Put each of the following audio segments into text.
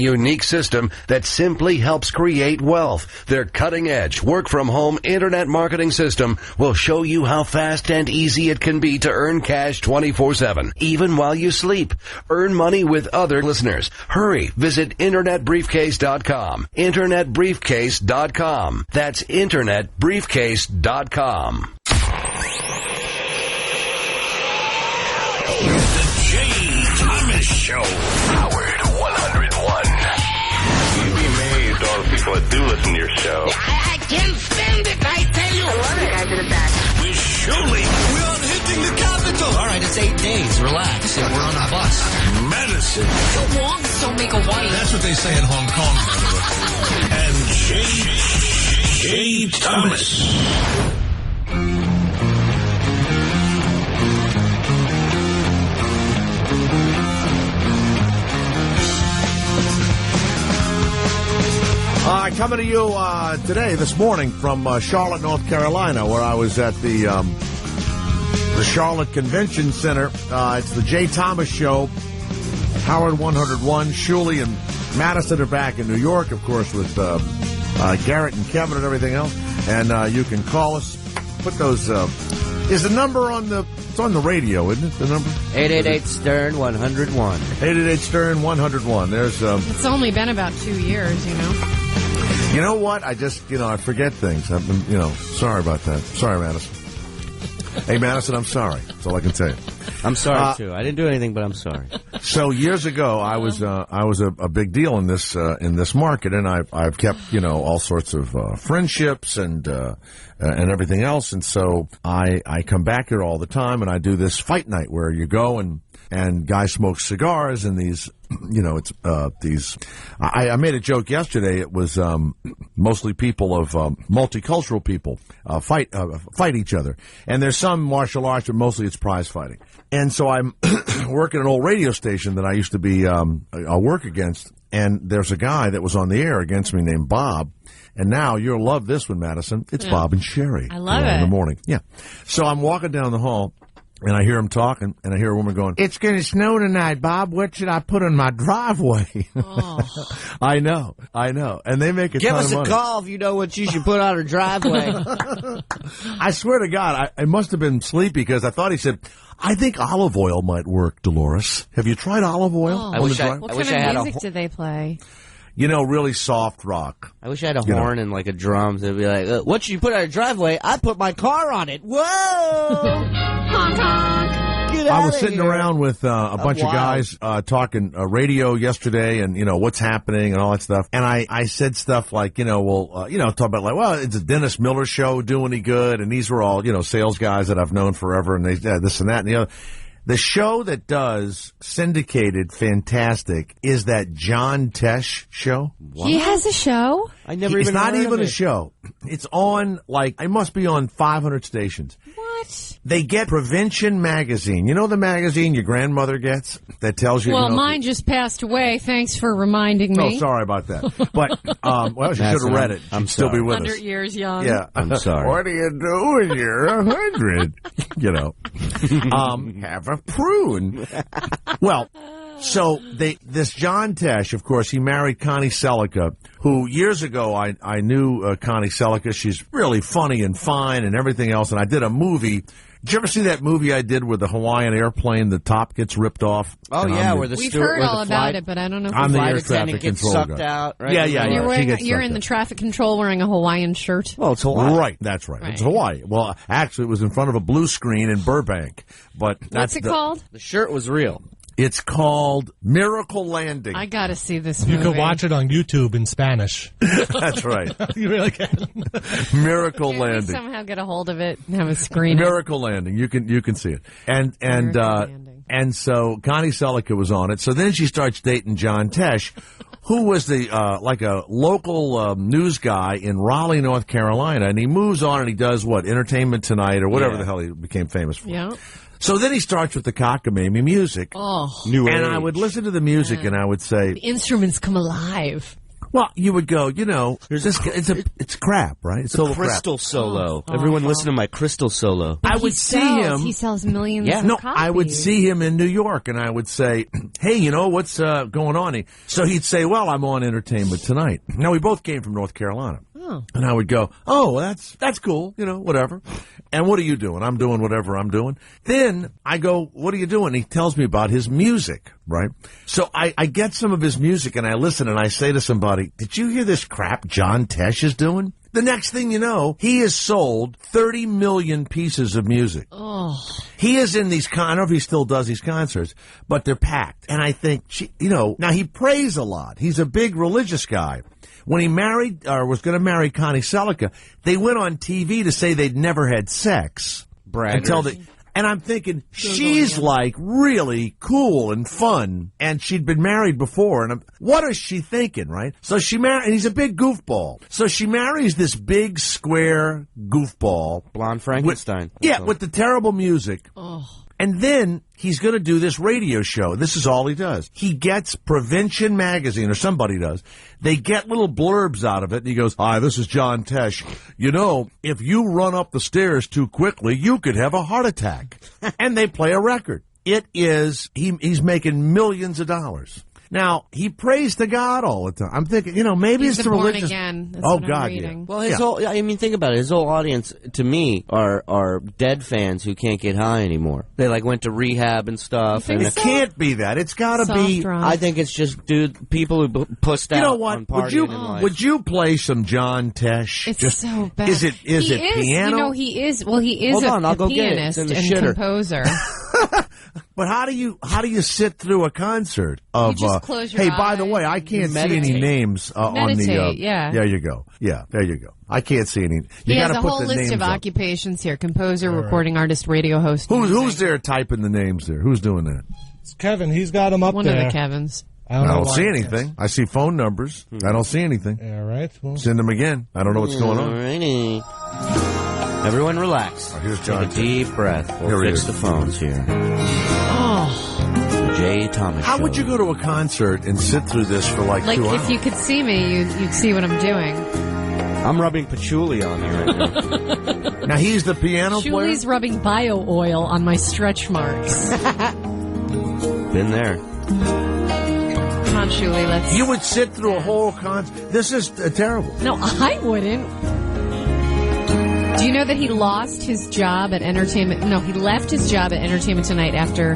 unique system that simply helps create wealth. Their cutting-edge work-from-home internet marketing system will show you how fast and easy it can be to earn cash 24/7, even while you sleep. Earn money with other listeners. Hurry, visit InternetBriefcase.com. InternetBriefcase.com. That's InternetBriefcase.com. The Jay Thomas Show. Howard 101. You'd be amazed all the people that do listen to your show. I can't stand it, I tell you. I love it. You guys are the best. We're surely we're hitting the capital. All right, it's 8 days. Relax. We're on a bus. Madison. The walls don't make a white. That's what they say in Hong Kong. And Jay Thomas. Coming to you this morning from Charlotte, North Carolina, where I was at the Charlotte Convention Center. It's the Jay Thomas Show. Howard 101, Shuley and Madison are back in New York, of course, with Garrett and Kevin and everything else. And you can call us. Put those. Is the number on the? It's on the radio, isn't it? The number 888-STERN-101. 888-STERN-101. There's. It's only been about 2 years, you know. You know what? I just, I forget things. I've been, sorry about that. Sorry, Madison. Hey, Madison, I'm sorry. That's all I can tell you. I'm sorry, too. I didn't do anything, but I'm sorry. So years ago, I was a big deal in this market, and I've kept, all sorts of friendships and everything else. And so I come back here all the time, and I do this fight night where you go and guys smoke cigars and these, it's these. I made a joke yesterday. It was mostly people of multicultural people fight each other, and there's some martial arts, but mostly it's prize fighting. And so I'm working at an old radio station that I used to be I work against, and there's a guy that was on the air against me named Bob. And now you'll love this one, Madison. It's Bob and Sherry. I love it. In the morning. Yeah. So I'm walking down the hall. And I hear him talking, and I hear a woman going, "It's going to snow tonight, Bob. What should I put on my driveway?" Oh. I know. And they make a Give ton us of a money. call if you know what you should put on our driveway. I swear to God, I must have been sleepy because I thought he said, "I think olive oil might work, Dolores. Have you tried olive oil?" Oh. I wish I What wish kind I had of music did they play? Really soft rock. I wish I had a horn and like a drum. It'd be like, "What should you put on our driveway? I put my car on it." Whoa! Honk, honk. I was sitting around with a bunch of guys talking radio yesterday and, what's happening and all that stuff. And I said stuff like, talk about like, well, it's a Dennis Miller show, do any good? And these were all, sales guys that I've known forever and they this and that and the other. The show that does syndicated fantastic is that John Tesh show. What? He has a show? I never It's even not heard even of a it. show. It's on, it must be on 500 stations. What? They get Prevention Magazine. You know the magazine your grandmother gets that tells you... Well, mine just passed away. Thanks for reminding me. Oh, sorry about that. But, she should have read it. She'd still be with 100 us. years young. Yeah. I'm sorry. What do you do when you're 100? Have a prune. Well... So this John Tesh, of course, he married Connie Selica, who years ago I knew Connie Selica. She's really funny and fine and everything else. And I did a movie. Did you ever see that movie I did with the Hawaiian airplane? The top gets ripped off. Oh, yeah, where the We've steward, heard where all the about flight, it, but I don't know if I'm the flight air attendant traffic gets control sucked guy. out. Right? Yeah. You're in the traffic control wearing a Hawaiian shirt. Well, it's Hawaii. Right, that's right. It's Hawaii. Well, actually, it was in front of a blue screen in Burbank. But What's it called? The shirt was real. It's called Miracle Landing. I got to see this movie. You can watch it on YouTube in Spanish. That's right. You really can. Miracle Can Landing. we somehow get a hold of it and have a screen? Miracle Landing. You can see it. And so Connie Selica was on it. So then she starts dating John Tesh, who was the like a local news guy in Raleigh, North Carolina, and he moves on and he does what, Entertainment Tonight or whatever the hell he became famous for. Yeah. So then he starts with the cockamamie music. Oh. And I would listen to the music and I would say... The instruments come alive. Well, you would go, it's crap, right? It's total Crystal solo. Everyone listen to my Crystal solo. I would see him. He sells millions of No, copies. I would see him in New York, and I would say, hey, what's going on? So he'd say, well, I'm on Entertainment Tonight. Now, we both came from North Carolina. Oh. And I would go, oh, that's cool, whatever. And what are you doing? I'm doing whatever I'm doing. Then I go, what are you doing? He tells me about his music, right? So I get some of his music, and I listen, and I say to somebody, did you hear this crap John Tesh is doing? The next thing you know, he has sold 30 million pieces of music. Oh. He is in these, I don't know if he still does these concerts, but they're packed. And I think, now he prays a lot. He's a big religious guy. When he married, or was going to marry Connie Selica, they went on TV to say they'd never had sex. Braggers. And I'm thinking, she's like really cool and fun, and she'd been married before, and what is she thinking, right? So she married, and he's a big goofball. So she marries this big, square goofball. Blonde Frankenstein. With the terrible music. Oh. And then he's going to do this radio show. This is all he does. He gets Prevention Magazine, or somebody does. They get little blurbs out of it, and he goes, hi, this is John Tesh. If you run up the stairs too quickly, you could have a heart attack. And they play a record. It is, he's making millions of dollars. Now, he prays to God all the time. I'm thinking, maybe He's it's the born religious. again. That's Oh, what I'm God, reading. yeah. Well, his whole, think about it. His whole audience, to me, are dead fans who can't get high anymore. They, went to rehab and stuff. You think It can't be that. It's got to be. drugs. I think it's just, people who pussed out You know what? on partying in life. Would you play some John Tesh? It's so bad. Is it piano? He is. Well, he is Hold on, I'll a go get it. pianist It's in and the shitter. composer. But how do you sit through a concert of? You just close your hey, by the eyes way, I and can't see meditate. any names on the. Meditate, yeah. There you go. Yeah, there you go. I can't see any. He has gotta a put whole the list names of up. occupations here: composer, recording artist, radio host. Who's there typing the names there? Who's doing that? It's Kevin. He's got them up One there. of the Kevins. I don't why. see anything. I see phone numbers. I don't see anything. Yeah, right. Well, Send them again. I don't know what's going on. Alrighty. Everyone relax. Here's John. Take a deep breath. We'll Here he fix is. the phones here. Oh, The Jay Thomas How Show. would you go to a concert and sit through this for like 2 hours? if you could see me, you'd see what I'm doing. I'm rubbing patchouli on you right now. Now he's the piano player. Julie's rubbing bio oil on my stretch marks. Been there. Come on, Julie, let's. You would sit through a whole concert. This is terrible. No, I wouldn't. Do you know that he lost his job at Entertainment? No, he left his job at Entertainment Tonight after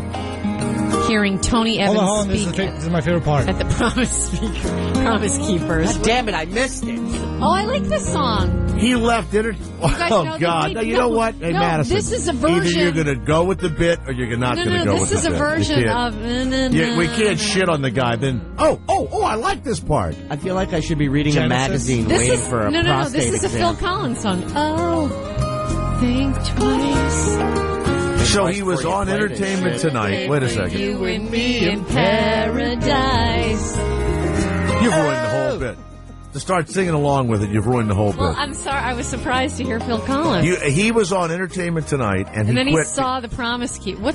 hearing Tony Evans hold on. This speak is my favorite part. at the Promise Keepers. God damn it, I missed it. Oh, I like this song. He left it. guys Oh know God! that Now, you know what? Hey, no, Madison. this is a Either version- you're going to go with the bit, or you're not going to go with the bit. This is a version You of. can't- we can't shit on the guy. Then I like this part. I feel like I should be reading a Genesis? magazine This waiting is for a no. prostate This is a Phil exam. Collins song. Oh, think twice. So he was on Entertainment Tonight. Wait a second. You and me in paradise. You've ruined the whole bit. To start singing along with it, you've ruined the whole Well, bit. I'm sorry. I was surprised to hear Phil Collins. He was on Entertainment Tonight, and and then quit. he saw the Promise Keep. Who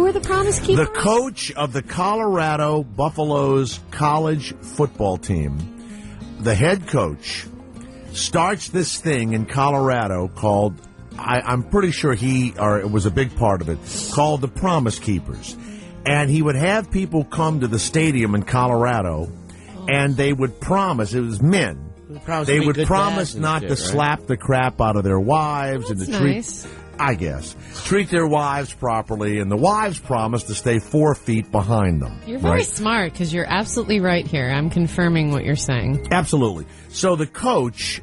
are the Promise Keepers? The coach of the Colorado Buffaloes college football team, the head coach, starts this thing in Colorado called, I'm pretty sure it was a big part of it, called the Promise Keepers. And he would have people come to the stadium in Colorado, and they would promise, it was men, they would promise not to slap the crap out of their wives and to nice. treat their wives properly, and the wives promise to stay 4 feet behind them. You're very right? smart because you're absolutely right here. I'm confirming what you're saying. Absolutely. So the coach,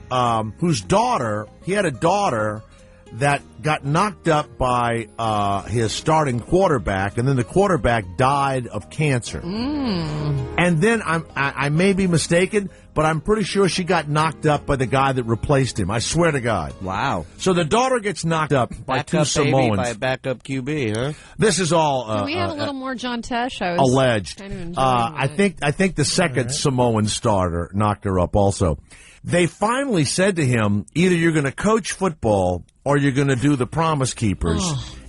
he had a daughter that got knocked up by his starting quarterback, and then the quarterback died of cancer. And then I may be mistaken, but I'm pretty sure she got knocked up by the guy that replaced him. I swear to God. Wow. So the daughter gets knocked up by two Backup baby Samoans. by a backup QB, huh? This is all Can we have a little more John Tesh? I was alleged. kind of enjoying I think the second Samoan starter knocked her up also. They finally said to him, either you're going to coach football or you're going to do the Promise Keepers.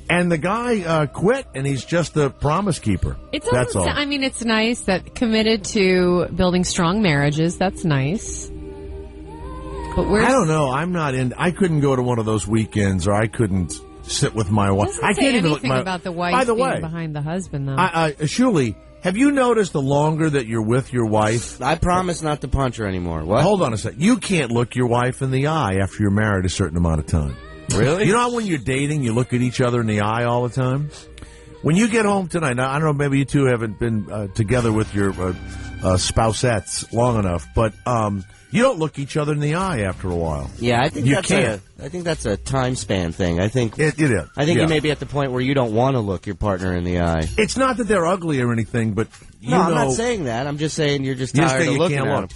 And the guy quit, and he's just a promise keeper. That's all. I mean, it's nice that committed to building strong marriages. That's nice. But I don't know. I'm not in. I couldn't go to one of those weekends, or I couldn't sit with my wife. I can't even anything about the wife By the being way, behind the husband, though. Shuli, have you noticed the longer that you're with your wife? I promise not to punch her anymore. What? Hold on a sec. You can't look your wife in the eye after you're married a certain amount of time. Really? You know how when you're dating, you look at each other in the eye all the time? When you get home tonight, now, I don't know, maybe you two haven't been together with your spousettes long enough, but you don't look each other in the eye after a while. Yeah, I think I think that's a time span thing. I think it is. I think you may be at the point where you don't want to look your partner in the eye. It's not that they're ugly or anything, but I'm not saying that. I'm just saying you're just tired of looking at them.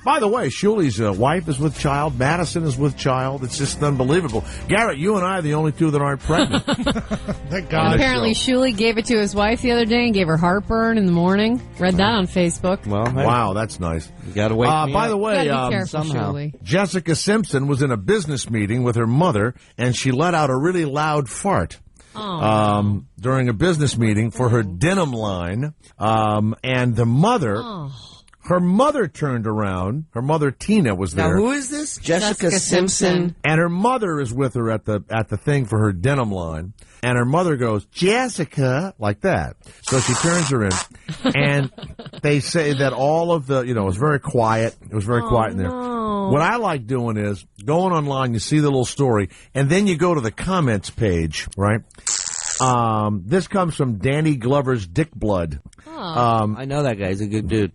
By the way, Shuli's wife is with child. Madison is with child. It's just unbelievable. Garrett, you and I are the only two that aren't pregnant. Thank God. Apparently, Shuli gave it to his wife the other day and gave her heartburn in the morning. Read that on Facebook. Well, hey, wow, that's nice. You got to wake me by up. the way, Gotta be careful, somehow. Shuli. Jessica Simpson was in a business meeting with her mother, and she let out a really loud fart. During a business meeting for her denim line, and the mother... Her mother turned around. Her mother, Tina, was there. Now, who is this? Jessica Simpson. And her mother is with her at the thing for her denim line. And her mother goes, Jessica, like that. So she turns her in. And they say that all of the, it was very quiet. It was very quiet in there. No. What I like doing is going online, you see the little story, and then you go to the comments page, right? This comes from Danny Glover's Dick Blood. I know that guy. He's a good dude.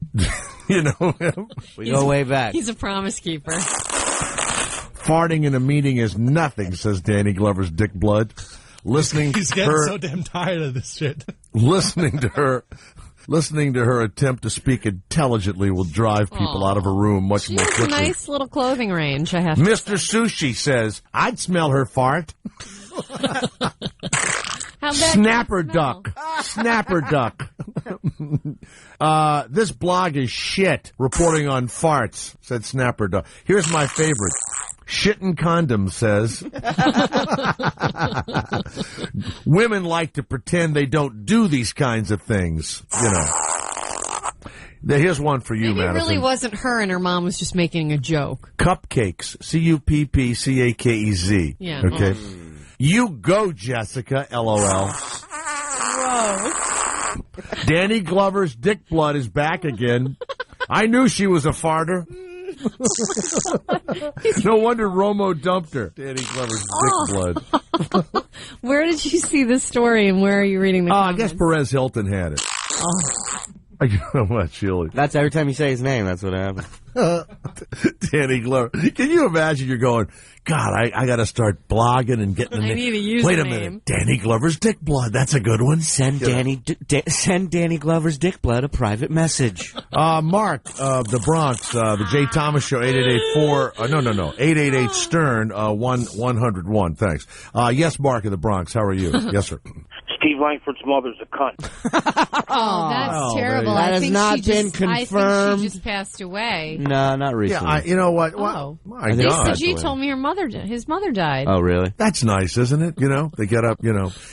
You know him? We go way back. He's a promise keeper. Farting in a meeting is nothing, says Danny Glover's Dick Blood. He's getting so damn tired of this shit. Listening to her attempt to speak intelligently will drive people out of a room much more She has a quickly. nice little clothing range, I have to Mr. Sushi says, I'd smell her fart. How bad Snapper can it smell? duck. Snapper duck. This blog is shit. Reporting on farts, said Snapper duck. Here's my favorite. Shittin' condoms says. Women like to pretend they don't do these kinds of things, Now, here's one for you, Maybe Madison. it really wasn't her and her mom was just making a joke. Cupcakes. Cuppcakez. Yeah. Okay. You go, Jessica, LOL. Danny Glover's Dick Blood is back again. I knew she was a farter. No wonder Romo dumped her. Danny Glover's Dick Blood. Where did you see this story and where are you reading the I comments? guess Perez Hilton had it. You know what, Shirley? That's every time you say his name, that's what happens. Danny Glover. Can you imagine you're going, God, I got to start blogging and getting I need a username. Wait a minute. Danny Glover's Dick Blood. That's a good one. Send Danny Glover's Dick Blood a private message. Mark, the Bronx, the Jay Thomas Show, 888 Stern, 101. Thanks. Yes, Mark in the Bronx. How are you? Yes, sir. Steve Langford's mother's a cunt. Oh, that's terrible. That I has think not she been just, confirmed. I think she just passed away. No, not recently. Yeah, you know what? Oh. My Lisa God. G told me his mother died. Oh, really? That's nice, isn't it? They get up,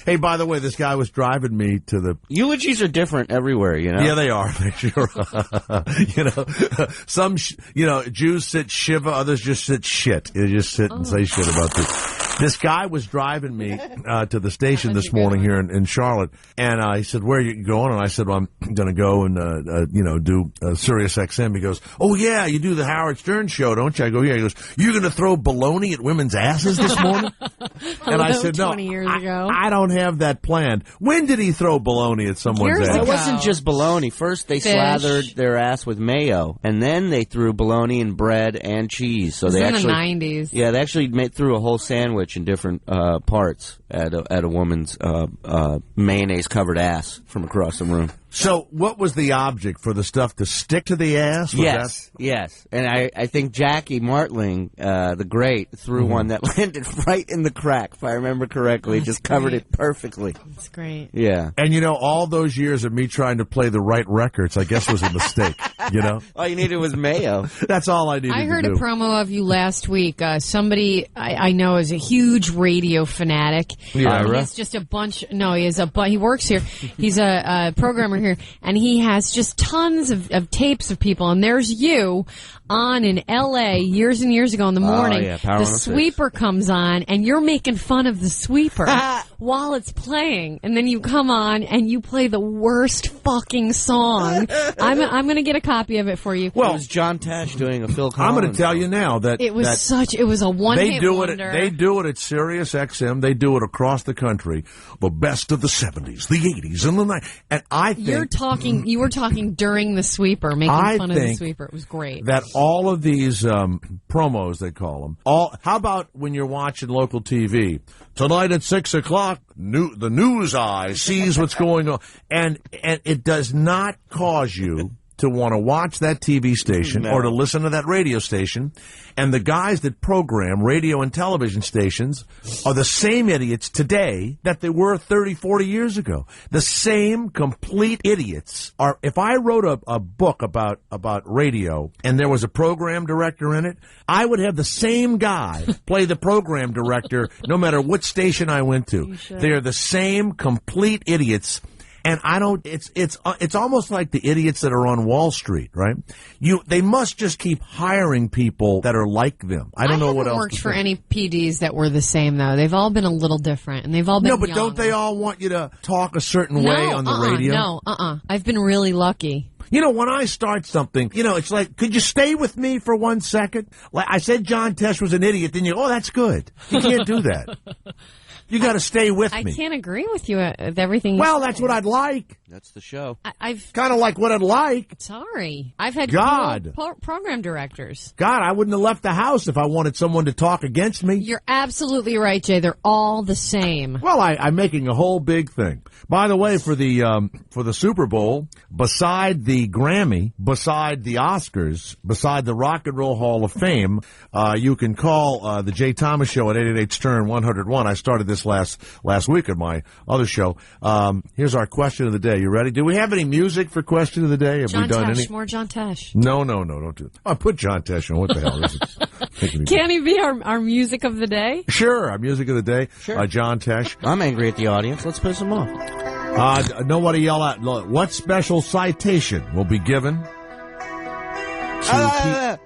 Hey, by the way, this guy was driving me to the... Eulogies are different everywhere, Yeah, they are. They sure are. Some, Jews sit Shiva, others just sit shit. They just sit and say shit about this. This guy was driving me to the station this morning here in Charlotte, and he said, where are you going? And I said, well, I'm going to go and, do Sirius XM. He goes, oh, yeah, you do the Howard Stern show, don't you? I go, yeah. He goes, you're going to throw baloney at women's asses this morning? And I said, no, 20 years ago. I don't have that planned. When did he throw baloney at someone's Years ass? ago. It wasn't just bologna. First, they Fish. slathered their ass with mayo, and then they threw bologna and bread and cheese. So It was they in actually, the 90s. yeah, they actually threw a whole sandwich in different parts at a woman's mayonnaise-covered ass from across the room. So what was the object? For the stuff to stick to the ass? Was Yes. And I think Jackie Martling, the great, threw one that landed right in the crack, if I remember correctly. Just covered it perfectly. That's great. Yeah. And, you know, all those years of me trying to play the right records, I guess, was a mistake, you know? All you needed was mayo. That's all I needed to do. I heard a promo of you last week. Somebody I know is a huge radio fanatic. Yeah. He has just a bunch. No, he works here. He's a programmer here, and he has just tons of tapes of people. And there's you on in L.A. years and years ago in the morning. Yeah, Power the 106. sweeper comes on, and you're making fun of the sweeper while it's playing. And then you come on and you play the worst fucking song. I'm going to get a copy of it for you. Well, it was John Tesh doing a Phil Collins. I'm going to tell you now that it was a one-hit wonder. They do it at Sirius XM. They do it across the country. The best of the 70s, the 80s, and the 90s. And I think you were talking during the sweeper, making fun of the sweeper. It was great. That all of these promos, they call them. How about when you're watching local TV? Tonight at 6 o'clock, the news eye sees what's going on. And it does not cause you to want to watch that TV station or to listen to that radio station. And the guys that program radio and television stations are the same idiots today that they were 30, 40 years ago. The same complete idiots are. If I wrote a book about radio and there was a program director in it, I would have the same guy play the program director no matter what station I went to. They are the same complete idiots. And it's almost like the idiots that are on Wall Street, right? They must just keep hiring people that are like them. I don't know what else. I haven't worked for any PDs that were the same, though. They've all been a little different, and they've all been No, but young. don't they all want you to talk a certain way on the radio? No, I've been really lucky. You know, when I start something, you know, it's like, could you stay with me for 1 second? Like I said John Tesh was an idiot, then that's good. You can't do that. You got to stay with me. I can't agree with you with everything. Well, that's what I'd like. That's the show. I've kind of like what I'd like. Sorry, I've had program directors. God, I wouldn't have left the house if I wanted someone to talk against me. You're absolutely right, Jay. They're all the same. Well, I'm making a whole big thing. By the way, for the Super Bowl, beside the Grammy, beside the Oscars, beside the Rock and Roll Hall of Fame, you can call the Jay Thomas Show at 888-STERN-101. I started this last week at my other show. Here's our question of the day. You ready? Do we have any music for question of the day? Have we done any? More John Tesh. No, don't do it. I put John Tesh on. What the hell is it? Can he be our music of the day? Sure, our music of the day. Sure. John Tesh. I'm angry at the audience. Let's piss them off. Nobody yell out. What special citation will be given to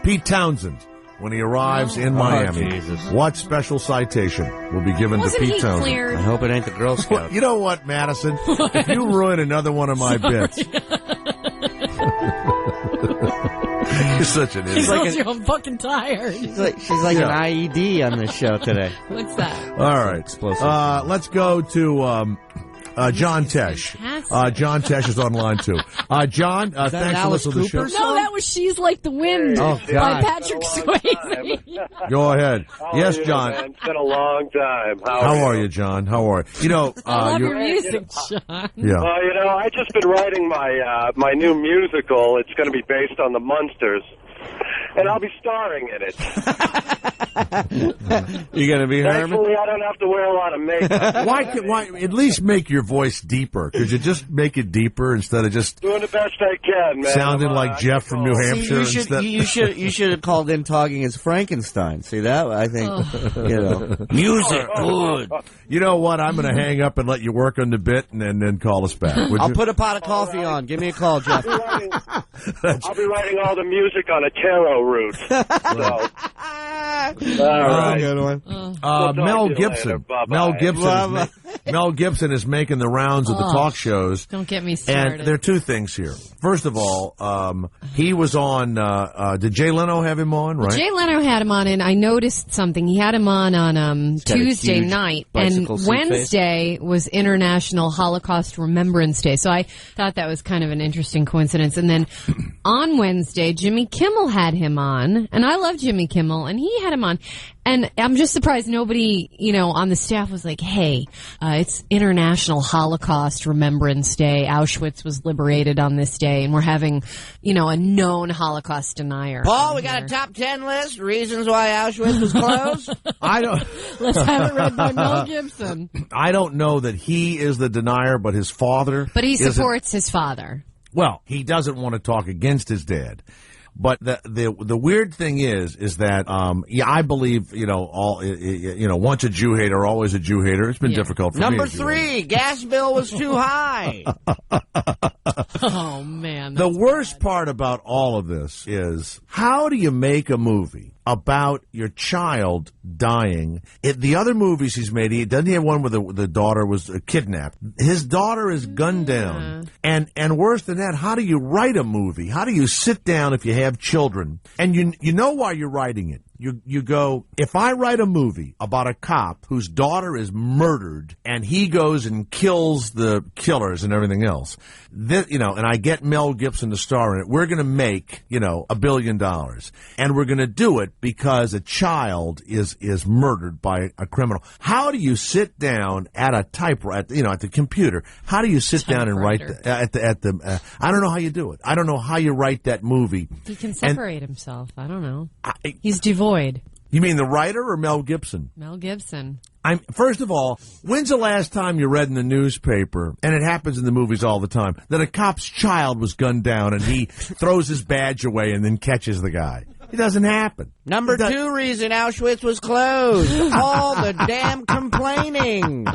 Pete Townsen when he arrives in Miami? Jesus. What special citation will be given to Pete Townsen? Cleared? I hope it ain't the Girl Scouts. You know what, Madison? If you ruin another one of my bits. You're such an idiot. I'm fucking tired. She's like an IED on this show today. What's that? All right. Explosive. Let's go to John Tesh. John Tesh is on line too. John, thanks for listening to the show. No, that was She's Like the Wind by Patrick Swayze. Go ahead. Yes, John. Man, it's been a long time. How are you, John? How are you? You know, I love your music, John. Yeah. Well, I just been writing my new musical. It's going to be based on the Munsters, and I'll be starring in it. You gonna be Herman? Thankfully, I don't have to wear a lot of makeup. Why at least make your voice deeper? Could you just make it deeper instead of just Doing the best I can, man. sounding like Jeff from New Hampshire? You should have called in talking as Frankenstein. See that? I think music good. You know what? I'm going to hang up and let you work on the bit and then call us back. I'll put a pot of coffee on. Give me a call, Jeff. I'll be writing all the music on a tarot route. So. All right. Good one. Mel Gibson. Mel Gibson is making the rounds of the talk shows. Don't get me started. And there are two things here. First of all, he was on. Did Jay Leno have him on? Right. Jay Leno had him on, and I noticed something. He had him on Tuesday night, and Wednesday was International Holocaust Remembrance Day. So I thought that was kind of an interesting coincidence. And then on Wednesday, Jimmy Kimmel had him on, and I love Jimmy Kimmel, and he had him on. And I'm just surprised nobody, on the staff was like, hey, it's International Holocaust Remembrance Day. Auschwitz was liberated on this day, and we're having, a known Holocaust denier. Paul, we got a top 10 list, reasons why Auschwitz was closed. Let's have it read by Mel Gibson. I don't know that he is the denier, but his father. But he supports his father. Well, he doesn't want to talk against his dad. But the weird thing is that I believe once a Jew hater, always a Jew hater. It's been difficult for me. Number 3, gas bill was too high. Oh man! The worst part about all of this is, how do you make a movie about your child dying? The other movies he's made, doesn't he have one where the daughter was kidnapped? His daughter is gunned down. And worse than that, how do you write a movie? How do you sit down if you have children? And you know why you're writing it. You go, if I write a movie about a cop whose daughter is murdered and he goes and kills the killers and everything else, and I get Mel Gibson to star in it, we're going to make, $1 billion. And we're going to do it because a child is murdered by a criminal. How do you sit down at a typewriter, at the computer? How do you sit down and write I don't know how you do it. I don't know how you write that movie. He can separate himself. I don't know. He's devoid. You mean the writer or Mel Gibson? Mel Gibson. First of all, when's the last time you read in the newspaper, and it happens in the movies all the time, that a cop's child was gunned down and he throws his badge away and then catches the guy? It doesn't happen. Number 2 reason Auschwitz was closed. All the damn complaining.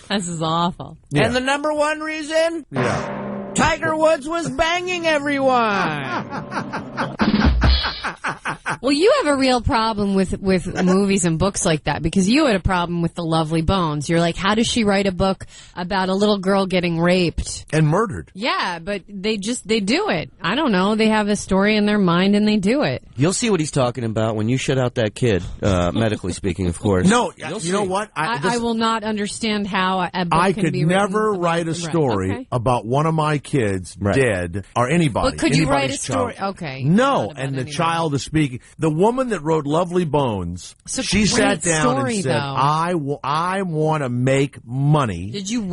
This is awful. Yeah. And the number 1 reason? Yeah. Tiger Woods was banging everyone. Well, you have a real problem with movies and books like that, because you had a problem with The Lovely Bones. You're like, how does she write a book about a little girl getting raped? And murdered. Yeah, but they do it. I don't know. They have a story in their mind and they do it. You'll see what he's talking about when you shut out that kid, medically speaking, of course. No, you know what? I will not understand how a book can be written. I could never write a story about one of my kids dead, or anybody. But could you write a story? Okay. No, and the child is speaking. The woman that wrote Lovely Bones, she sat down and said, I want to make money. Did you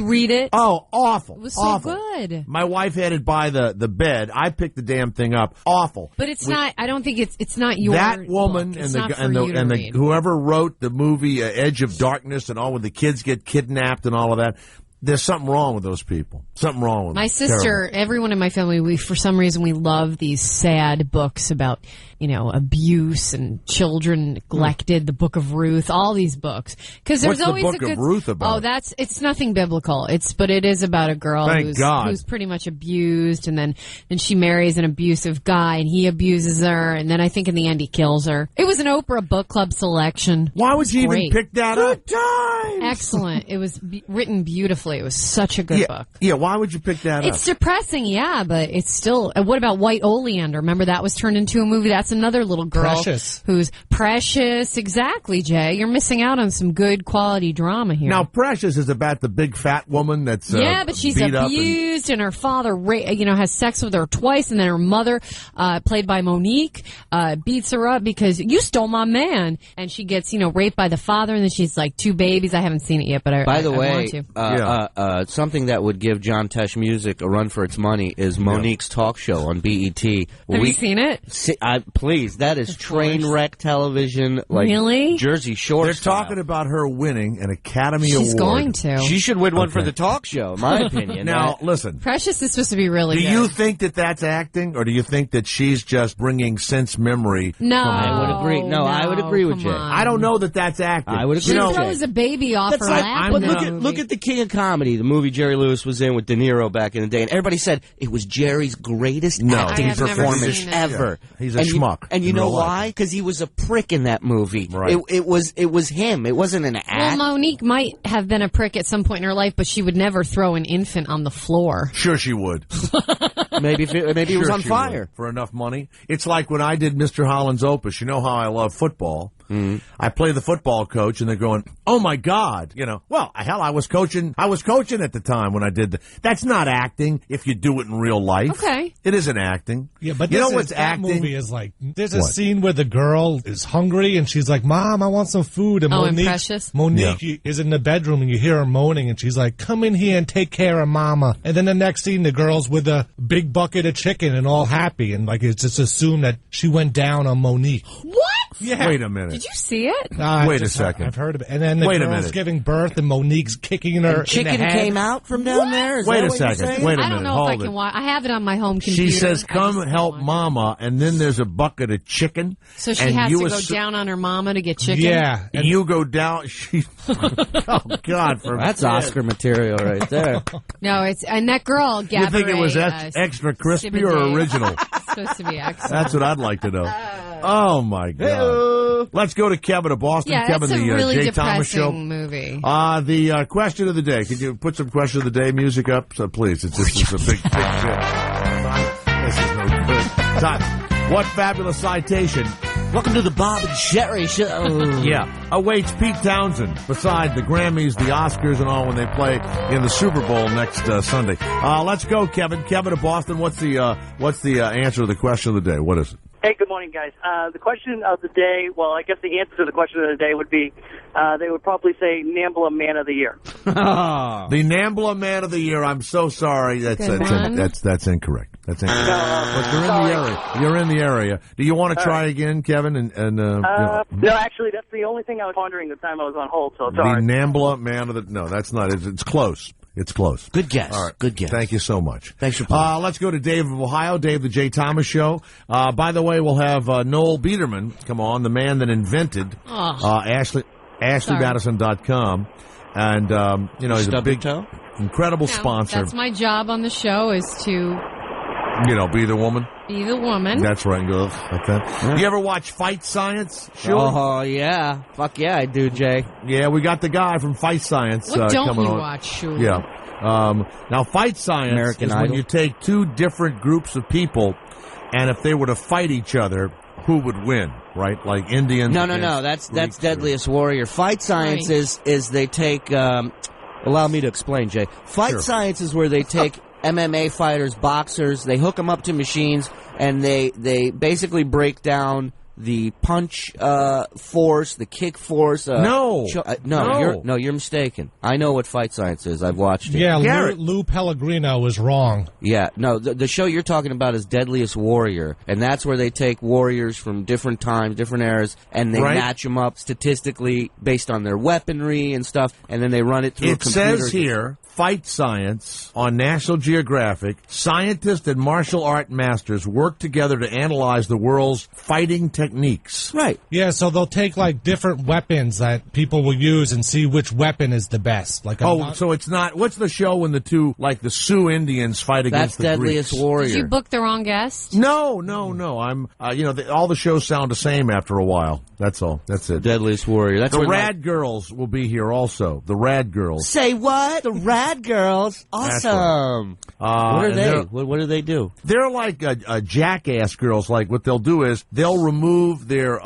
read it? Oh, awful. It was so good. My wife had it by the bed. I picked the damn thing up. Awful. But it's not, I don't think it's not your that woman book. and whoever wrote the movie Edge of Darkness and all, when the kids get kidnapped and all of that. There's something wrong with those people. Something wrong with them. My sister, Terrible. Everyone in my family, for some reason, we love these sad books about, abuse and children neglected. The Book of Ruth, all these books. Because there's always What's the Book of Ruth about? Oh, it's nothing biblical. But it is about a girl who's pretty much abused, and then she marries an abusive guy, and he abuses her, and then I think in the end he kills her. It was an Oprah Book Club selection. Why would you even pick that up? Good times. Excellent. It was written beautifully. It was such a good book. Yeah, why would you pick that up? It's depressing, yeah, but it's still... What about White Oleander? Remember that was turned into a movie? That's another little girl who's precious. Exactly, Jay. You're missing out on some good quality drama here. Now, Precious is about the big fat woman that's but she's abused, and her father has sex with her twice, and then her mother, played by Monique, beats her up because you stole my man, and she gets raped by the father, and then she's like 2 babies. I haven't seen it yet, but I want to. Something that would give John Tesh Music a run for its money is Monique's talk show on BET. Have you seen it? Please, that is train wreck television. Like really? Jersey Shore. They're talking about her winning an Academy Award. She's going to. She should win one for the talk show, in my opinion. Now, listen. Precious is supposed to be really good. Do you think that that's acting, or do you think that she's just bringing sense memory? No. I would agree. No, I would agree with Jay. I don't know that that's acting. I would agree. She throws a baby off her lap. But look at the King of Comedy, the movie Jerry Lewis was in with De Niro back in the day, and everybody said it was Jerry's greatest acting performance ever. He's a schmuck. And you know why? Because he was a prick in that movie. Right. It was him. It wasn't an act. Well, Monique might have been a prick at some point in her life, but she would never throw an infant on the floor. Sure she would. Maybe he was on fire. For enough money. It's like when I did Mr. Holland's Opus. You know how I love football. Mm-hmm. I play the football coach, and they're going, "Oh my God!" Well, hell, I was coaching at the time when I did that. That's not acting if you do it in real life. Okay, it isn't acting. Yeah, but you know what's that acting? Movie is like there's a scene where the girl is hungry and she's like, "Mom, I want some food." And Monique is in the bedroom, and you hear her moaning, and she's like, "Come in here and take care of Mama." And then the next scene, the girl's with a big bucket of chicken and all happy, and like it's just assumed that she went down on Monique. What? Yeah. Wait a minute. Did you see it? Wait a second. I've heard of it. And then the girl's giving birth, and Monique's kicking her. And chicken in the head. came out from down there. Wait a second. Wait a minute. I don't know if I can watch. I have it on my home computer. She says, "Come help Mama," and then there's a bucket of chicken. So she has to go down on her mama to get chicken. Yeah, and you go down. Oh God! That's Oscar material right there. No, and that girl. Gabourey, you think it was extra crispy or original? It's supposed to be extra. That's what I'd like to know. Oh my God! Hey-o. Let's go to Kevin of Boston. Yeah, Kevin, that's a really Jay Thomas Show movie. The question of the day. Could you put some question of the day music up? So please, it's a big shit. This is no good. Time. What fabulous citation? Welcome to the Bob and Sherry Show. Yeah. Awaits Pete Townsen beside the Grammys, the Oscars, and all when they play in the Super Bowl next Sunday. Let's go, Kevin. Kevin of Boston. What's the answer to the question of the day? What is it? Hey, good morning, guys. The question of the day, well, I guess the answer to the question of the day would be, they would probably say NAMBLA Man of the Year. The NAMBLA Man of the Year. I'm so sorry. That's incorrect. That's incorrect. But you're in the area. You're in the area. Do you want to try again, Kevin? No, actually, that's the only thing I was pondering the time I was on hold. So sorry. The NAMBLA Man of the. No, that's not. It's close. It's close. Good guess. All right. Good guess. Thank you so much. Thanks for playing. Let's go to Dave of Ohio. Dave, the Jay Thomas Show. By the way, we'll have Noel Biderman come on, the man that invented AshleyMadison.com. And, he's a big, incredible sponsor. That's my job on the show is to... be the woman. Be the woman. That's right. Go like that. Yeah. You ever watch Fight Science? Sure. Oh, yeah. Fuck yeah, I do, Jay. Yeah, we got the guy from Fight Science what don't coming you on. watch, Sure. Yeah. Now, Fight Science American is Idol. when you take two different groups of people, and if they were to fight each other, who would win, right? Like Indians. No. That's Deadliest Warrior. Fight Science is they take... allow me to explain, Jay. Fight Science is where they take... MMA fighters, boxers, they hook them up to machines, and they basically break down the punch force, the kick force. You're mistaken. I know what Fight Science is. I've watched it. Yeah, Lou Pellegrino was wrong. Yeah, no, the show you're talking about is Deadliest Warrior, and that's where they take warriors from different times, different eras, and they match them up statistically based on their weaponry and stuff, and then they run it through a computer. It says here, Fight Science on National Geographic, scientists and martial art masters work together to analyze the world's fighting techniques. Right. Yeah, so they'll take like different weapons that people will use and see which weapon is the best. Like, so it's not. What's the show when the two, like the Sioux Indians, fight against the Deadliest Greeks? Warrior. Did you book the wrong guest? No. I'm. All the shows sound the same after a while. That's all. That's it. Deadliest Warrior. That's the Rad Girls will be here also. The Rad Girls. Say what? The Rad Girls. Awesome. What are they? What do they do? They're like jackass girls. Like what they'll do is they'll remove their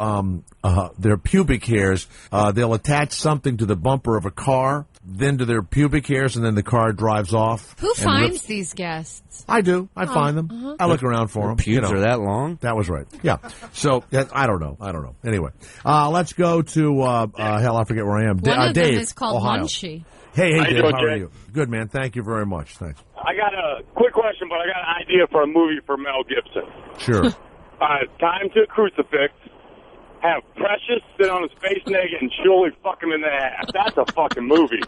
pubic hairs. They'll attach something to the bumper of a car, then to their pubic hairs, and then the car drives off. Who finds these guests? I do. I find them. I look around for them. Pubes are that long? That was right. Yeah. So I don't know. Anyway, let's go to hell. I forget where I am. One of Dave, them is called Ohio. Munchy. Hey, How Dave. you doing, How are Jay? you? Good, man. Thank you very much. Thanks. I got a quick question, but I got an idea for a movie for Mel Gibson. Sure. Time to a Crucifix. Have Precious sit on his face naked and surely fuck him in the ass. That's a fucking movie.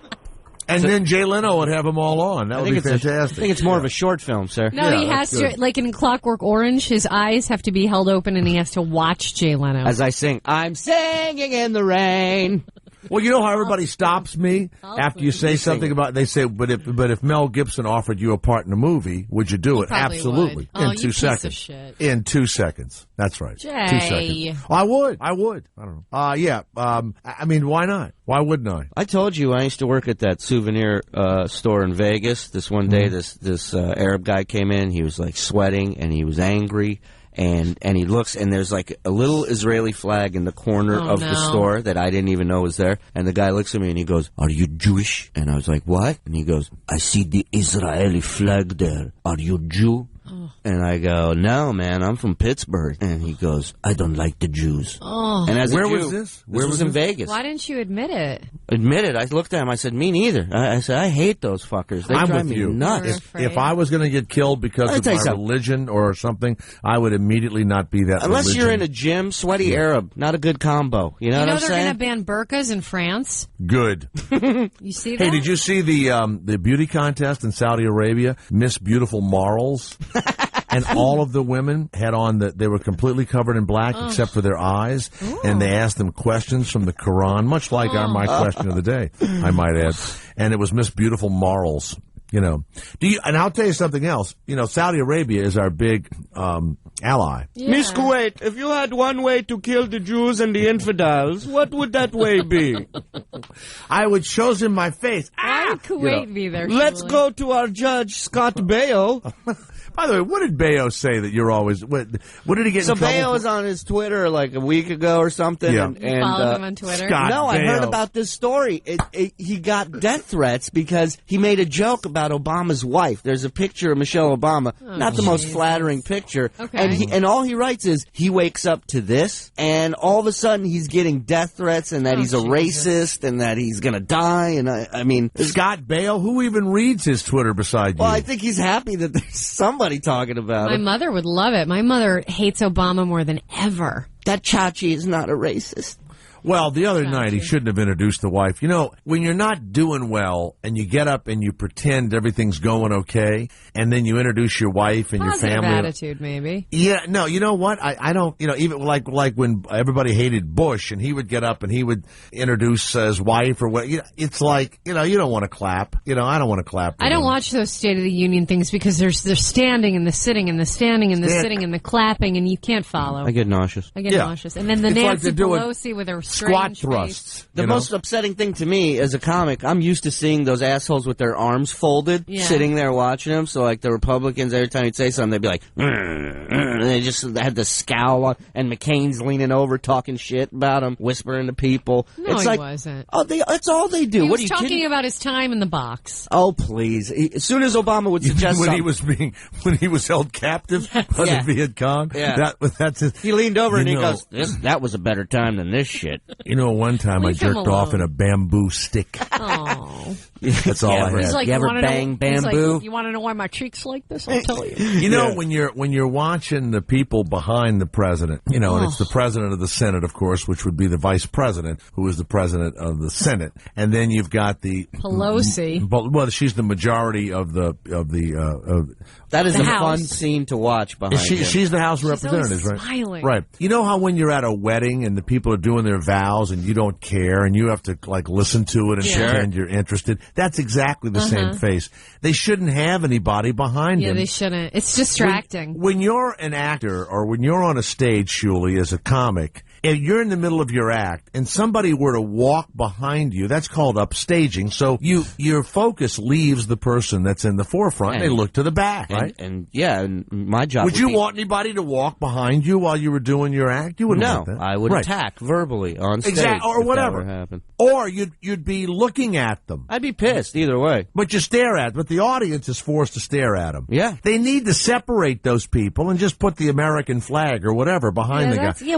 And then Jay Leno would have them all on. That would be fantastic. I think it's more of a short film, sir. No, he has to, like in Clockwork Orange, his eyes have to be held open and he has to watch Jay Leno. As I sing, I'm singing in the rain. Well, you know how everybody stops me after you say something about. They say, but if Mel Gibson offered you a part in a movie, would you do it? Absolutely. Would. In 2 seconds. Of shit. In 2 seconds. That's right. Jay. 2 seconds. I would. I don't know. Yeah. I mean, why not? Why wouldn't I? I told you I used to work at that souvenir store in Vegas. This one day, this Arab guy came in. He was like sweating and he was angry. And he looks, and there's like a little Israeli flag in the corner of the store that I didn't even know was there. And the guy looks at me and he goes, "Are you Jewish?" And I was like, "What?" And he goes, "I see the Israeli flag there. Are you Jew?" And I go, "No, man, I'm from Pittsburgh." And he goes, "I don't like the Jews." And as Where a Jew, was this? This was in Vegas. Why didn't you admit it? Admit it. I looked at him. I said, "Me neither." I said, "I hate those fuckers. They drive me nuts." If I was going to get killed because of my religion or something, I would immediately not be that. Unless you're in a gym, sweaty Arab, not a good combo. You know what I'm saying? They're going to ban burqas in France. Good. You see that? Hey, did you see the beauty contest in Saudi Arabia? Miss Beautiful Morals. And all of the women had on they were completely covered in black except for their eyes. Ooh. And they asked them questions from the Quran, much like my question of the day, I might add. And it was Miss Beautiful Morals. You know, and I'll tell you something else. You know, Saudi Arabia is our big ally. Yeah. Miss Kuwait, if you had one way to kill the Jews and the infidels, what would that way be? I would show them my face. Why would Kuwait be there? Let's go to our judge, Scott Baio. By the way, what did Baio say that you're always... What did he get in trouble for? So Baio was on his Twitter like a week ago or something. Yeah. And followed him on Twitter? Scott No, I Baio. heard about this story. He got death threats because he made a joke about Obama's wife. There's a picture of Michelle Obama. Not the most flattering picture. Okay. And all he writes is he wakes up to this, and all of a sudden he's getting death threats and that he's a racist and that he's going to die. And I mean... Scott Baio? Who even reads his Twitter beside you? Well, I think he's happy that there's somebody talking about My it. mother would love it. My mother hates Obama more than ever. That Chachi is not a racist. Well, the other night, he shouldn't have introduced the wife. You know, when you're not doing well and you get up and you pretend everything's going okay, and then you introduce your wife and your family. Attitude, maybe. Yeah, no, you know what? I don't, you know, even like when everybody hated Bush and he would get up and he would introduce his wife or what, it's like, you know, you don't want to clap. You know, I don't want to clap. I don't watch those State of the Union things because they're standing and the sitting and the standing and the sitting and the clapping and you can't follow. I get nauseous. And then the Nancy Pelosi with her squat thrusts. The most upsetting thing to me as a comic, I'm used to seeing those assholes with their arms folded, sitting there watching them. So like the Republicans, every time you'd say something, they'd be like, and they just had the scowl on, and McCain's leaning over talking shit about him, whispering to people. No, it's he like, wasn't. Oh, that's all they do. He what was are you talking about his time in the box. Oh, please. As soon as Obama would suggest when he was held captive by the Viet Cong. Yeah. That's his, he leaned over and he goes, that was a better time than this shit. You know, one time I jerked off in a bamboo stick. Oh. That's all I had. Like, you ever bang bamboo? Like, you want to know why my cheeks like this? I'll tell you. You know, when you're watching the people behind the president, you know, and it's the president of the Senate, of course, which would be the vice president, who is the president of the Senate, and then you've got the Pelosi. Well, she's the majority of the. That is a House. fun scene to watch behind him. She's the House of Representatives, right? Smiling. Right. You know how when you're at a wedding and the people are doing their vows and you don't care and you have to like listen to it and pretend you're interested? That's exactly the same face. They shouldn't have anybody behind them. Yeah, they shouldn't. It's distracting. When you're an actor or when you're on a stage, Shuli, as a comic, and you're in the middle of your act and somebody were to walk behind you, that's called upstaging. So your focus leaves the person that's in the forefront and they look to the back, right? And my job would you want anybody to walk behind you while you were doing your act? You wouldn't want that. I would attack verbally on stage. Exactly, or whatever. That happened. Or you'd be looking at them. I'd be pissed either way. But you stare at them. But the audience is forced to stare at them. Yeah. They need to separate those people and just put the American flag or whatever behind the guy. Yeah,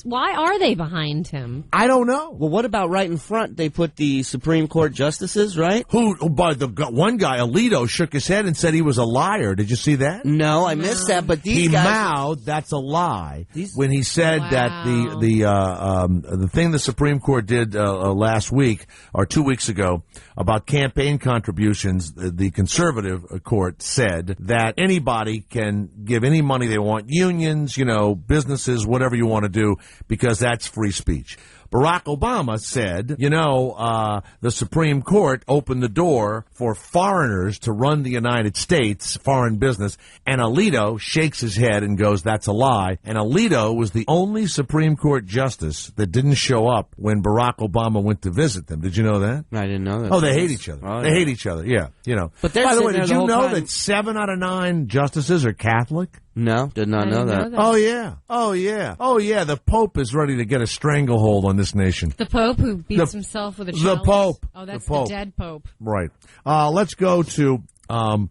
why are they behind him? I don't know. Well, what about right in front? They put the Supreme Court justices, right? By the one guy, Alito, shook his head and said he was a liar. Did you see that? No, I missed that. But these guys, mouthed, "That's a lie," when he said that the thing the Supreme Court did last week or 2 weeks ago about campaign contributions. The conservative court said that anybody can give any money they want, unions, businesses, whatever you want to do, because that's free speech. Barack Obama said, the Supreme Court opened the door for foreigners to run the United States, foreign business, and Alito shakes his head and goes, that's a lie. And Alito was the only Supreme Court justice that didn't show up when Barack Obama went to visit them. Did you know that? I didn't know that. Oh, they hate each other. Oh, they hate each other, yeah. But by the way, did you know time... that 7 out of 9 justices are Catholic? No, did not know that. Oh, yeah. Oh, yeah. Oh, yeah. The Pope is ready to get a stranglehold on this nation. The Pope who beats himself with a chalice? The Pope. Oh, that's the dead Pope. Right. Let's go to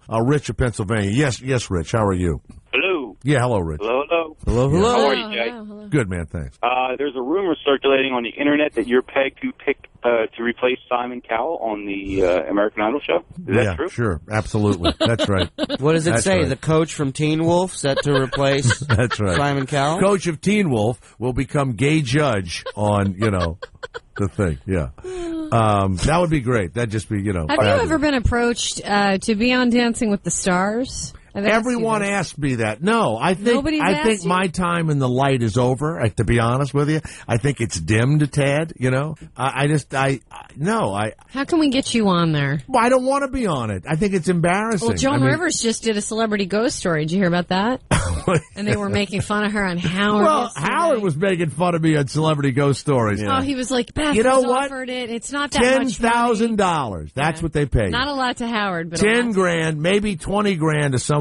Rich of Pennsylvania. Yes, Rich. How are you? Hello. Yeah, hello, Rich. Hello. How are you, Jay? Hello. Good, man. Thanks. There's a rumor circulating on the internet that you're pegged to replace Simon Cowell on the American Idol show. Is that true? Sure. Absolutely. That's right. What does it say? Right. The coach from Teen Wolf set to replace That's right. Simon Cowell? Coach of Teen Wolf will become gay judge on, the thing. Yeah. That would be great. That'd just be, Have you ever been approached to be on Dancing with the Stars? Everyone asked me that. No, I think my time in the light is over. To be honest with you, I think it's dimmed, Tad. No. How can we get you on there? Well, I don't want to be on it. I think it's embarrassing. Well, Joan Rivers just did a celebrity ghost story. Did you hear about that? And they were making fun of her on Howard. Well, yesterday. Howard was making fun of me on Celebrity Ghost Stories. Yeah. Oh, he was like, Beth offered it. It's not that much $10,000. That's what they paid. Not a lot to Howard, but $10,000, maybe $20,000 to someone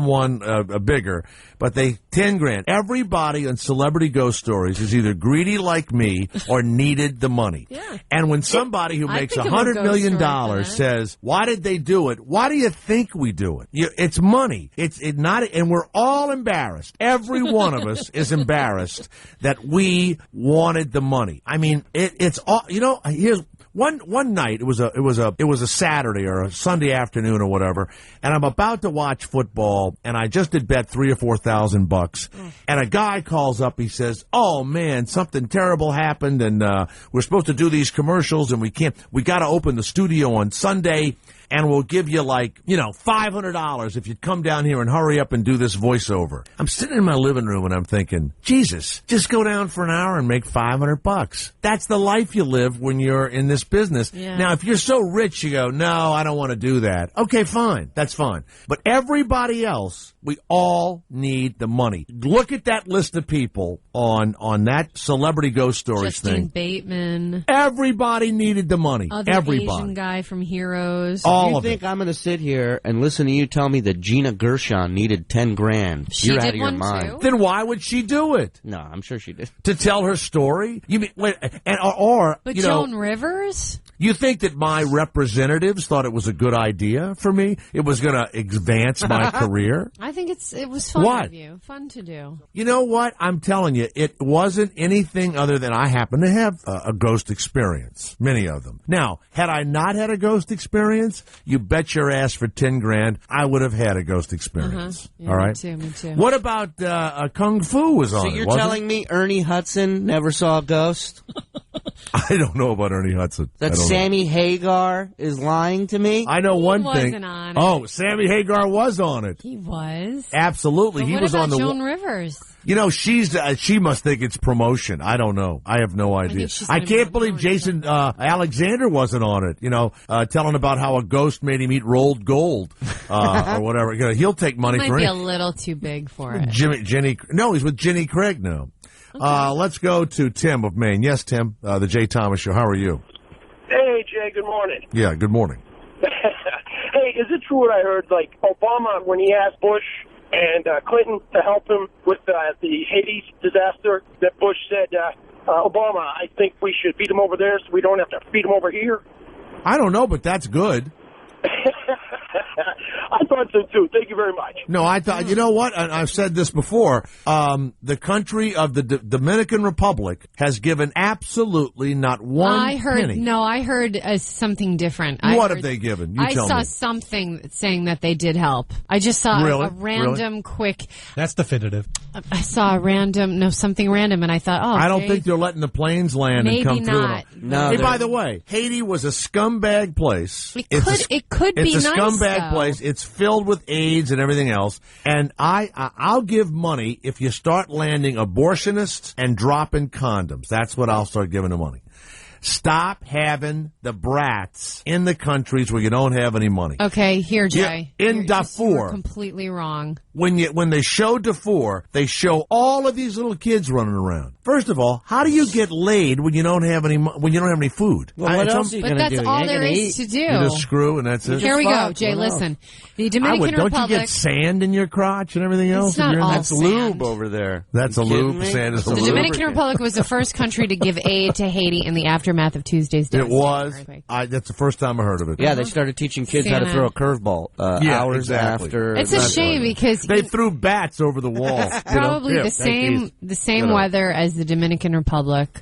bigger, but they $10,000. Everybody on Celebrity Ghost Stories is either greedy like me or needed the money. Yeah. And when somebody who makes $100 million says, "Why did they do it?" Why do you think we do it? It's money. It's not, and we're all embarrassed. Every one of us is embarrassed that we wanted the money. I mean, it's all. Here's. One night, it was a Saturday or a Sunday afternoon or whatever, and I'm about to watch football, and I just had bet $3,000 or $4,000, and a guy calls up. He says, "Oh man, something terrible happened, and we're supposed to do these commercials, and we got to open the studio on Sunday." And we'll give you $500 if you'd come down here and hurry up and do this voiceover. I'm sitting in my living room and I'm thinking, Jesus, just go down for an hour and make $500. That's the life you live when you're in this business. Yeah. Now, if you're so rich, you go, no, I don't want to do that. Okay, fine. That's fine. But everybody else, we all need the money. Look at that list of people on that Celebrity Ghost Stories Justine thing. Bateman. Everybody needed the money. Everybody. Asian guy from Heroes. You think I'm going to sit here and listen to you tell me that Gina Gershon needed $10,000? You're out of your mind. Too? Then why would she do it? No, I'm sure she did. To tell her story? You mean But Joan Rivers? You think that my representatives thought it was a good idea for me? It was going to advance my career? I think it was fun of you. Fun to do. You know what? I'm telling you, it wasn't anything other than I happen to have a ghost experience. Many of them. Now, had I not had a ghost experience, you bet your ass for $10,000 I would have had a ghost experience. Yeah, all right? Me too. What about Kung Fu was on it? So you're telling me Ernie Hudson never saw a ghost? I don't know about Ernie Hudson. That Sammy Hagar is lying to me? I know one thing. Wasn't on it. Oh, Sammy Hagar was on it. He was. Absolutely. But he was on the Joan Rivers? She must think it's promotion. I don't know. I have no idea. I can't believe Jason Alexander wasn't on it. Telling about how a ghost made him eat rolled gold or whatever. He'll take money for it. Might be a little too big for it. No, he's with Jenny Craig now. Okay. Let's go to Tim of Maine. Yes, Tim, the Jay Thomas Show. How are you? Hey, Jay. Good morning. Yeah, good morning. Hey, is it true what I heard? Like Obama, when he asked Bush and Clinton to help him with the Haiti disaster, that Bush said, Obama, I think we should feed them over there so we don't have to feed them over here? I don't know, but that's good. I thought so, too. Thank you very much. No, I thought, you know what? I've said this before. The country of the Dominican Republic has given absolutely not one penny. No, I heard something different. What have they given? You tell me. I saw something saying that they did help. I just saw a random quick... That's definitive. I saw something random, and I thought, I don't think they're letting the planes land and come through. No, hey, by the way, Haiti was a scumbag place. It could be nice scumbag place. It's filled with AIDS and everything else. And I'll give money if you start landing abortionists and dropping condoms. That's what I'll start giving the money. Stop having the brats in the countries where you don't have any money. Okay, here, Jay. In Darfur. You're completely wrong. When they show Darfur, they show all of these little kids running around. First of all, how do you get laid when you don't have any food? Well, what else are you But gonna do? that's all there is to do. You just screw and that's it. Here we go, Jay. Listen, the Dominican Don't Republic. you get sand in your crotch and everything else? It's not all That's sand. lube over there. That's a lube. Me? Sand is a The lube. Dominican Republic was the first country to give aid to Haiti in the aftermath of Tuesday's It devastating was. earthquake. That's the first time I heard of it. Yeah, they started teaching kids how to CNN. throw a curveball hours exactly. after. It's a shame because They threw bats over the wall. probably Yeah, the same weather as the Dominican Republic.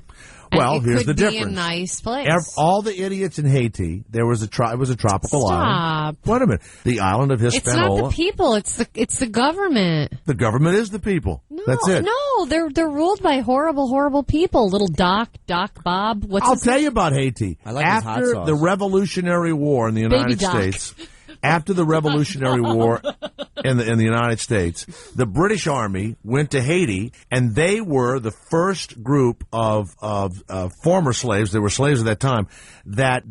And Well, it here's could the be difference. a nice place. All the idiots in Haiti. It was a tropical island. Stop. Wait a minute. The island of It's not the Hispaniola. people. It's the government. The government is the people. No, That's it. No, they're ruled by horrible people. Little Doc Bob. I'll tell you about Haiti. I like his hot After sauce. the Revolutionary War in the United Doc. States, after the Revolutionary War in the United States, the British Army went to Haiti, and they were the first group of former slaves. They were slaves at that time that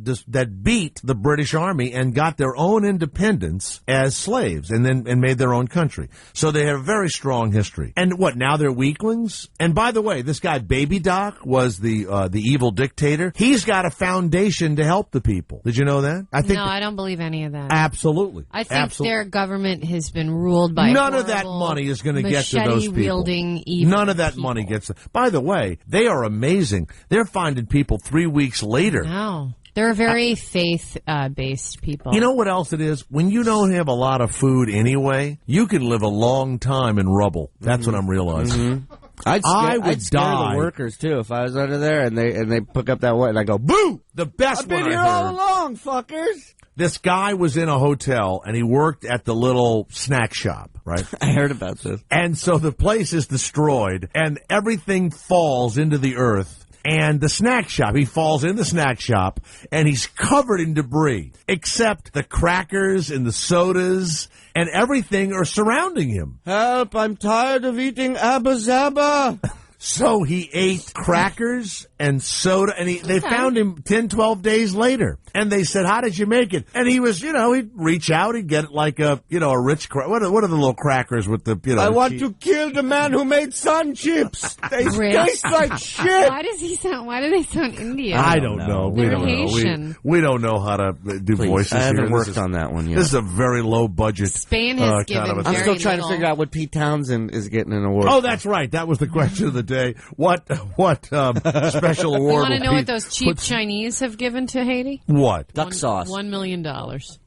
beat the British Army and got their own independence as slaves, and made their own country. So they have a very strong history. And what? Now they're weaklings. And by the way, this guy Baby Doc was the evil dictator. He's got a foundation to help the people. Did you know that? I don't believe any of that. Absolutely. I think their government has been ruled by none of that money is going to get to those people. Machete-wielding evil None of that people. money gets. By the way, they are amazing. They're finding people 3 weeks later. No. They're very faith-based people. You know what else it is? When you don't have a lot of food anyway, you can live a long time in rubble. That's what I'm realizing. I'd would scare die. the workers too if I was under there and they pick up that way and I go, boo! The best I've been one here I heard. all along, fuckers. This guy was in a hotel and he worked at the little snack shop, right? I heard about this. And so the place is destroyed and everything falls into the earth. And the snack shop, he falls in the snack shop, and he's covered in debris, except the crackers and the sodas and everything are surrounding him. Help, I'm tired of eating Abba Zaba. So he ate crackers and soda, and they found him 10, 12 days later. And they said, how did you make it? And he was, he'd reach out, he'd get like a rich what are the little crackers with the, I want to kill the man who made sun chips. They taste like shit. Why do they sound Indian? I don't know. We They're don't Haitian. know. We don't know how to do voices I haven't here. worked on that one yet. This is a very low budget. Spain has given kind of a I'm thing. still trying little. to figure out what Pete Townsen is getting an award. Oh, that's right. That was the question of the day. What special You award? want to will know what Pete those cheap put- Chinese have given to Haiti? What? Duck sauce. $1 million.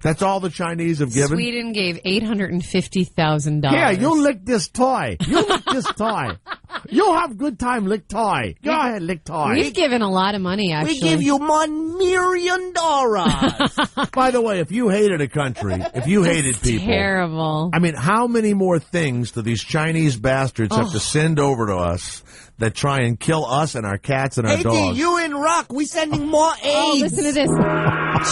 That's all the Chinese have given? Sweden gave $850,000. Yeah, you lick this toy. You lick this toy. You have good time, lick toy. Go ahead, lick toy. We've given a lot of money, actually. We give you $1 million. By the way, if you hated a country, if you hated people, terrible. I mean, how many more things do these Chinese bastards have to send over to us that try and kill us and our cats and our Haiti, dogs? you in Iraq, we sending more AIDS. Oh, listen to this.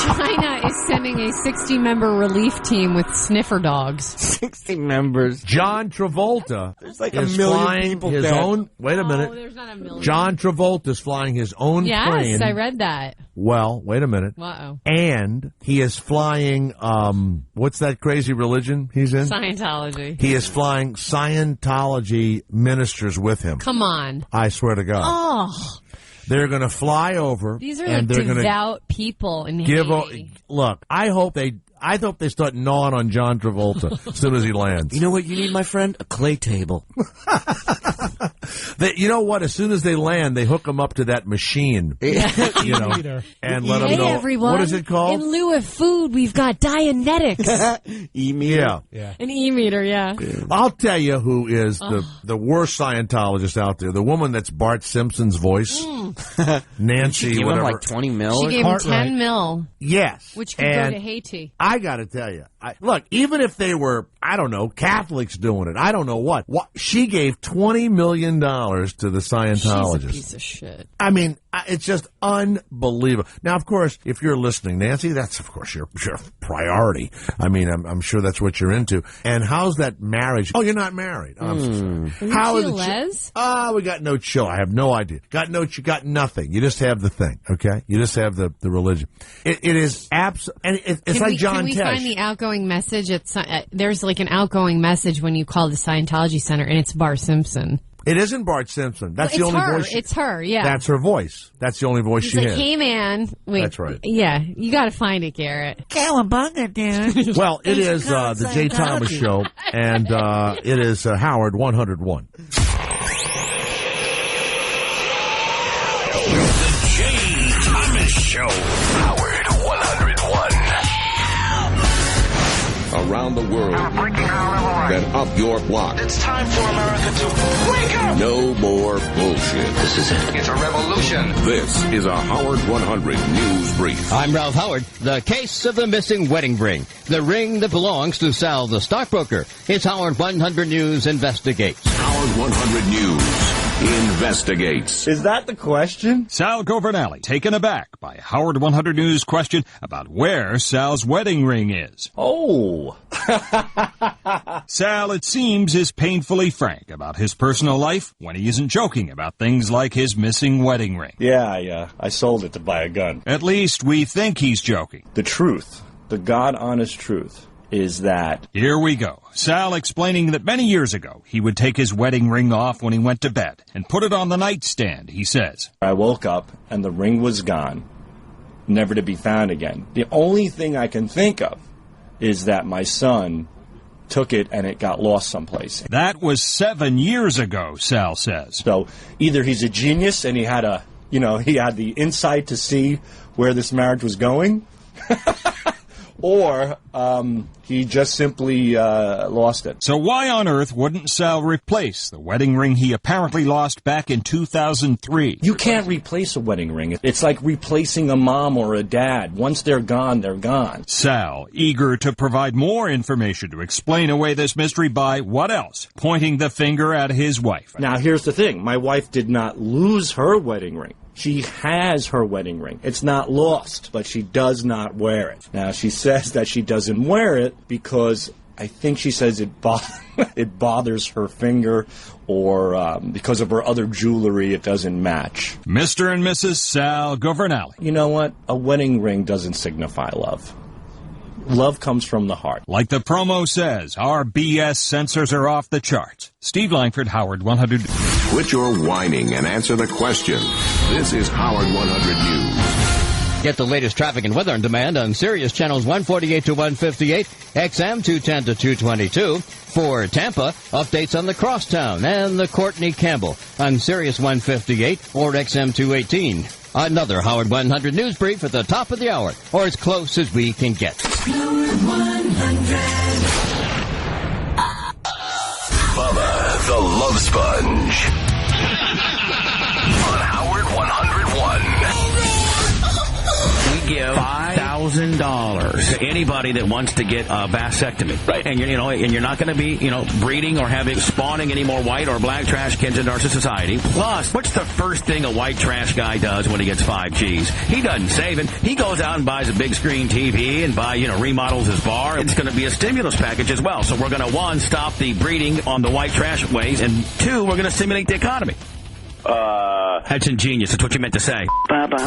China is sending a 60-member relief team with sniffer dogs. 60 members. John Travolta There's like is a million flying people his dead. own. Wait a minute. Oh, there's not a million. John Travolta is flying his own plane. Yes, I read that. Well, wait a minute. Uh-oh. And he is flying, what's that crazy religion he's in? Scientology. He is flying Scientology ministers with him. Come on. I swear to God. Oh, They're going to fly over. these are and like they're gonna devout people in give. Haiti. Look, I hope they start gnawing on John Travolta as soon as he lands. You know what you need, my friend? A clay table. You know what? As soon as they land, they hook them up to that machine. And let them Hey, know. everyone. What is it called? In lieu of food, we've got Dianetics. Yeah. An e-meter, yeah. I'll tell you who is the worst Scientologist out there. The woman that's Bart Simpson's voice. Nancy, Give him whatever. like 20 mil. She gave him 10 mil, Yes. which could go And to Haiti. I got to tell you, look, even if they were, I don't know, Catholics doing it. I don't know what. She gave $20 million to the Scientologists. She's a piece of shit. I mean, it's just unbelievable. Now, of course, if you're listening, Nancy, that's, of course, your priority. I mean, I'm sure that's what you're into. And how's that marriage? Oh, you're not married. I'm so sorry. How is it? Les? We got no chill. I have no idea. You got nothing. You just have the thing, okay? You just have the religion. It is and it's like John Tesh. Can we find the outgoing message? There's like an outgoing message when you call the Scientology Center, and it's Bart Simpson. It isn't Bart Simpson. That's the only voice. It's her, yeah. That's her voice. That's the only voice she has. Hey, man. Wait. That's right. Yeah, you got to find it, Garrett. Cowabunga, dude. Well, it is the Jay Thomas Show, and it is Howard 101. The Jay Thomas Show. Howard 101. Around the world, then up your block. It's time for America to wake up! No more bullshit. This is it. It's a revolution. This is a Howard 100 News Brief. I'm Ralph Howard. The case of the missing wedding ring. The ring that belongs to Sal the stockbroker. It's Howard 100 News Investigates. Howard 100 News Investigates. Is that the question? Sal Governale, taken aback by Howard 100 News question about where Sal's wedding ring is. Oh. Sal, it seems, is painfully frank about his personal life when he isn't joking about things like his missing wedding ring. Yeah, I sold it to buy a gun. At least we think he's joking. The truth, the God-honest truth, is that... Here we go. Sal explaining that many years ago he would take his wedding ring off when he went to bed and put it on the nightstand, he says. I woke up and the ring was gone, never to be found again. The only thing I can think of is that my son took it and it got lost someplace. That was 7 years ago, Sal says. So either he's a genius and he had the insight to see where this marriage was going, or he just simply lost it. So why on earth wouldn't Sal replace the wedding ring he apparently lost back in 2003? You can't replace a wedding ring. It's like replacing a mom or a dad. Once they're gone, they're gone. Sal, eager to provide more information to explain away this mystery by, what else? Pointing the finger at his wife. Now, here's the thing. My wife did not lose her wedding ring. She has her wedding ring. It's not lost, but she does not wear it. Now, she says that she doesn't wear it because I think she says it bothers her finger, or because of her other jewelry, it doesn't match. Mr. and Mrs. Sal Governale. You know what? A wedding ring doesn't signify love. Love comes from the heart. Like the promo says, our BS sensors are off the charts. Steve Langford, Howard 100. Quit your whining and answer the question. This is Howard 100 News. Get the latest traffic and weather on demand on Sirius channels 148 to 158, XM 210 to 222. For Tampa, updates on the Crosstown and the Courtney Campbell on Sirius 158 or XM 218. Another Howard 100 News Brief at the top of the hour, or as close as we can get. Howard 100. Bubba the Love Sponge. On Howard 101. We give $5,000 to anybody that wants to get a vasectomy. Right. And you're not going to be, breeding or spawning any more white or black trash kids into our society. Plus, what's the first thing a white trash guy does when he gets 5 G's? He doesn't save it. He goes out and buys a big screen TV and remodels his bar. It's going to be a stimulus package as well. So we're going to, 1, stop the breeding on the white trash ways, and 2, we're going to stimulate the economy. That's ingenious. That's what you meant to say. Bye-bye.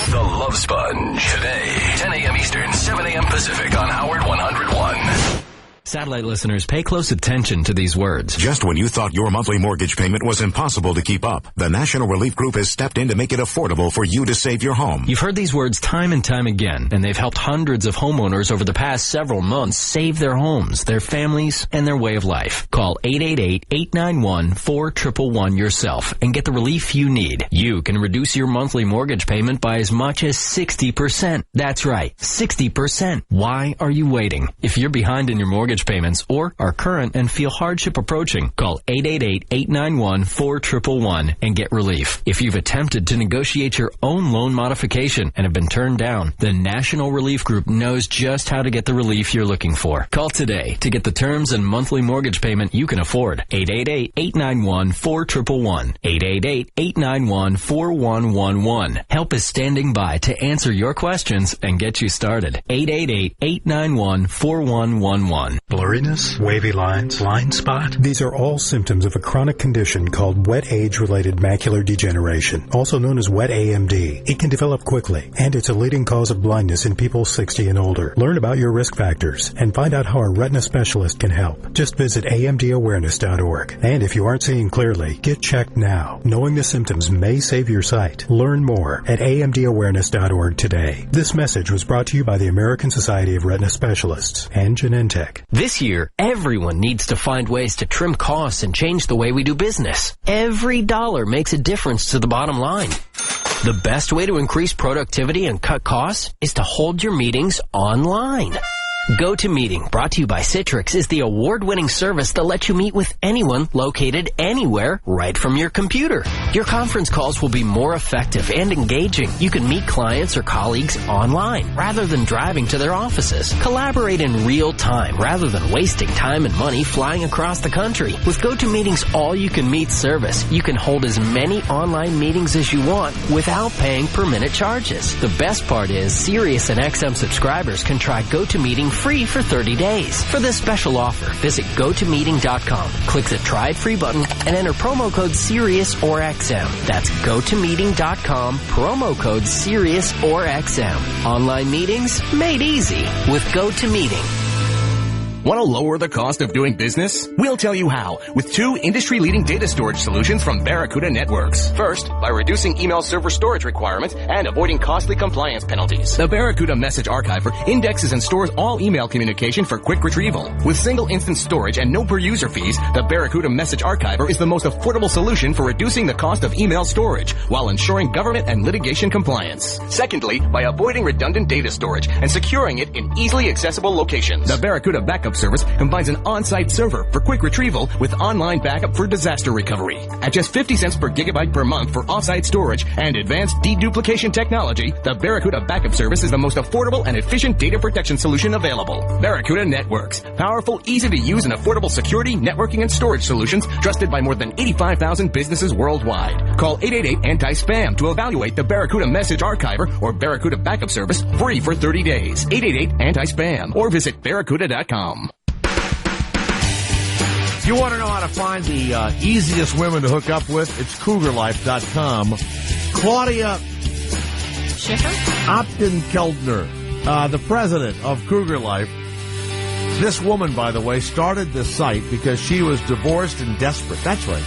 The Love Sponge. Today, 10 a.m. Eastern, 7 a.m. Pacific on Howard 101. Satellite listeners, pay close attention to these words. Just when you thought your monthly mortgage payment was impossible to keep up, the National Relief Group has stepped in to make it affordable for you to save your home. You've heard these words time and time again, and they've helped hundreds of homeowners over the past several months save their homes, their families, and their way of life. Call 888-891-4111 yourself and get the relief you need. You can reduce your monthly mortgage payment by as much as 60%. That's right, 60%. Why are you waiting? If you're behind in your mortgage mortgage payments or are current and feel hardship approaching, call 888-891-4111 and get relief. If you've attempted to negotiate your own loan modification and have been turned down, the National Relief Group knows just how to get the relief you're looking for. Call today to get the terms and monthly mortgage payment you can afford. 888-891-4111. 888-891-4111. Help is standing by to answer your questions and get you started. 888-891-4111. Blurriness, wavy lines, blind spot. These are all symptoms of a chronic condition called wet age-related macular degeneration, also known as wet AMD. It can develop quickly, and it's a leading cause of blindness in people 60 and older. Learn about your risk factors and find out how a retina specialist can help. Just visit amdawareness.org. And if you aren't seeing clearly, get checked now. Knowing the symptoms may save your sight. Learn more at amdawareness.org today. This message was brought to you by the American Society of Retina Specialists and Genentech. This year, everyone needs to find ways to trim costs and change the way we do business. Every dollar makes a difference to the bottom line. The best way to increase productivity and cut costs is to hold your meetings online. GoToMeeting, brought to you by Citrix, is the award-winning service that lets you meet with anyone located anywhere right from your computer. Your conference calls will be more effective and engaging. You can meet clients or colleagues online rather than driving to their offices. Collaborate in real time rather than wasting time and money flying across the country. With GoToMeeting's all-you-can-meet service, you can hold as many online meetings as you want without paying per-minute charges. The best part is Sirius and XM subscribers can try GoToMeeting free for 30 days. For this special offer, visit GoToMeeting.com, click the Try It Free button, and enter promo code Sirius or XM. That's GoToMeeting.com, promo code Sirius or XM. Online meetings made easy with GoToMeeting. Want to lower the cost of doing business? We'll tell you how with 2 industry-leading data storage solutions from Barracuda Networks. First, by reducing email server storage requirements and avoiding costly compliance penalties. The Barracuda Message Archiver indexes and stores all email communication for quick retrieval. With single instance storage and no per-user fees, the Barracuda Message Archiver is the most affordable solution for reducing the cost of email storage while ensuring government and litigation compliance. Secondly, by avoiding redundant data storage and securing it in easily accessible locations. The Barracuda Backup Service combines an on-site server for quick retrieval with online backup for disaster recovery. At just 50 cents per gigabyte per month for off-site storage and advanced deduplication technology, the Barracuda Backup Service is the most affordable and efficient data protection solution available. Barracuda Networks. Powerful, easy-to-use, and affordable security, networking, and storage solutions trusted by more than 85,000 businesses worldwide. Call 888-ANTI-SPAM to evaluate the Barracuda Message Archiver or Barracuda Backup Service free for 30 days. 888-ANTI-SPAM or visit barracuda.com. If you want to know how to find the easiest women to hook up with, it's CougarLife.com. Claudia Optenkeldner, the president of Cougar Life. This woman, by the way, started this site because she was divorced and desperate. That's right.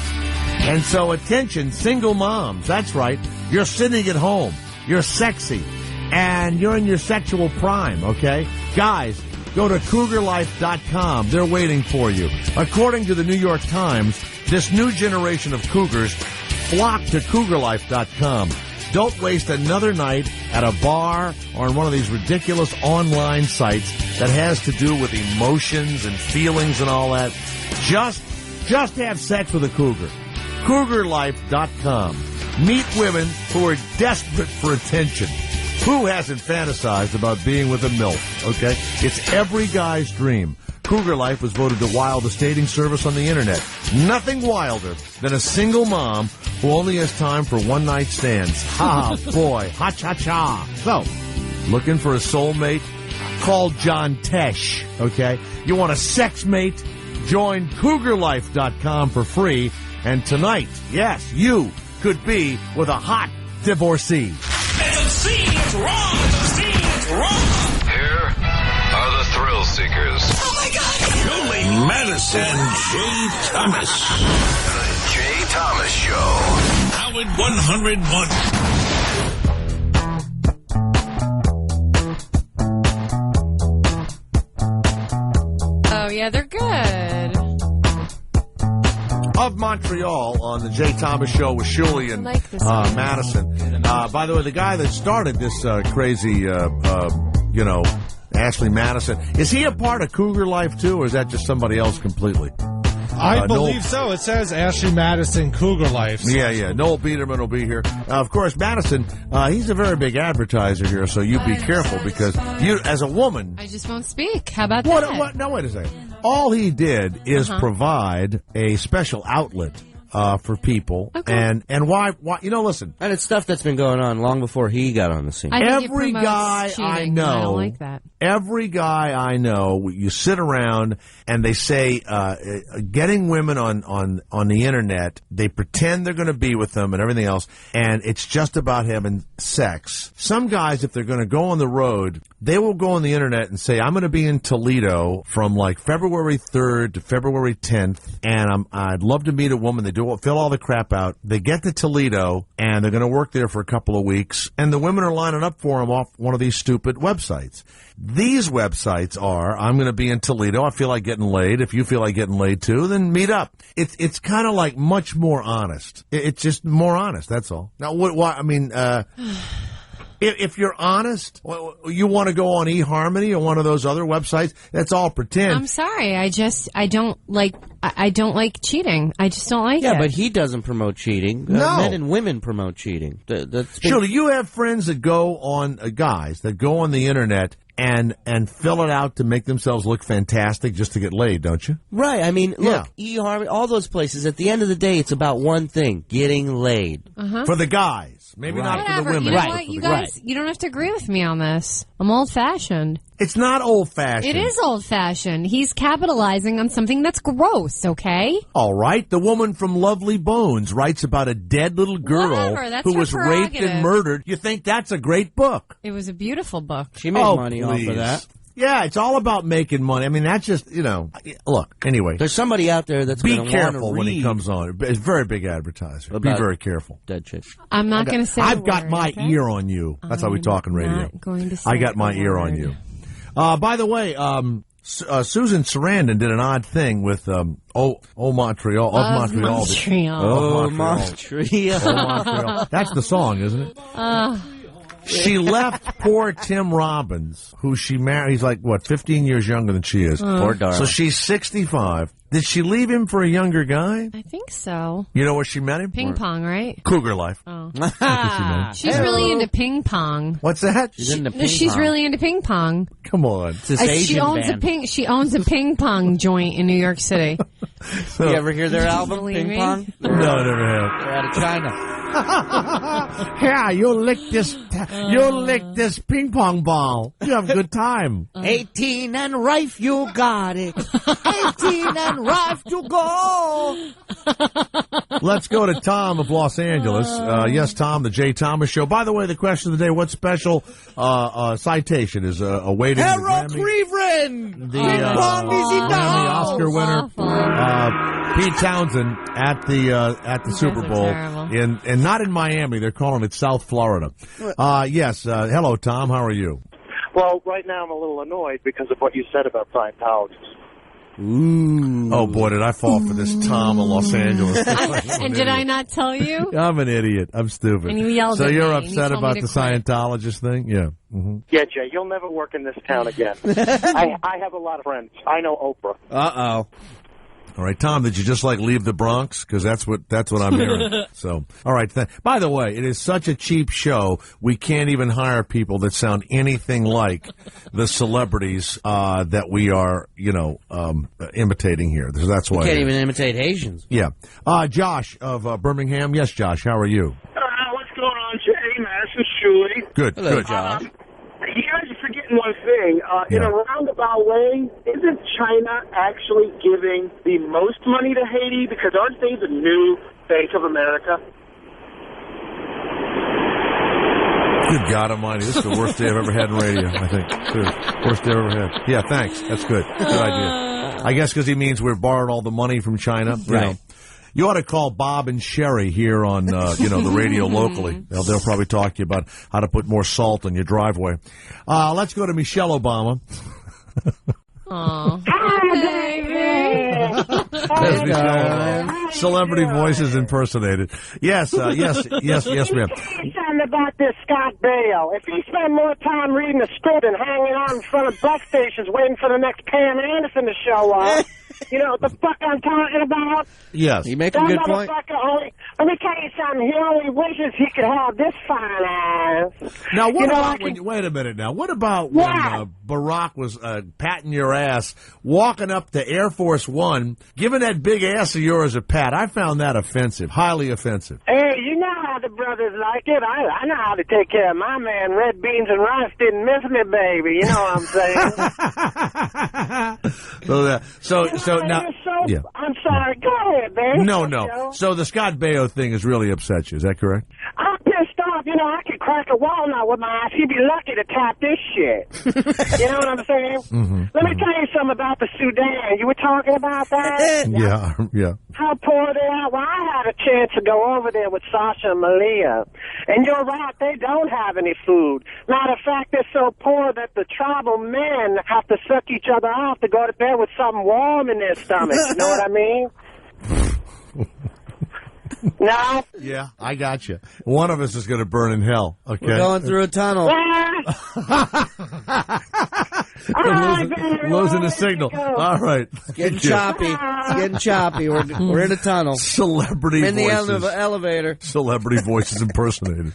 And so, attention, single moms. That's right. You're sitting at home. You're sexy. And you're in your sexual prime, okay? Guys, go to CougarLife.com. They're waiting for you. According to the New York Times, this new generation of cougars flock to CougarLife.com. Don't waste another night at a bar or on one of these ridiculous online sites that has to do with emotions and feelings and all that. Just have sex with a cougar. CougarLife.com. Meet women who are desperate for attention. Who hasn't fantasized about being with a MILF, okay? It's every guy's dream. Cougar Life was voted the wildest dating service on the Internet. Nothing wilder than a single mom who only has time for one-night stands. Ha, boy. Ha-cha-cha. So, looking for a soulmate? Call John Tesh, okay? You want a sex mate? Join CougarLife.com for free. And tonight, yes, you could be with a hot divorcee. It's wrong. Here are the thrill seekers. Oh my God! Julie, Madison, and Jay Thomas. The Jay Thomas Show. Howard 101. Oh yeah, they're good. Of Montreal on the Jay Thomas Show with Shuli and Madison. By the way, the guy that started this crazy, Ashley Madison. Is he a part of Cougar Life, too, or is that just somebody else completely? I believe so. It says Ashley Madison, Cougar Life. So. Yeah. Noel Biderman will be here. Of course, Madison, he's a very big advertiser here, so you be careful because you, as a woman... I just won't speak. How about that? What? No, wait a second. All he did is provide a special outlet for people. Okay. And why, listen. And it's stuff that's been going on long before he got on the scene. Every guy I know, I don't like that. Every guy I know, you sit around and they say, getting women on the internet, they pretend they're going to be with them and everything else, and it's just about having sex. Some guys, if they're going to go on the road, they will go on the internet and say, I'm going to be in Toledo from like February 3rd to February 10th, and I'd love to meet a woman. They fill all the crap out. They get to Toledo, and they're going to work there for a couple of weeks, and the women are lining up for them off one of these stupid websites. These websites are, I'm going to be in Toledo. I feel like getting laid. If you feel like getting laid too, then meet up. It's kind of like much more honest. It's just more honest. That's all. Now, if you're honest, you want to go on eHarmony or one of those other websites, that's all pretend. I'm sorry. I don't like cheating. I just don't like it. Yeah, but he doesn't promote cheating. No. Men and women promote cheating. Sure, do you have friends that go on, guys, that go on the internet and fill it out to make themselves look fantastic just to get laid, don't you? Right. I mean, look, eHarmony, all those places, at the end of the day, it's about one thing, getting laid. For the guys. Maybe not for the women. You know what, you guys, you don't have to agree with me on this. I'm old-fashioned. It's not old-fashioned. It is old-fashioned. He's capitalizing on something that's gross, okay? All right. The woman from Lovely Bones writes about a dead little girl who was raped and murdered. You think that's a great book? It was a beautiful book. She made money off of that. Yeah, it's all about making money. I mean, that's just, look, anyway. There's somebody out there that's going to want to read. Be careful when he comes on. It's a very big advertiser. Be very careful. Dead chick. I'm not going to say I've got my ear on you. That's how we talk on radio. Not going to say I got my ear on you. By the way, Susan Sarandon did an odd thing with Montreal. Montreal. That's the song, isn't it? She left poor Tim Robbins, who she married. He's like, 15 years younger than she is. Poor darling. So she's 65. Did she leave him for a younger guy? I think so. You know where she met him? Ping pong, right? Cougar Life. Oh. She's really into ping pong. What's that? She's really into ping pong. Come on. She owns a ping pong joint in New York City. You ever hear their album, Ping Pong? No, never have. They're out of China. Yeah, you'll lick this ping pong ball. You have a good time. 18 and rife, you got it. 18 and rife to go. Let's go to Tom of Los Angeles. Yes, Tom, the Jay Thomas Show. By the way, the question of the day, what special citation is awaiting the Grammy? Cleveland! The Grammy Oscar winner, Pete Townsen at the Super Bowl and not in Miami. They're calling it South Florida. Yes. Hello, Tom. How are you? Well, right now I'm a little annoyed because of what you said about Scientologists. Ooh. Oh, boy, did I fall for this Tom of Los Angeles. And did I not tell you? I'm an idiot. I'm stupid. And you yelled so at me. You're upset about the quit. Scientologist thing? Yeah. Mm-hmm. Yeah, Jay, you'll never work in this town again. I have a lot of friends. I know Oprah. Uh-oh. All right, Tom, did you just leave the Bronx? Because that's what I'm hearing. So, all right. By the way, it is such a cheap show. We can't even hire people that sound anything like the celebrities that we are, imitating here. That's why we can't even imitate Asians. Yeah. Josh of Birmingham. Yes, Josh. How are you? What's going on, Jay? Madison, Shuley. Good. Hello, good, Josh. You guys are forgetting one thing. In a roundabout way, isn't China actually giving the most money to Haiti? Because aren't they the new Bank of America? Good God Almighty. This is the worst day I've ever had in radio, I think. Worst day I've ever had. Yeah, thanks. That's good. Good idea. I guess because he means we're borrowing all the money from China. Right. You ought to call Bob and Sherry here on, the radio locally. They'll probably talk to you about how to put more salt on your driveway. Let's go to Michelle Obama. Hi, baby. Celebrity voices impersonated. Yes, ma'am. Something about this Scott Baio. If he spent more time reading the script and hanging out in front of bus stations waiting for the next Pam Anderson to show up, you know what the fuck I'm talking about? Yes. You make a good point. Let me tell you something. He only wishes he could have this fine ass. Now, what about when wait a minute now. What about when Barack was patting your ass, walking up to Air Force One, giving that big ass of yours a pat? I found that offensive, highly offensive. Hey, you know how the brothers like it. I know how to take care of my man. Red beans and rice didn't miss me, baby. You know what I'm saying? So now, yeah. I'm sorry. Go ahead, baby. No. So the Scott Baio thing has really upset you. Is that correct? I'm pissed off. You know, I could crack a walnut with my ass. He'd be lucky to tap this shit. You know what I'm saying? Mm-hmm. Let me tell you something about the Sudan. You were talking about that? Yeah. How poor they are. Well, I had a chance to go over there with Sasha and Malia. And you're right, they don't have any food. Matter of fact, they're so poor that the tribal men have to suck each other off to go to bed with something warm in their stomach. You know what I mean? No? Yeah, I got you. One of us is going to burn in hell. Okay, we're going through a tunnel. Losing the signal. All right. It's getting choppy. It's getting choppy. We're in a tunnel. Celebrity in voices. In the elevator. Celebrity voices impersonated.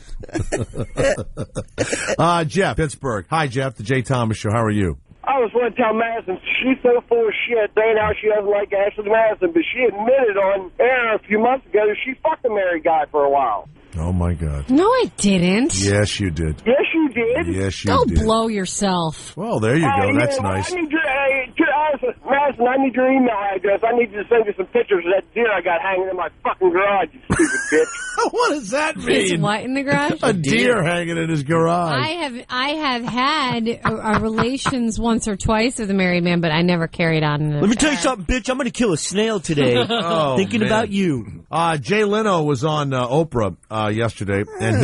Jeff, Pittsburgh. Hi, Jeff. The Jay Thomas Show. How are you? I was going to tell Madison, she's so full of shit saying how she doesn't like Ashley Madison, but she admitted on air a few months ago that she fucked a married guy for a while. Oh, my God. No, I didn't. Yes, you did. Yes, you did. Yes, you Go did. blow yourself. Well, there you go. That's nice. I need Madison, I need your email address. I need you to send you some pictures of that deer I got hanging in my fucking garage, you stupid bitch. What does that mean? It's what in the garage? A deer hanging in his garage. I have had a relations once or twice with a married man, but I never carried on. Let me tell you something, bitch. I'm going to kill a snail today. Thinking about you. Jay Leno was on Oprah yesterday, and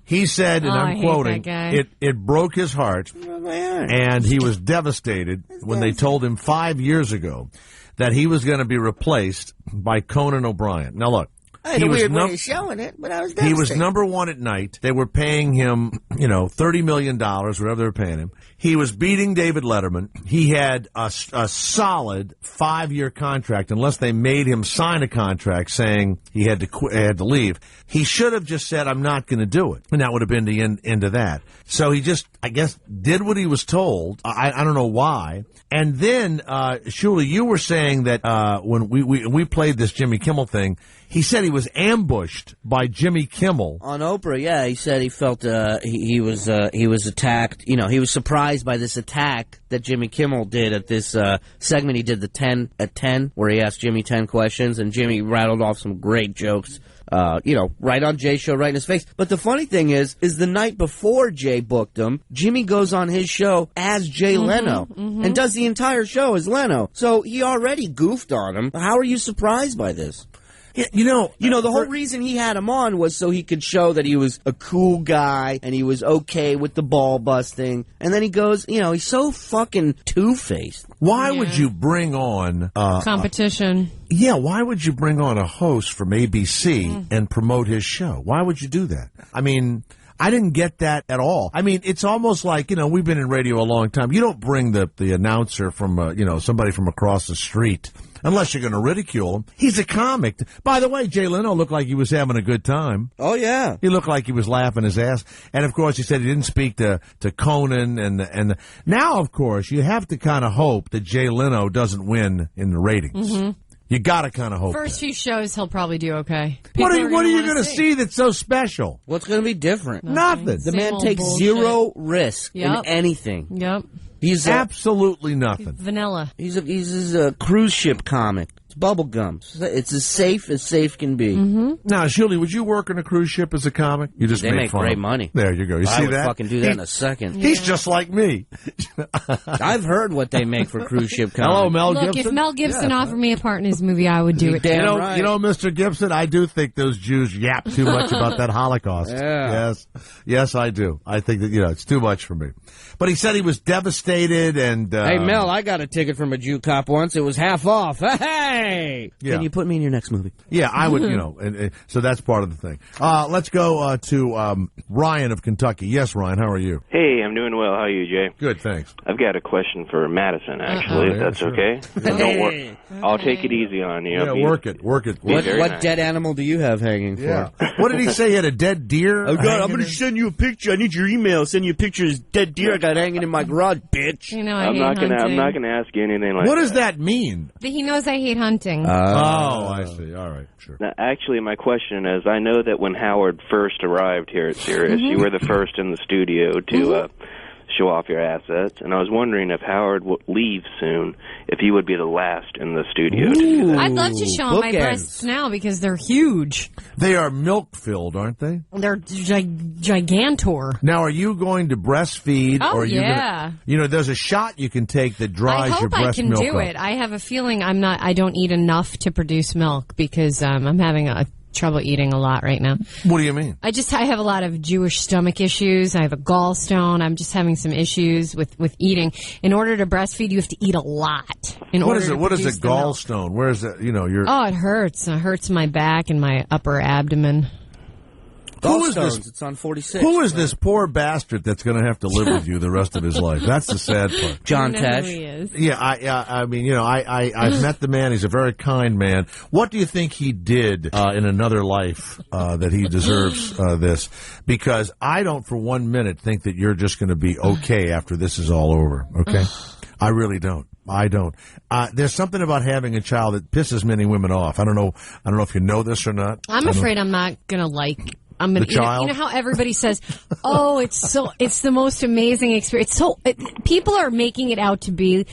he said, and I'm quoting, it broke his heart, and he was devastated when they told him 5 years ago that he was going to be replaced by Conan O'Brien. Now look. I had a weird way of showing it, but I was devastated. He was number one at night. They were paying him, $30 million, whatever they were paying him. He was beating David Letterman. He had a solid 5-year contract, unless they made him sign a contract saying he had to leave. He should have just said, I'm not going to do it. And that would have been the end of that. So he just, I guess, did what he was told. I don't know why. And then, Shuli, you were saying that when we played this Jimmy Kimmel thing, he said he was ambushed by Jimmy Kimmel on Oprah. Yeah, he said he felt he was attacked. He was surprised by this attack that Jimmy Kimmel did at this segment. He did the 10 at 10, where he asked Jimmy 10 questions, and Jimmy rattled off some great jokes. Right on Jay's show, right in his face. But the funny thing is the night before Jay booked him, Jimmy goes on his show as Jay Leno and does the entire show as Leno. So he already goofed on him. How are you surprised by this? Yeah, the whole reason he had him on was so he could show that he was a cool guy and he was okay with the ball busting. And then he goes, he's so fucking two-faced. Why would you bring on competition? Why would you bring on a host from ABC and promote his show? Why would you do that? I mean, I didn't get that at all. I mean, it's almost like, we've been in radio a long time. You don't bring the announcer from, somebody from across the street. Unless you're going to ridicule him. He's a comic. By the way, Jay Leno looked like he was having a good time. Oh, yeah. He looked like he was laughing his ass. And, of course, he said he didn't speak to Conan. And now, of course, you have to kind of hope that Jay Leno doesn't win in the ratings. Mm-hmm. You got to kind of hope First few shows, he'll probably do okay. What are you going to see that's so special? What's going to be different? Nothing. The man takes zero risk in anything. Yep. He's absolutely nothing. Vanilla. He's a cruise ship comic. It's bubble gum. It's as safe can be. Mm-hmm. Now, Julie, would you work on a cruise ship as a comic? You just They make fun. great money. There you go. You see I would that? fucking do that in a second. He's just like me. I've heard what they make for cruise ship comics. Hello, Mel Look, Gibson. if Mel Gibson offered me a part in his movie, I would do it. Damn too. right. You know, Mr. Gibson, I do think those Jews yap too much about that Holocaust. Yeah. Yes, I do. I think that, it's too much for me. But he said he was devastated and... Hey, Mel, I got a ticket from a Jew cop once. It was half off. Hey! Yeah. Can you put me in your next movie? Yeah, I would, and so that's part of the thing. Let's go to Ryan of Kentucky. Yes, Ryan, how are you? Hey, I'm doing well. How are you, Jay? Good, thanks. I've got a question for Madison, actually, if that's okay. Don't work. I'll take it easy on you. Yeah, work it. What nice. dead animal do you have hanging for? What did he say? He had a dead deer? Oh, God, I'm going to send you a picture. I need your email. Send you a picture of this dead deer I got hanging in my garage, bitch. You know, I'm not gonna ask you anything like that. What does that mean? He knows I hate hunting. I see. All right, sure. Now, actually, my question is, I know that when Howard first arrived here at Sirius, you were the first in the studio to show off your assets, and I was wondering if Howard would leave soon, if he would be the last in the studio to do that. I'd love to show him my breasts now because they're huge. They are milk-filled, aren't they? They're gigantor. Now, are you going to breastfeed? Oh, or are you yeah. there's a shot you can take that dries your breast milk I hope I can do it. I have a feeling I don't eat enough to produce milk because I'm having trouble eating a lot right now. What do you mean? I have a lot of Jewish stomach issues. I have a gallstone. I'm just having some issues with eating. In order to breastfeed, you have to eat a lot. What is a gallstone? Where is it? Oh, it hurts. It hurts my back and my upper abdomen. Who is this? It's on 46. Who is this poor bastard that's going to have to live with you the rest of his life? That's the sad part. John Tesh. Who he is. Yeah, I've met the man. He's a very kind man. What do you think he did in another life that he deserves this? Because I don't for 1 minute think that you're just going to be okay after this is all over. Okay, I really don't. I don't. There's something about having a child that pisses many women off. I don't know if you know this or not. I'm afraid I'm not going to like. I'm gonna. You know how everybody says, "Oh, it's the most amazing experience." People are making it out to be.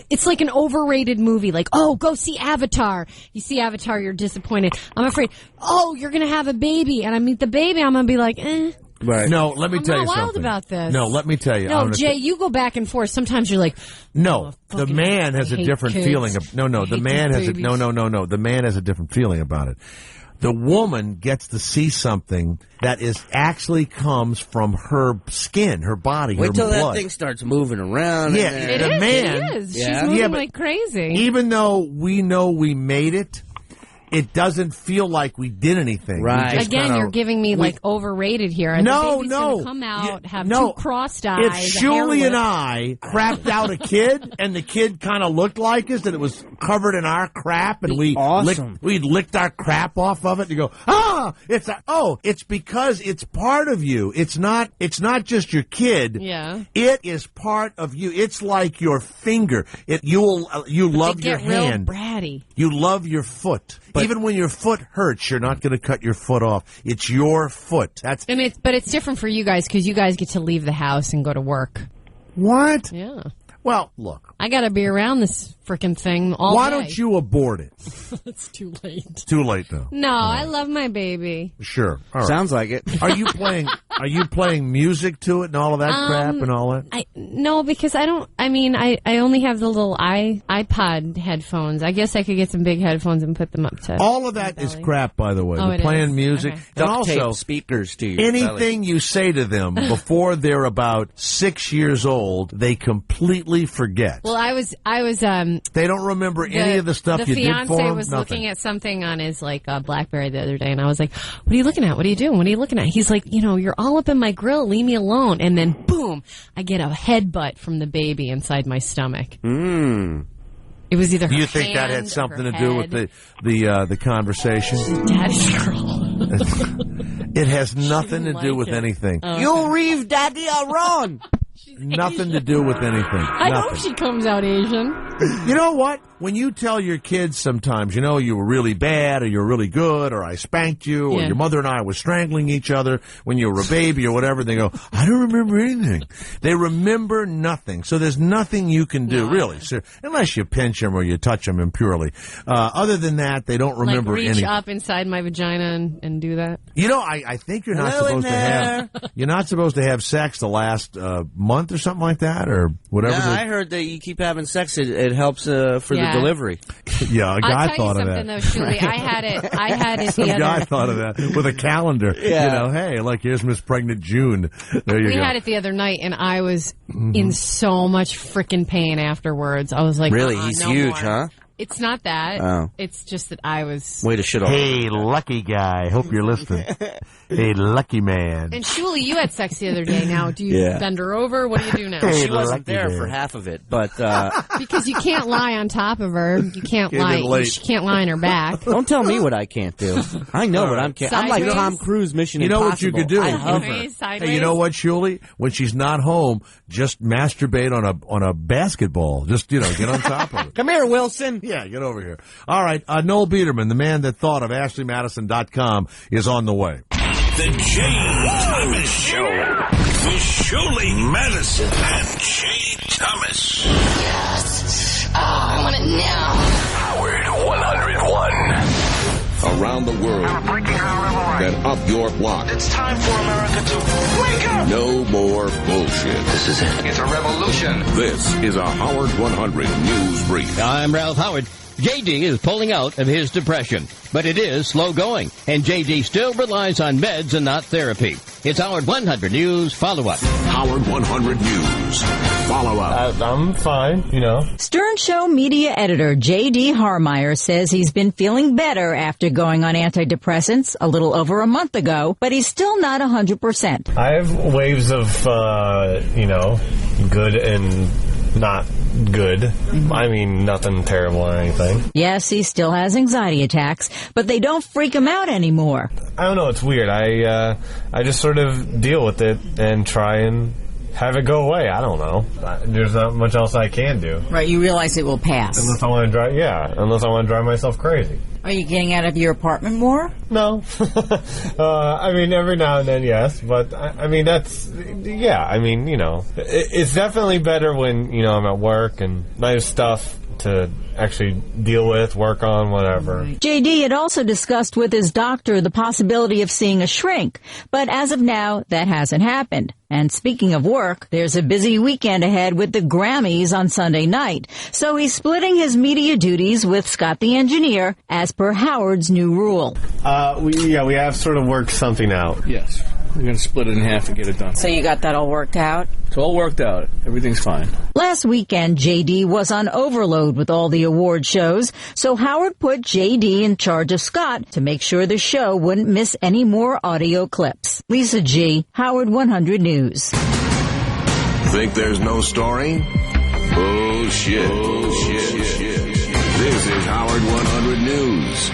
It's like an overrated movie. Like, oh, go see Avatar. You see Avatar, you're disappointed. I'm afraid. Oh, you're gonna have a baby, and I meet the baby. I'm gonna be like, eh. Right. No, let me tell you something. I'm not wild about this. No, let me tell you. No, Jay, you go back and forth. Sometimes you're like, no, the man has a different feeling. The man has The man has a different feeling about it. The woman gets to see something that actually comes from her skin, her body, her blood. Wait till that thing starts moving around. Yeah, it is. She's moving like crazy. Even though we know we made it, it doesn't feel like we did anything. Right. Again, you're giving me overrated here. No, the baby's no. Gonna come out, have two crossed eyes. If Julie and I crapped out a kid, and the kid kind of looked like us, and it was covered in our crap, and we licked our crap off of it, and you go, it's because it's part of you. It's not just your kid. Yeah. It is part of you. It's like your finger. You love your hand. Real bratty. You love your foot. But even when your foot hurts, you're not going to cut your foot off. It's your foot. But it's different for you guys because you guys get to leave the house and go to work. What? Yeah. Well, look. I got to be around this frickin' thing all day. Why don't you abort it? It's too late. Too late now. No, I love my baby. Sure. All right. Sounds like it. Are you playing music to it and all of that crap and all that? No, because I don't. I mean, I only have the little iPod headphones. I guess I could get some big headphones and put them up to. All of that is crap, by the way. Oh, They're playing music. Okay. And also, speakers to you. Anything you say to them before they're about 6 years old, they completely forget. Well, I was. They don't remember any of the stuff you did for them. The fiance was looking at something on his BlackBerry the other day, and I was like, "What are you looking at? What are you doing? What are you looking at?" He's like, "You're all up in my grill. Leave me alone." And then, boom! I get a headbutt from the baby inside my stomach. It was either. Do you think that had something to do with the conversation? Daddy's girl. It has nothing to do with anything. You leave Daddy alone. Nothing to do with anything. I hope she comes out Asian. You know what? when you tell your kids sometimes, you know, you were really bad or you were really good or I spanked you or your mother and I were strangling each other when you were a baby or whatever, they go, I don't remember anything. They remember nothing. So there's nothing you can do, really, unless you pinch them or you touch them impurely. Other than that, they don't remember anything. Like reach up inside my vagina and do that? You know, I think you're not supposed to have, you're not supposed to have sex the last month or something like that or whatever. Yeah, I heard that you keep having sex, it helps for the delivery. Yeah, a guy thought of that. Though, Shuli, I had it Some guy thought of that with a calendar. Yeah. You know, hey, look, here's Miss Pregnant June. There you go. We had it the other night, and I was in so much freaking pain afterwards. I was like, really? He's no huge, more. huh? It's not that. Oh. It's just that I was... Way to shit off. Hey, lucky guy. Hope you're listening. Hey, lucky man. And Shuli, you had sex the other day. Now, do you bend her over? What do you do now? She wasn't there for half of it, but... because you can't lie on top of her. You can't lie. She can't lie on her back. Don't tell me what I can't do. I know what I'm can't. I'm like Tom Cruise, Mission Impossible. You know what you could do? I love her. Hey, you know what, Shuli? When she's not home, just masturbate on a basketball. Just, you know, get on top of it. Come here, Wilson. Yeah, get over here. All right, Noel Biderman, the man that thought of AshleyMadison.com, is on the way. The Jay Thomas Show with Shuli Madison and Jay Thomas. Yes. Oh, I want it now. Howard 101. Around the world and up your block. It's time for America to wake up. No more bullshit. This is it. It's a revolution. This is a Howard 100 News Brief. I'm Ralph Howard. JD is pulling out of his depression, but it is slow going, and JD still relies on meds and not therapy. It's Howard 100 News follow-up. Howard 100 News follow-up. I'm fine, you know. Stern Show media editor J.D. Harmeyer says he's been feeling better after going on antidepressants a little over a month ago, but he's still not 100%. I have waves of, good and not good. I mean, nothing terrible or anything. Yes, he still has anxiety attacks, but they don't freak him out anymore. I don't know. It's weird. I just sort of deal with it and try and have it go away. I don't know. There's not much else I can do. Right, you realize it will pass. Unless I want to drive myself crazy. Are you getting out of your apartment more? No. I mean, every now and then, yes. But, it's definitely better when, I'm at work and nice stuff to actually deal with, work on, whatever. JD had also discussed with his doctor the possibility of seeing a shrink, but as of now, that hasn't happened. And speaking of work, there's a busy weekend ahead with the Grammys on Sunday night, so he's splitting his media duties with Scott the engineer, as per Howard's new rule. We have sort of worked something out. Yes. We're going to split it in half and get it done. So you got that all worked out? It's all worked out. Everything's fine. Last weekend, JD was on overload with all the award shows, so Howard put JD in charge of Scott to make sure the show wouldn't miss any more audio clips. Lisa G., Howard 100 News. Think there's no story? Bullshit. This is Howard 100 News.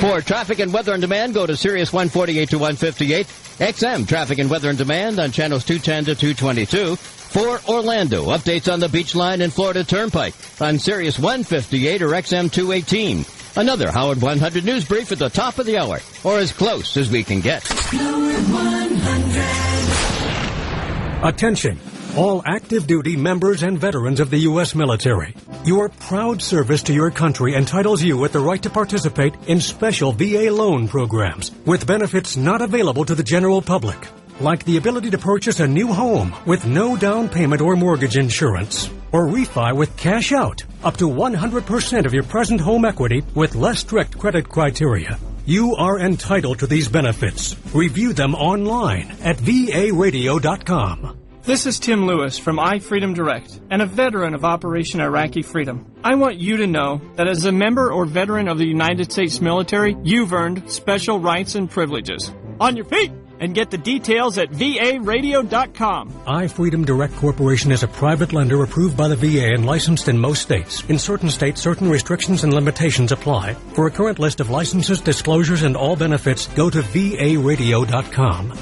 For traffic and weather on demand, go to Sirius 148 to 158. XM Traffic and Weather on Demand on channels 210 to 222. For Orlando, updates on the Beach Line and Florida Turnpike on Sirius 158 or XM 218. Another Howard 100 News Brief at the top of the hour, or as close as we can get. Howard 100. Attention, all active duty members and veterans of the U.S. military. Your proud service to your country entitles you with the right to participate in special VA loan programs with benefits not available to the general public, like the ability to purchase a new home with no down payment or mortgage insurance, or refi with cash out up to 100% of your present home equity with less strict credit criteria. You are entitled to these benefits. Review them online at varadio.com. This is Tim Lewis from iFreedom Direct and a veteran of Operation Iraqi Freedom. I want you to know that as a member or veteran of the United States military, you've earned special rights and privileges. On your feet! And get the details at varadio.com. iFreedom Direct Corporation is a private lender approved by the VA and licensed in most states. In certain states, certain restrictions and limitations apply. For a current list of licenses, disclosures, and all benefits, go to varadio.com.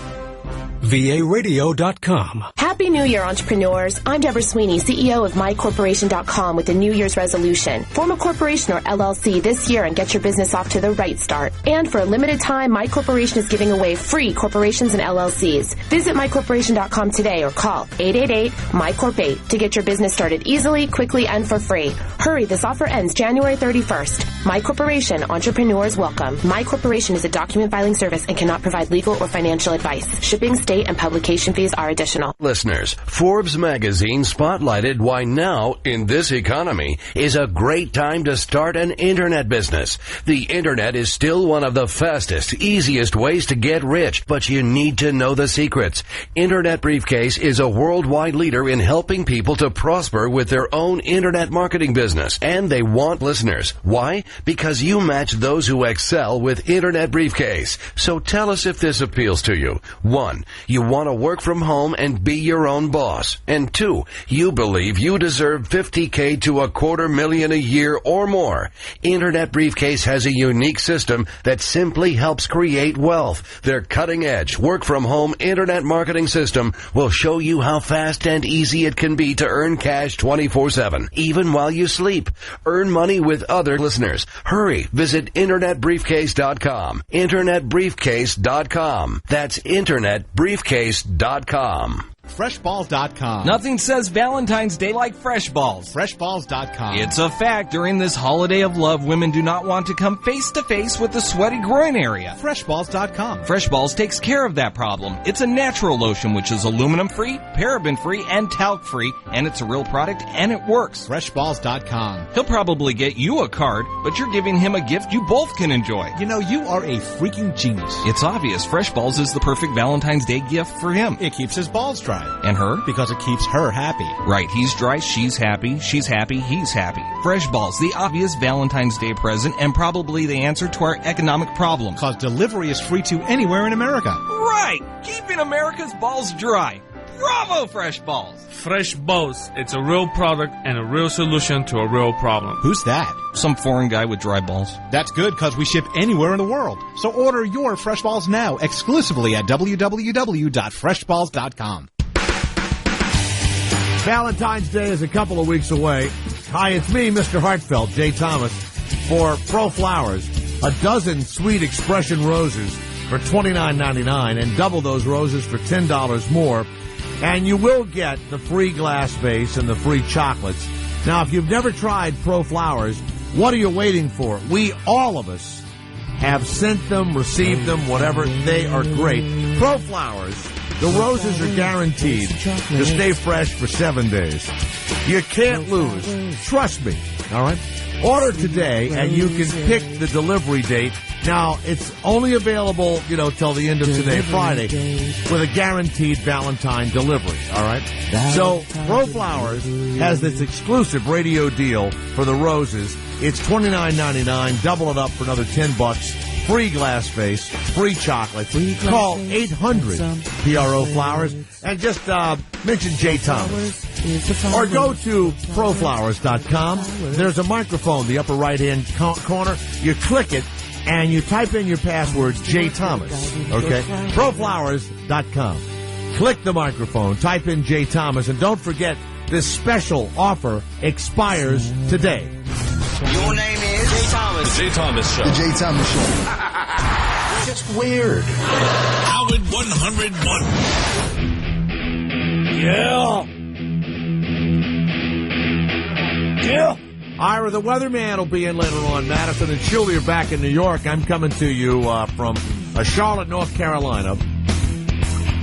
varadio.com. Happy Happy New Year, entrepreneurs. I'm Deborah Sweeney, CEO of MyCorporation.com with a New Year's resolution. Form a corporation or LLC this year and get your business off to the right start. And for a limited time, My Corporation is giving away free corporations and LLCs. Visit MyCorporation.com today or call 888-MyCorp8 to get your business started easily, quickly, and for free. Hurry, this offer ends January 31st. My Corporation, entrepreneurs welcome. My Corporation is a document filing service and cannot provide legal or financial advice. Shipping, state, and publication fees are additional. Listeners, Forbes magazine spotlighted why now, in this economy, is a great time to start an internet business. The internet is still one of the fastest, easiest ways to get rich, but you need to know the secrets. Internet Briefcase is a worldwide leader in helping people to prosper with their own internet marketing business, and they want listeners. Why? Because you match those who excel with Internet Briefcase. So tell us if this appeals to you. 1, you want to work from home and be your own boss. And 2, you believe you deserve $50K to $250,000 a year or more. Internet Briefcase has a unique system that simply helps create wealth. Their cutting-edge work-from-home internet marketing system will show you how fast and easy it can be to earn cash 24/7, even while you sleep. Earn money with other listeners. Hurry, visit InternetBriefcase.com. InternetBriefcase.com. That's InternetBriefcase.com. Freshballs.com. Nothing says Valentine's Day like Fresh Balls. Freshballs.com. It's a fact. During this holiday of love, women do not want to come face to face with the sweaty groin area. Freshballs.com. Fresh Balls takes care of that problem. It's a natural lotion which is aluminum-free, paraben-free, and talc-free, and it's a real product, and it works. Freshballs.com. He'll probably get you a card, but you're giving him a gift you both can enjoy. You know, you are a freaking genius. It's obvious. Fresh Balls is the perfect Valentine's Day gift for him. It keeps his balls dry. And her? Because it keeps her happy. Right, he's dry, she's happy, he's happy. Fresh Balls, the obvious Valentine's Day present and probably the answer to our economic problem. Because delivery is free to anywhere in America. Right, keeping America's balls dry. Bravo, Fresh Balls. Fresh Balls. It's a real product and a real solution to a real problem. Who's that? Some foreign guy with dry balls. That's good because we ship anywhere in the world. So order your Fresh Balls now exclusively at www.freshballs.com. Valentine's Day is a couple of weeks away. Hi, it's me, Mr. Hartfeld, Jay Thomas, for Pro Flowers. A dozen sweet expression roses for $29.99 and double those roses for $10 more. And you will get the free glass vase and the free chocolates. Now, if you've never tried Pro Flowers, what are you waiting for? We, all of us, have sent them, received them, whatever. They are great. Pro Flowers. The roses are guaranteed to stay fresh for 7 days. You can't lose. Trust me. All right? Order today, and you can pick the delivery date. Now, it's only available, till the end of today, Friday, with a guaranteed Valentine delivery. All right? So, Pro Flowers has this exclusive radio deal for the roses. It's $29.99. Double it up for another $10. Free glass vase, free chocolate. Call 800-PRO Flowers and just mention Jay Thomas. Or go to proflowers.com. There's a microphone, the upper right-hand corner. You click it, and you type in your password, Jay Thomas. Okay? Proflowers.com. Click the microphone, type in Jay Thomas, and don't forget, this special offer expires today. Your name is Jay Thomas. The Jay Thomas Show. The Jay Thomas Show. It's just weird. Howard 101. Yeah. Ira, the weatherman will be in later on. Madison and Julie are back in New York. I'm coming to you from Charlotte, North Carolina,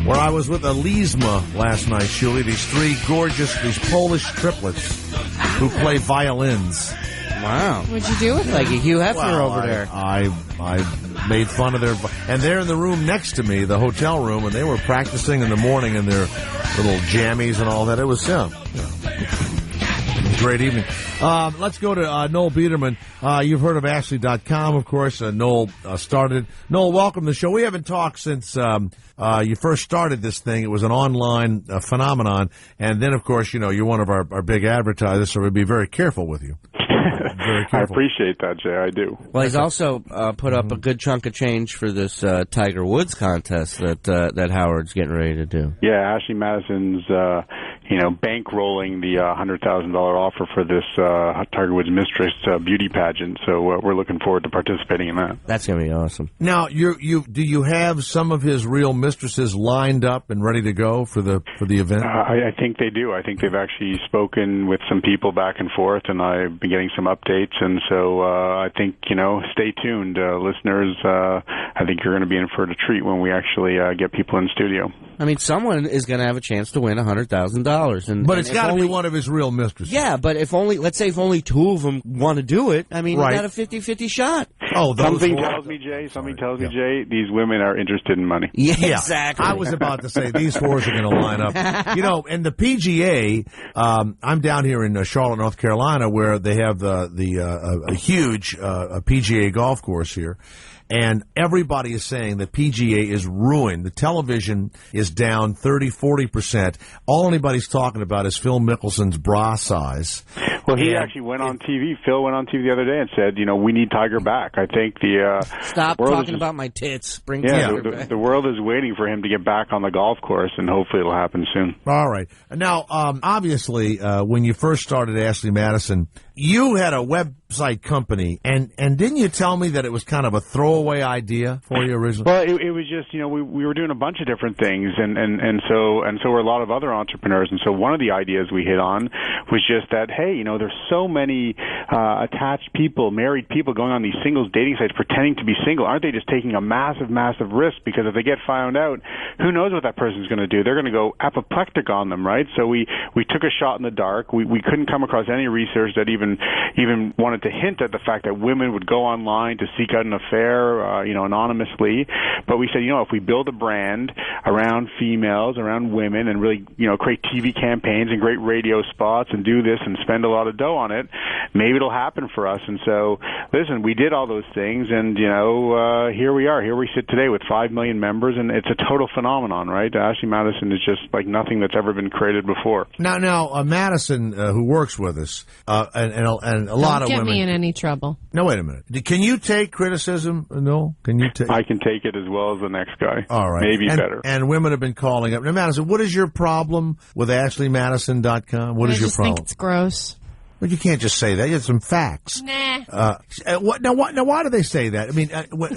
where I was with Elisma last night, Julie. These these Polish triplets who play violins. Wow. What'd you do with them? Like a Hugh Hefner over there. I made fun of and they're in the room next to me, the hotel room, and they were practicing in the morning in their little jammies and all that. It was great evening. Let's go to Noel Biderman. You've heard of Ashley.com, of course. Noel started. Noel, welcome to the show. We haven't talked since you first started this thing. It was an online phenomenon. And then, of course, you're one of our big advertisers, so we'd be very careful with you. Very careful. I appreciate that, Jay. I do. Well, he's also put up a good chunk of change for this Tiger Woods contest that Howard's getting ready to do. Yeah, Ashley Madison's, bankrolling the $100,000 offer for this Tiger Woods Mistress beauty pageant. So we're looking forward to participating in that. That's going to be awesome. Now, do you have some of his real mistresses lined up and ready to go for the event? I think they do. I think they've actually spoken with some people back and forth, and I've been getting some updates. And so I think, stay tuned, listeners. I think you're going to be in for a treat when we actually get people in studio. I mean, someone is going to have a chance to win $100,000, but it's got to be one of his real mistresses. Yeah, but let's say if only two of them want to do it, I mean, you got a 50-50 shot. Oh, something tells me, Jay, these women are interested in money. Yeah, exactly. I was about to say these whores are going to line up. And the PGA. I'm down here in Charlotte, North Carolina, where they have a huge PGA golf course here. And everybody is saying the PGA is ruined. The television is down 30-40%. All anybody's talking about is Phil Mickelson's bra size. Well, he actually went on TV. Phil went on TV the other day and said, we need Tiger back. I think Stop talking about my tits. Bring Tiger back. The world is waiting for him to get back on the golf course, and hopefully it'll happen soon. All right. Now, obviously, when you first started Ashley Madison, you had a website company, and didn't you tell me that it was kind of a throwaway idea for you originally? Well, it was just, we were doing a bunch of different things, and so were a lot of other entrepreneurs. And so one of the ideas we hit on was just that, hey, there's so many attached people, married people going on these singles dating sites pretending to be single. Aren't they just taking a massive, massive risk? Because if they get found out, who knows what that person's going to do? They're going to go apoplectic on them, right? So we took a shot in the dark. We couldn't come across any research that even wanted to hint at the fact that women would go online to seek out an affair, anonymously. But we said, if we build a brand around females, around women, and really, create TV campaigns and great radio spots and do this and spend a lot of dough on it, maybe it'll happen for us. And so, listen, we did all those things, and, here we are. Here we sit today with 5 million members, and it's a total phenomenon, right? Ashley Madison is just like nothing that's ever been created before. Now, Madison, who works with us, and a lot of women. Don't get me in any trouble. No, wait a minute. Can you take criticism, Noel? Can you take? I can take it as well as the next guy. All right. Maybe better. And women have been calling up. Now, Madison, what is your problem with AshleyMadison.com? What is your problem? I just think it's gross. But you can't just say that. You have some facts. Nah. Why do they say that? I mean,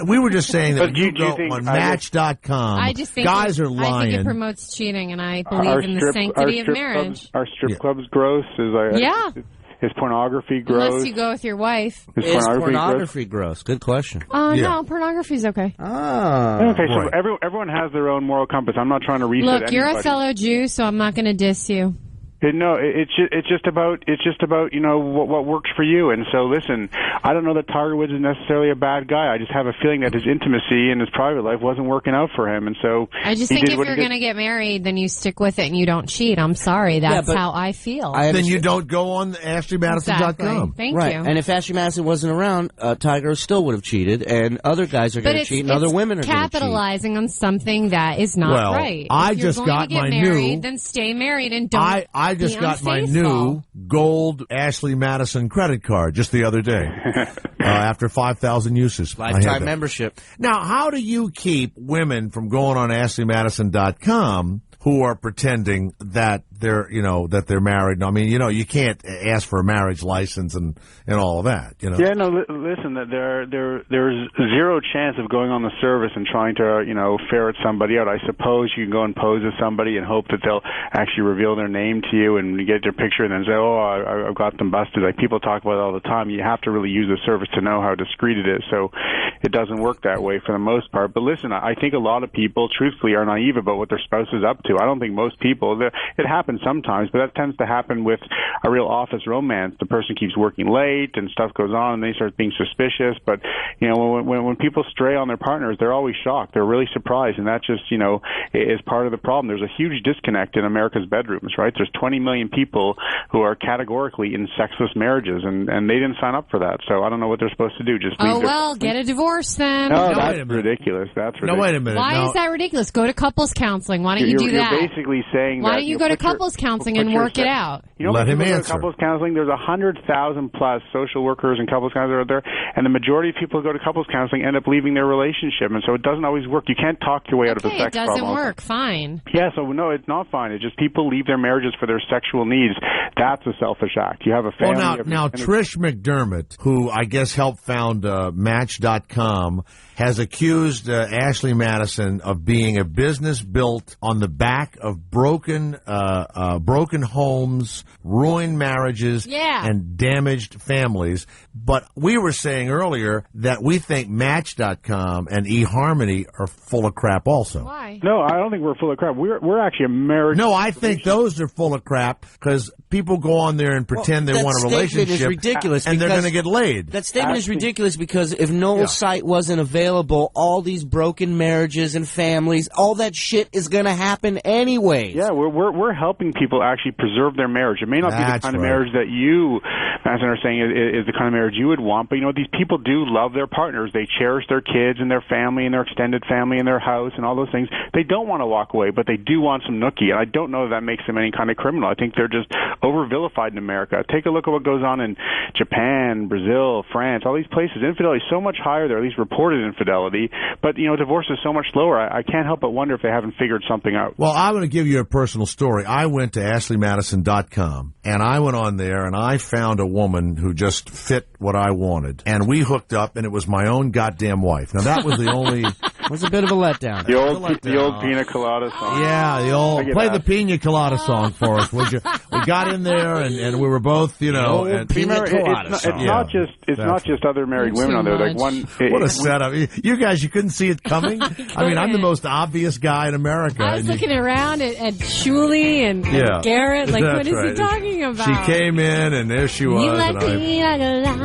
we were just saying that when you go on Match.com, I just think guys are lying. I think it promotes cheating, and I believe in the sanctity of marriage. Are strip clubs gross? Is pornography gross? Unless you go with your wife. Is pornography gross? Good question. No, pornography's okay. Okay, so everyone has their own moral compass. I'm not trying to reset anybody. Look, you're a fellow Jew, so I'm not going to diss you. No, it's just about what works for you. And so listen, I don't know that Tiger Woods is necessarily a bad guy. I just have a feeling that his intimacy and his private life wasn't working out for him, and so I just think if you're going to get married, then you stick with it and you don't cheat. I'm sorry, that's how I feel. Then you don't go on AshleyMadison.com. Exactly. Thank you. And if Ashley Madison wasn't around, Tiger still would have cheated, and other guys are going to cheat, and other women are going to cheat. Capitalizing on something that is not right. I just got my married, then stay married and don't. I just got my new gold Ashley Madison credit card just the other day after 5,000 uses. Lifetime membership. Now, how do you keep women from going on AshleyMadison.com who are pretending that they're married? I mean, you can't ask for a marriage license and all of that. Yeah, no. Listen, there's zero chance of going on the service and trying to ferret somebody out. I suppose you can go and pose as somebody and hope that they'll actually reveal their name to you and you get their picture and then say, I've got them busted. Like people talk about it all the time. You have to really use the service to know how discreet it is. So it doesn't work that way for the most part. But listen, I think a lot of people, truthfully, are naive about what their spouse is up to. I don't think most people. It happens sometimes, but that tends to happen with a real office romance. The person keeps working late and stuff goes on and they start being suspicious. But, when people stray on their partners, they're always shocked. They're really surprised. And that just, is part of the problem. There's a huge disconnect in America's bedrooms, right? There's 20 million people who are categorically in sexless marriages and they didn't sign up for that. So I don't know what they're supposed to do. Just get a divorce then. No, that's ridiculous. That's ridiculous. No, wait a minute. Why is that ridiculous? Go to couples counseling. Why don't you do that? You're basically saying Why don't you go to couples couples counseling and work it out. You know, let him answer. answer. Couples counseling, there's 100,000 plus social workers and couples counselors out there, and the majority of people who go to couples counseling end up leaving their relationship, and so it doesn't always work. You can't talk your way out of a sex problem. It doesn't work. Fine. Yeah, so no, it's not fine. It's just people leave their marriages for their sexual needs. That's a selfish act. You have a family. Well, now Trish McDermott, who I guess helped found Match.com, has accused Ashley Madison of being a business built on the back of broken homes, ruined marriages, and damaged families. But we were saying earlier that we think Match.com and eHarmony are full of crap also. Why? No, I don't think we're full of crap. We're actually a marriage. No, I think those are full of crap because people go on there and pretend they want a relationship. Is ridiculous and they're going to get laid. That statement is ridiculous because if Noel's site wasn't available, all these broken marriages and families, all that shit is going to happen anyway. Yeah, we're helping people actually preserve their marriage. It may not be the kind of marriage that you, Madison, are saying is the kind of marriage you would want, but you know, these people do love their partners. They cherish their kids and their family and their extended family and their house and all those things. They don't want to walk away, but they do want some nookie, and I don't know that makes them any kind of criminal. I think they're just over-vilified in America. Take a look at what goes on in Japan, Brazil, France, all these places. Infidelity is so much higher there, at least reported infidelity, but you know, divorce is so much lower. I can't help but wonder if they haven't figured something out. Well, I'm going to give you a personal story. I went to AshleyMadison.com, and I went on there, and I found a woman who just fit what I wanted, and we hooked up, and it was my own goddamn wife. Now, that was the only... It was a bit of a letdown. The old Pina Colada song. Yeah, the old... Play the Pina Colada song for us, would you? We got in there, and we were both, you know... And Pina Colada song. It's not just other married women on there. Like what a setup. You guys, you couldn't see it coming? I mean, I'm the most obvious guy in America. I was looking around at Shuli and Garrett, like, what is he talking about? She came in, and there she was.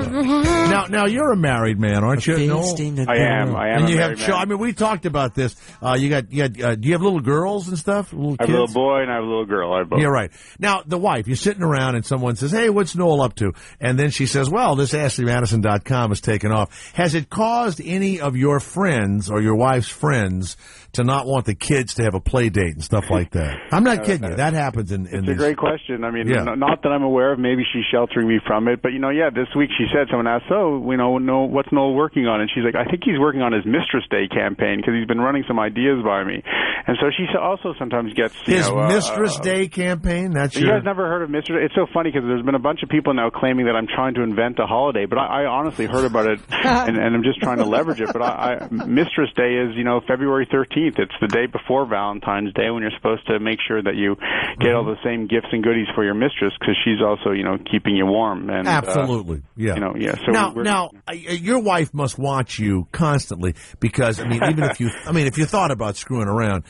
Now you're a married man, aren't you? I am. And you have I mean, we talked about this. Do you have little girls and stuff? I have a little boy and I have a little girl. I have both. Yeah, right. Now, the wife, you're sitting around and someone says, hey, what's Noel up to? And then she says, well, this AshleyMadison.com is taken off. Has it caused any of your friends or your wife's friends to not want the kids to have a play date and stuff like that? I'm not kidding you. That happens in It's a great question. I mean, not that I'm aware of. Maybe she's sheltering me from it. But, you know, this week she said, someone asked, what's Noel working on? And she's like, I think he's working on his Mistress Day campaign because he's been running some ideas by me. And so she also sometimes gets, his Mistress Day campaign? You guys never heard of Mistress Day? It's so funny because there's been a bunch of people now claiming that I'm trying to invent a holiday. But I honestly heard about it and I'm just trying to leverage it. But Mistress Day is, February 13th. It's the day before Valentine's Day when you're supposed to make sure that you get all the same gifts and goodies for your mistress because she's also, keeping you warm. And absolutely, So now, your wife must watch you constantly because even if you thought about screwing around,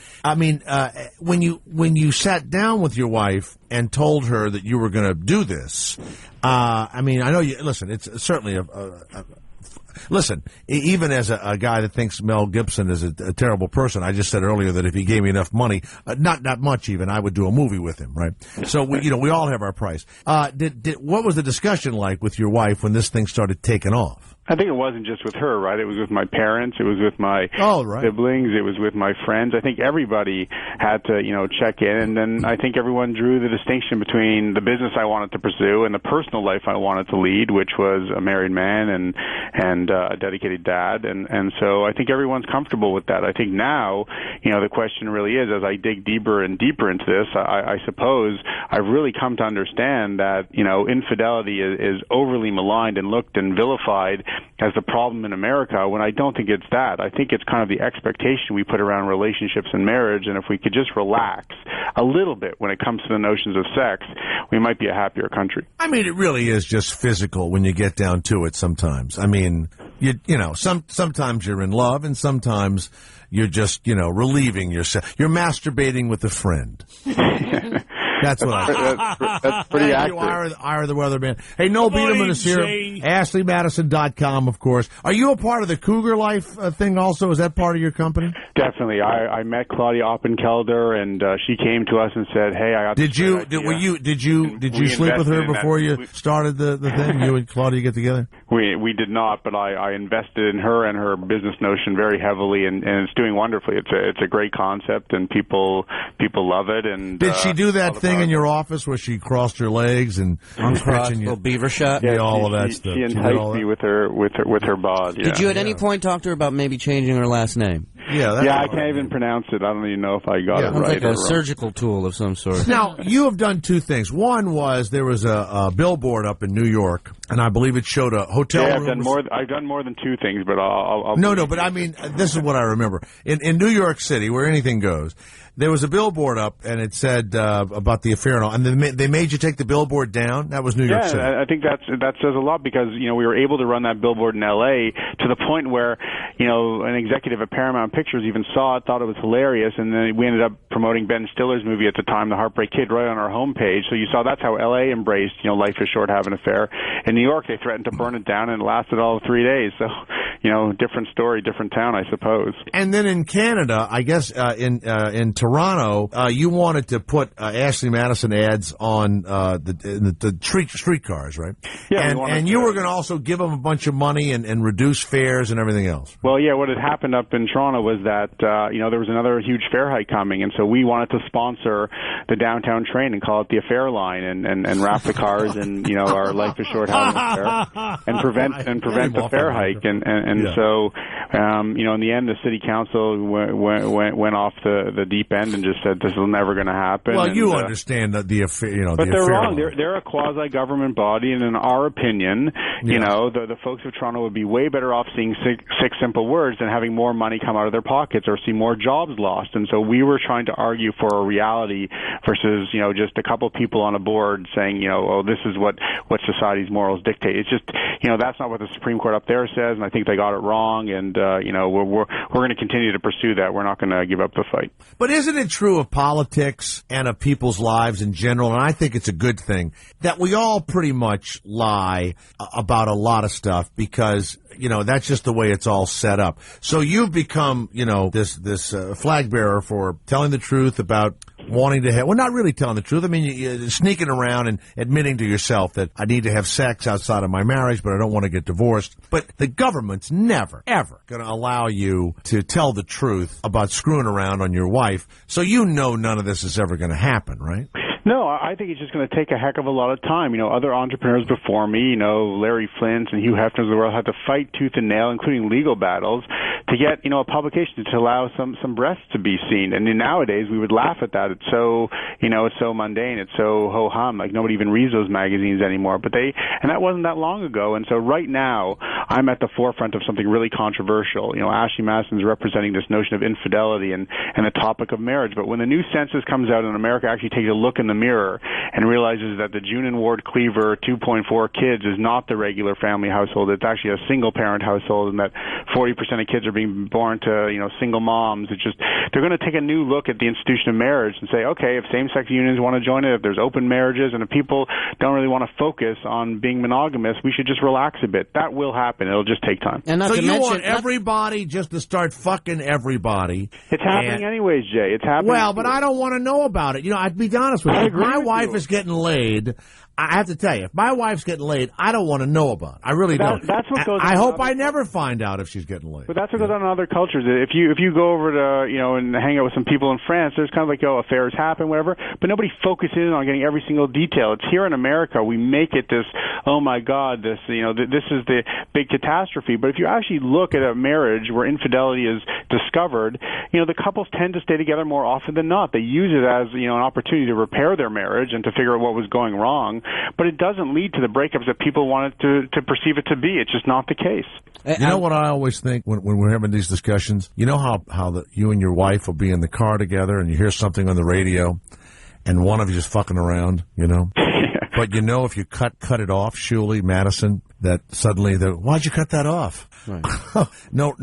when you sat down with your wife and told her that you were going to do this, I know you. Listen, it's certainly Listen, even as a guy that thinks Mel Gibson is a terrible person, I just said earlier that if he gave me enough money, not much even, I would do a movie with him, right? So we all have our price. What was the discussion like with your wife when this thing started taking off? I think it wasn't just with her, right? It was with my parents. It was with my siblings. It was with my friends. I think everybody had to, check in. And then I think everyone drew the distinction between the business I wanted to pursue and the personal life I wanted to lead, which was a married man and a dedicated dad. And so I think everyone's comfortable with that. I think now, the question really is, as I dig deeper and deeper into this, I suppose I've really come to understand that, infidelity is overly maligned and looked and vilified as the problem in America, when I don't think it's that. I think it's kind of the expectation we put around relationships and marriage, and if we could just relax a little bit when it comes to the notions of sex, we might be a happier country. It really is just physical when you get down to it sometimes. Sometimes you're in love, and sometimes you're just, relieving yourself. You're masturbating with a friend. That's what that's pretty accurate. Ira the Weatherman. Hey, Noel Biderman is here. AshleyMadison.com, of course. Are you a part of the Cougar Life thing also? Is that part of your company? Definitely. I met Claudia Oppenkelder, and she came to us and said, "Hey, I got." Did you sleep with her before you started the thing? You and Claudia get together? We did not, but I invested in her and her business notion very heavily, and it's doing wonderfully. It's a great concept, and people love it. And did she do that thing thing in your office where she crossed her legs and stretching you? Little beaver shot? Yeah, all of that stuff. She enticed me with her bod. Yeah. Did you at any point talk to her about maybe changing her last name? Yeah, I can't even pronounce it. I don't even know if I got it right. Like a surgical tool of some sort. Now, you have done two things. One was there was a billboard up in New York, and I believe it showed a hotel room. I've done more than two things, but I'll No, but I mean, this is what I remember. In New York City, where anything goes, there was a billboard up, and it said about the affair and all, and they made you take the billboard down? That was New York City. I think that says a lot because, we were able to run that billboard in L.A. to the point where, an executive at Paramount Pictures even saw it, thought it was hilarious, and then we ended up promoting Ben Stiller's movie at the time, The Heartbreak Kid, right on our homepage. So you saw that's how L.A. embraced, life is short, have an affair. In New York, they threatened to burn it down, and it lasted all of 3 days. So, different story, different town, I suppose. And then in Canada, I guess in Toronto, you wanted to put Ashley Madison ads on the streetcars, right? Yeah. And you were going to also give them a bunch of money and reduce fares and everything else. Well, yeah, what had happened up in Toronto was that, there was another huge fare hike coming, and so we wanted to sponsor the downtown train and call it the Affair Line and wrap the cars in, our life is short, have an affair, and prevent the fare hike. So, in the end, the city council went off the deep end and just said this is never going to happen. Well, you understand that the affair, but the they're affair wrong. line. They're a quasi-government body, and in our opinion, the folks of Toronto would be way better off seeing six simple words than having more money come out of their pockets or see more jobs lost. And so we were trying to argue for a reality versus, just a couple people on a board saying, this is what society's morals dictate. It's just, that's not what the Supreme Court up there says, and I think they got it wrong. And we're going to continue to pursue that. We're not going to give up the fight. But isn't it true of politics and of people's lives in general, and I think it's a good thing, that we all pretty much lie about a lot of stuff because, that's just the way it's all set up. So you've become, this flag bearer for telling the truth about wanting to have, well, not really telling the truth. I mean, you're sneaking around and admitting to yourself that I need to have sex outside of my marriage, but I don't want to get divorced. But the government's never, ever going to allow you to tell the truth about screwing around on your wife. So none of this is ever going to happen, right? No, I think it's just going to take a heck of a lot of time. Other entrepreneurs before me, Larry Flint's and Hugh Hefner's of the world had to fight tooth and nail, including legal battles, to get, a publication to allow some breasts to be seen. And then nowadays we would laugh at that. It's so, it's so mundane. It's so ho-hum. Like nobody even reads those magazines anymore. And that wasn't that long ago. And so right now I'm at the forefront of something really controversial. Ashley Madison's representing this notion of infidelity and the topic of marriage. But when the new census comes out and America actually takes a look in the mirror and realizes that the June and Ward Cleaver 2.4 kids is not the regular family household, it's actually a single parent household, and that 40% of kids are being born to single moms, they're going to take a new look at the institution of marriage and say, okay, if same-sex unions want to join it, if there's open marriages, and if people don't really want to focus on being monogamous, we should just relax a bit. That will happen. It'll just take time. And so you want everybody just to start fucking everybody? It's happening anyways, Jay. It's happening. Well, but I don't want to know about it. I'd be honest with you. If my wife is getting laid, I have to tell you, if my wife's getting laid, I don't want to know about it. I really don't. That's what goes on. I hope I never find out if she's getting laid. But that's what goes on in other cultures. If you go over to, and hang out with some people in France, there's kind of like, affairs happen, whatever, but nobody focuses in on getting every single detail. It's here in America, we make it this, oh my God, this, this is the big catastrophe. But if you actually look at a marriage where infidelity is discovered, the couples tend to stay together more often than not. They use it as, an opportunity to repair their marriage and to figure out what was going wrong. But it doesn't lead to the breakups that people want it to perceive it to be. It's just not the case. You know what I always think when we're having these discussions? You know how you and your wife will be in the car together and you hear something on the radio and one of you is fucking around, But if you cut it off, Shuley, Madison, that suddenly why'd you cut that off? Right. No.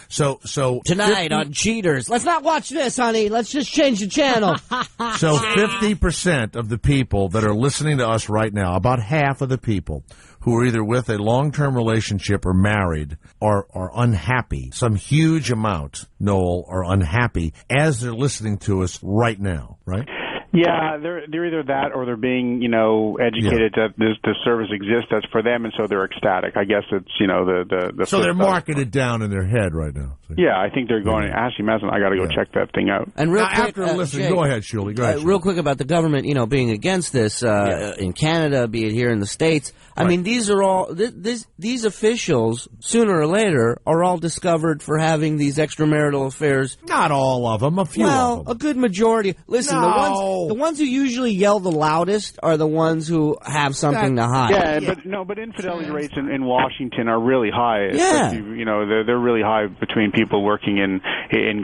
So tonight on Cheaters, let's not watch this, honey. Let's just change the channel. So 50% of the people that are listening to us right now, about half of the people who are either with a long-term relationship or married are unhappy. Some huge amount, Noel, are unhappy as they're listening to us right now, right? Yeah, they're either that or they're being, educated that this service exists that's for them, and so they're ecstatic. I guess it's, the So they're marking it down in their head right now. So. Yeah, I think they're going, Ashley Madison, I got to go check that thing out. And real quick, after listening, go ahead, Shuli. Go ahead. Real quick about the government, being against this in Canada, be it here in the States. I mean, these are all these officials sooner or later are all discovered for having these extramarital affairs. Not all of them, a few of them. A good majority. Listen, the ones who usually yell the loudest are the ones who have something to hide. Yeah, but infidelity rates in Washington are really high. Yeah, they're really high between people working in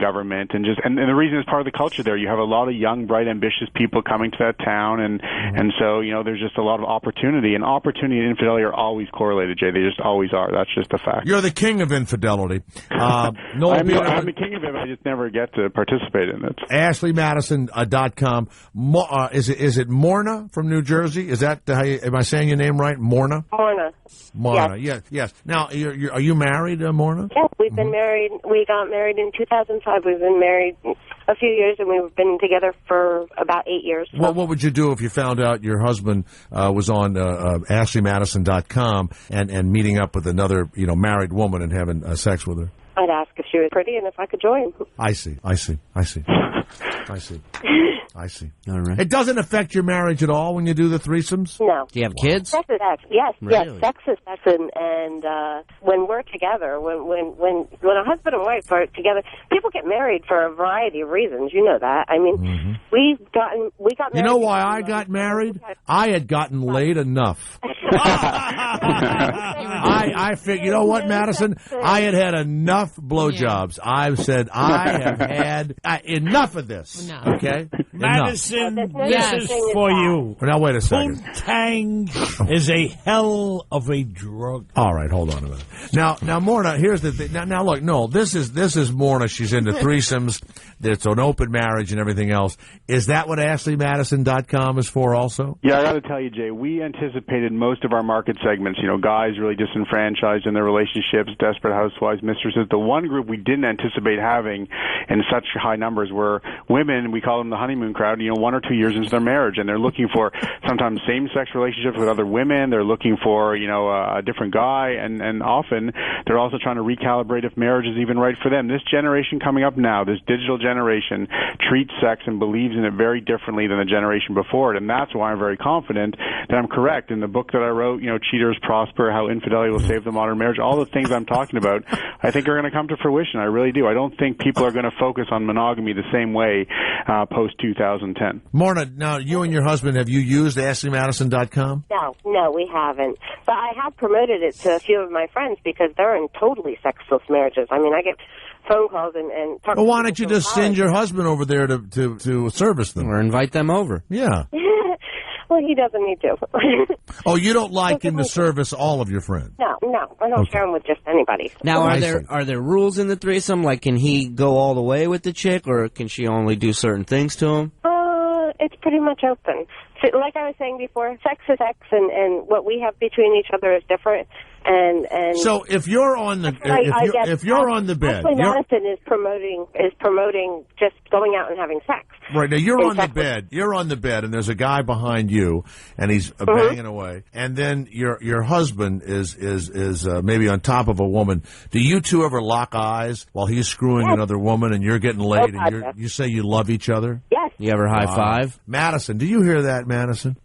government, and the reason is part of the culture there. You have a lot of young, bright, ambitious people coming to that town, and so there's just a lot of opportunity, and opportunity and infidelity are always correlated, Jay. They just always are. That's just a fact. You're the king of infidelity. I'm the king of it. I just never get to participate in it. AshleyMadison.com. Is it Morna from New Jersey? Is that am I saying your name right? Morna. Morna. Yes. Now, are you married, Morna? Yes, we've been married. We got married in 2005. We've been married a few years, and we've been together for about 8 years. So. What would you do if you found out your husband was on AshleyMadison.com and meeting up with another, married woman and having sex with her? I'd ask if she was pretty and if I could join. I see. All right. It doesn't affect your marriage at all when you do the threesomes? No. Do you have kids? Sex is sex. Yes, really? Yes. Sex is sex, and when we're together, when a husband and wife are together, people get married for a variety of reasons. You know that. I mean, we got married. You know why I got married? I had gotten laid enough. I figured, you know what, Madison? I had enough blowjobs. I've said I have had enough of this. No. Okay, Madison, this is for you. Now wait a second. Poontang is a hell of a drug. All right, hold on a minute. Now, Morna, here's the thing. Now, look, no, this is Morna. She's into threesomes. It's an open marriage and everything else. Is that what AshleyMadison.com is for also? Yeah, I got to tell you, Jay, we anticipated most of our market segments, guys really disenfranchised in their relationships, desperate housewives, mistresses. The one group we didn't anticipate having in such high numbers were women. We call them the honeymoon crowd, 1 or 2 years into their marriage, and they're looking for sometimes same-sex relationships with other women. They're looking for, a different guy, and often they're also trying to recalibrate if marriage is even right for them. This generation coming up now, this digital generation, treats sex and believes in it very differently than the generation before it, and that's why I'm very confident that I'm correct. In the book that I wrote, Cheaters Prosper, How Infidelity Will Save the Modern Marriage, all the things I'm talking about, I think are going to come to fruition. I really do. I don't think people are going to focus on monogamy the same way post-2010. Morna, now, you and your husband, have you used AshleyMadison.com? No, we haven't. But I have promoted it to a few of my friends because they're in totally sexless marriages. I mean, I get phone calls and talk. Well, why don't you just send your husband over there to service them? Or invite them over. Yeah. Well, he doesn't need to. Oh, you don't like him to service all of your friends? No, I don't share him with just anybody. Now, are there rules in the threesome? Like, can he go all the way with the chick, or can she only do certain things to him? It's pretty much open. So, like I was saying before, sex is sex, and what we have between each other is different. And so if you're on the if you're on the bed, Madison is promoting just going out and having sex. Right, now you're on the bed. You're on the bed, and there's a guy behind you, and he's banging away. And then your husband is maybe on top of a woman. Do you two ever lock eyes while he's screwing another woman, and you're getting laid, and you say you love each other? Yes. You ever high five? Madison, do you hear that, Madison?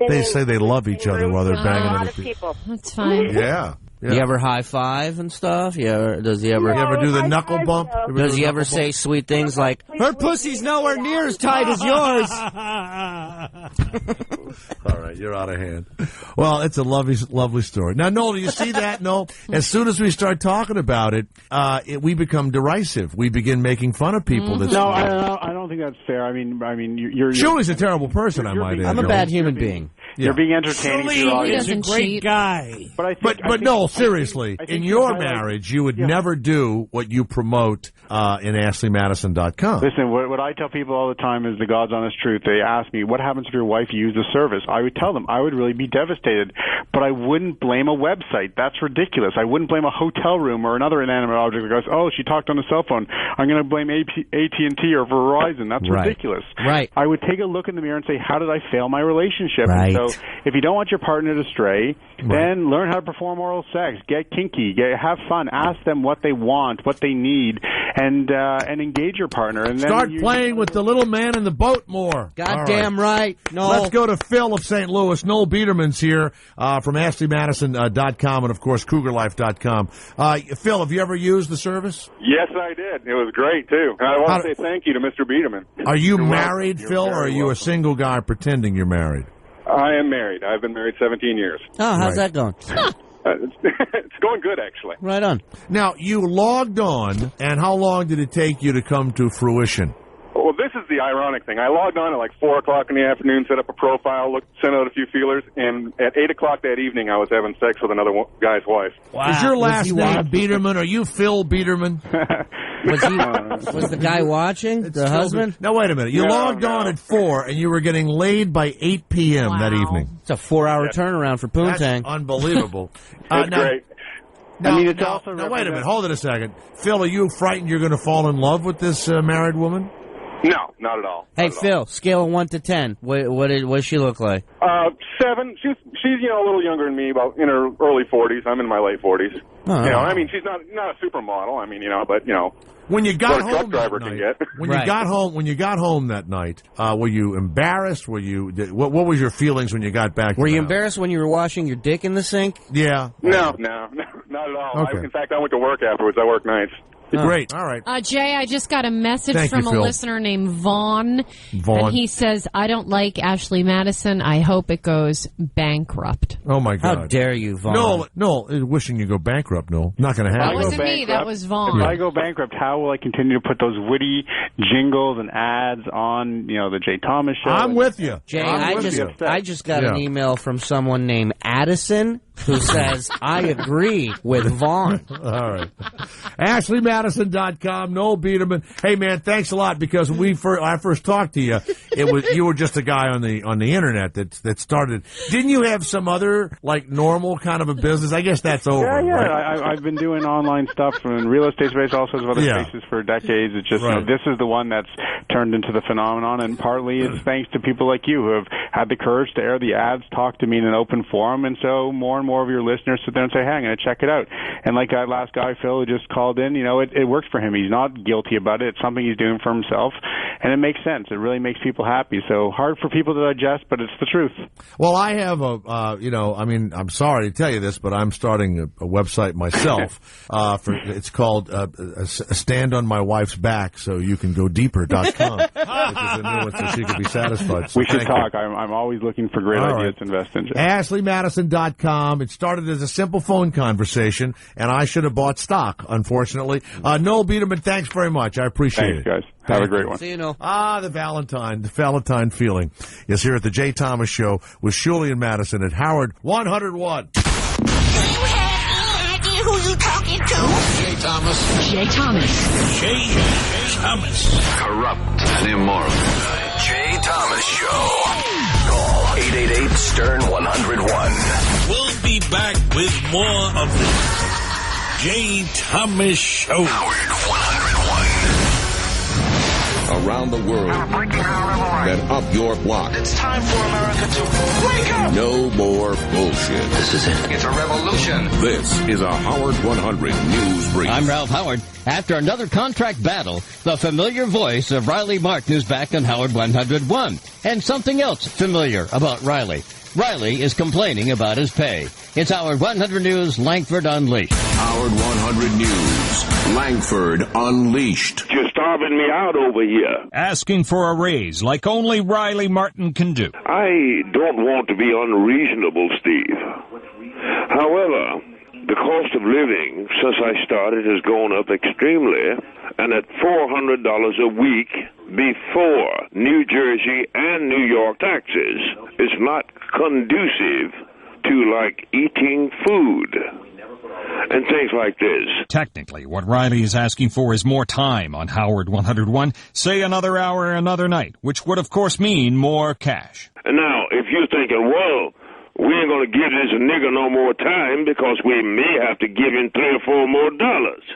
They say they love each other while they're banging other people. That's fine. Yeah. You ever high five and stuff? Does he ever? You ever do the knuckle bump? Does he ever say sweet things like, "Her pussy's nowhere near as tight as yours"? All right, you're out of hand. Well, it's a lovely story. Now, Noel, do you see that? Noel, as soon as we start talking about it, we become derisive. We begin making fun of people. No, I don't think that's fair. I mean, you're Shuli's a terrible person. I might add. I'm a bad human being. You're being entertaining to your audience. He's a great guy. But no, seriously, in your marriage, you would never do what you promote in AshleyMadison.com. Listen, what I tell people all the time is the God's honest truth. They ask me, what happens if your wife used the service? I would tell them I would really be devastated, but I wouldn't blame a website. That's ridiculous. I wouldn't blame a hotel room or another inanimate object that goes, oh, she talked on the cell phone. I'm going to blame AT&T or Verizon. That's ridiculous. Right. I would take a look in the mirror and say, how did I fail my relationship? Right. And so if you don't want your partner to stray, then learn how to perform oral sex. Get kinky. Have fun. Ask them what they want, what they need, and engage your partner. And Start then playing with the little man in the boat more. Goddamn right. No. Let's go to Phil of St. Louis. Noel Biderman's here from AshleyMadison.com and, of course, CougarLife.com. Phil, have you ever used the service? Yes, I did. It was great, too. And I want to say thank you to Mr. Biderman. Are you married, Phil, or are you a single guy pretending you're married? I am married. I've been married 17 years. Oh, how's that going? It's going good, actually. Right on. Now, you logged on, and how long did it take you to come to fruition? Well, this is the ironic thing. I logged on at like 4 o'clock in the afternoon, set up a profile, sent out a few feelers, and at 8 o'clock that evening I was having sex with another guy's wife. Wow. Is your last name Biderman? Are you Phil Biderman? Was the guy watching? The husband? Now, wait a minute. You logged on at 4, and you were getting laid by 8 p.m. that evening. It's a 4-hour turnaround for Poontang. That's unbelievable. That's great. Now, wait a minute. Hold it a second. Phil, are you frightened you're going to fall in love with this married woman? No, not at all. Hey, Phil, scale of 1 to 10. What does she look like? 7. She's a little younger than me, about in her early 40s. I'm in my late 40s. Oh, I mean, she's not a supermodel. I mean, but when you got what a home truck driver that can night, get. when you got home that night, were you embarrassed? Were you? What was your feelings when you got back? Were you embarrassed when you were washing your dick in the sink? Yeah. No, not at all. Okay. In fact, I went to work afterwards. I work nights. Great. All right. Jay, I just got a message Thank from you, a Phil. listener named Vaughn. And he says, I don't like Ashley Madison. I hope it goes bankrupt. Oh, my God. How dare you, Vaughn? No, wishing you go bankrupt, no. Not going to happen. That wasn't me. That was Vaughn. If I go bankrupt, how will I continue to put those witty jingles and ads on, the Jay Thomas show? I'm with you. Jay, I just got an email from someone named Addison who says, I agree with Vaughn. All right. AshleyMadison.com, Noel Biderman. Hey, man, thanks a lot, because when I first talked to you, you were just a guy on the internet that started. Didn't you have some other, normal kind of a business? I guess that's over. Yeah. Right? I've been doing online stuff in real estate space, all sorts of other spaces for decades. It's just, this is the one that's turned into the phenomenon, and partly it's thanks to people like you who have had the courage to air the ads, talk to me in an open forum, and so more and more of your listeners sit there and say, hey, I'm going to check it out. And like that last guy, Phil, who just called in, it works for him. He's not guilty about it. It's something he's doing for himself, and it makes sense. It really makes people happy. So hard for people to digest, but it's the truth. Well, I have I'm sorry to tell you this, but I'm starting a website myself. It's called Stand on My Wife's Back, so you can go deeper.com, which is a new one, so she can be satisfied. So we should talk. I'm always looking for great ideas to invest in. AshleyMadison.com. It started as a simple phone conversation, and I should have bought stock, unfortunately. Noel Biderman, thanks very much. I appreciate it. Thanks, guys. Have a great one. See you, Noel. The Valentine feeling is here at the Jay Thomas Show with Shuley and Madison at Howard 101. Do you have any idea who you talking to? Jay Thomas. Jay Thomas. Jay Thomas. Corrupt and immoral. Jay Thomas Show. Call 888-STERN-101. We'll be back with more of the Jay Thomas Show. Howard 101. Around the world, then up your block. It's time for America to wake up. No more bullshit. This is it. It's a revolution. This is a Howard 100 News Brief. I'm Ralph Howard. After another contract battle, the familiar voice of Riley Martin is back on Howard 101. And something else familiar about Riley. Riley is complaining about his pay. It's Howard 100 News, Langford Unleashed. Howard 100 News, Langford Unleashed. You're starving me out over here. Asking for a raise like only Riley Martin can do. I don't want to be unreasonable, Steve. However, the cost of living since I started has gone up extremely, and at $400 a week, before New Jersey and New York taxes is not conducive to, like, eating food and things like this. Technically, what Riley is asking for is more time on Howard 101, say another hour another night, which would, of course, mean more cash. And now, if you're thinking, well, we ain't going to give this nigga no more time because we may have to give him $3 or $4 more,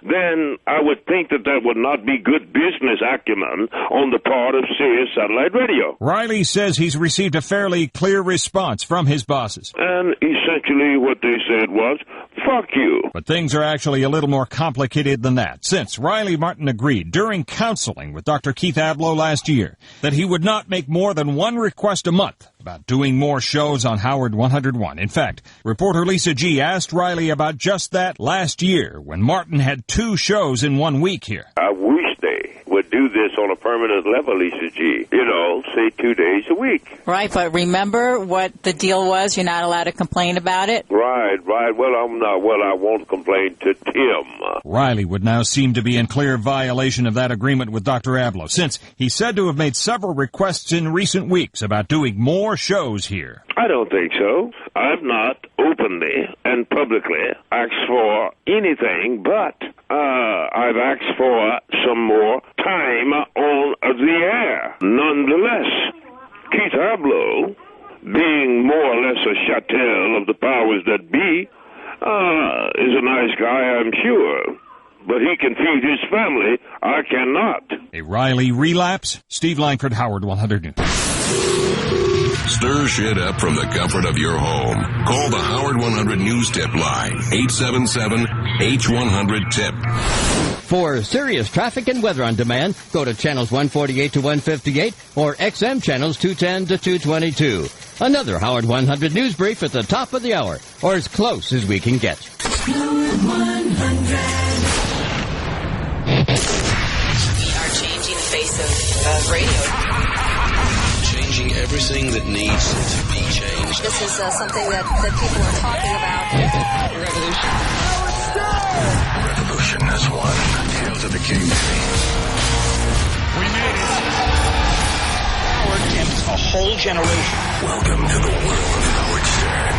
then I would think that that would not be good business acumen on the part of Sirius Satellite Radio. Riley says he's received a fairly clear response from his bosses. And essentially what they said was, fuck you. But things are actually a little more complicated than that, since Riley Martin agreed during counseling with Dr. Keith Abloh last year that he would not make more than one request a month about doing more shows on Howard 101. In fact, reporter Lisa G. asked Riley about just that last year when Martin had 2 shows in 1 week here. I wish they would do this on a permanent level, Lisa G. You know, say 2 days a week. Right, but remember what the deal was? You're not allowed to complain about it? Right. Well, I'm not. Well, I won't complain to Tim. Riley would now seem to be in clear violation of that agreement with Dr. Abloh, since he's said to have made several requests in recent weeks about doing more shows here. I don't think so. I've not openly and publicly asked for anything, but I've asked for some more time on the air. Nonetheless, Keith Abloh, being more or less a chattel of the powers that be, is a nice guy, I'm sure. But he can feed his family. I cannot. A Riley relapse? Steve Langford, Howard 100 News. Stir shit up from the comfort of your home. Call the Howard 100 News Tip Line, 877-H100-TIP. For serious traffic and weather on demand, go to channels 148 to 158 or XM channels 210 to 222. Another Howard 100 News Brief at the top of the hour, or as close as we can get. Howard 100. We are changing the face of radio. Changing everything that needs to be changed. This is something that people are talking about. Revolution. Revolution has won. Hail to the king. We made it. Howard tempts a whole generation. Welcome to the world of Howard Stern.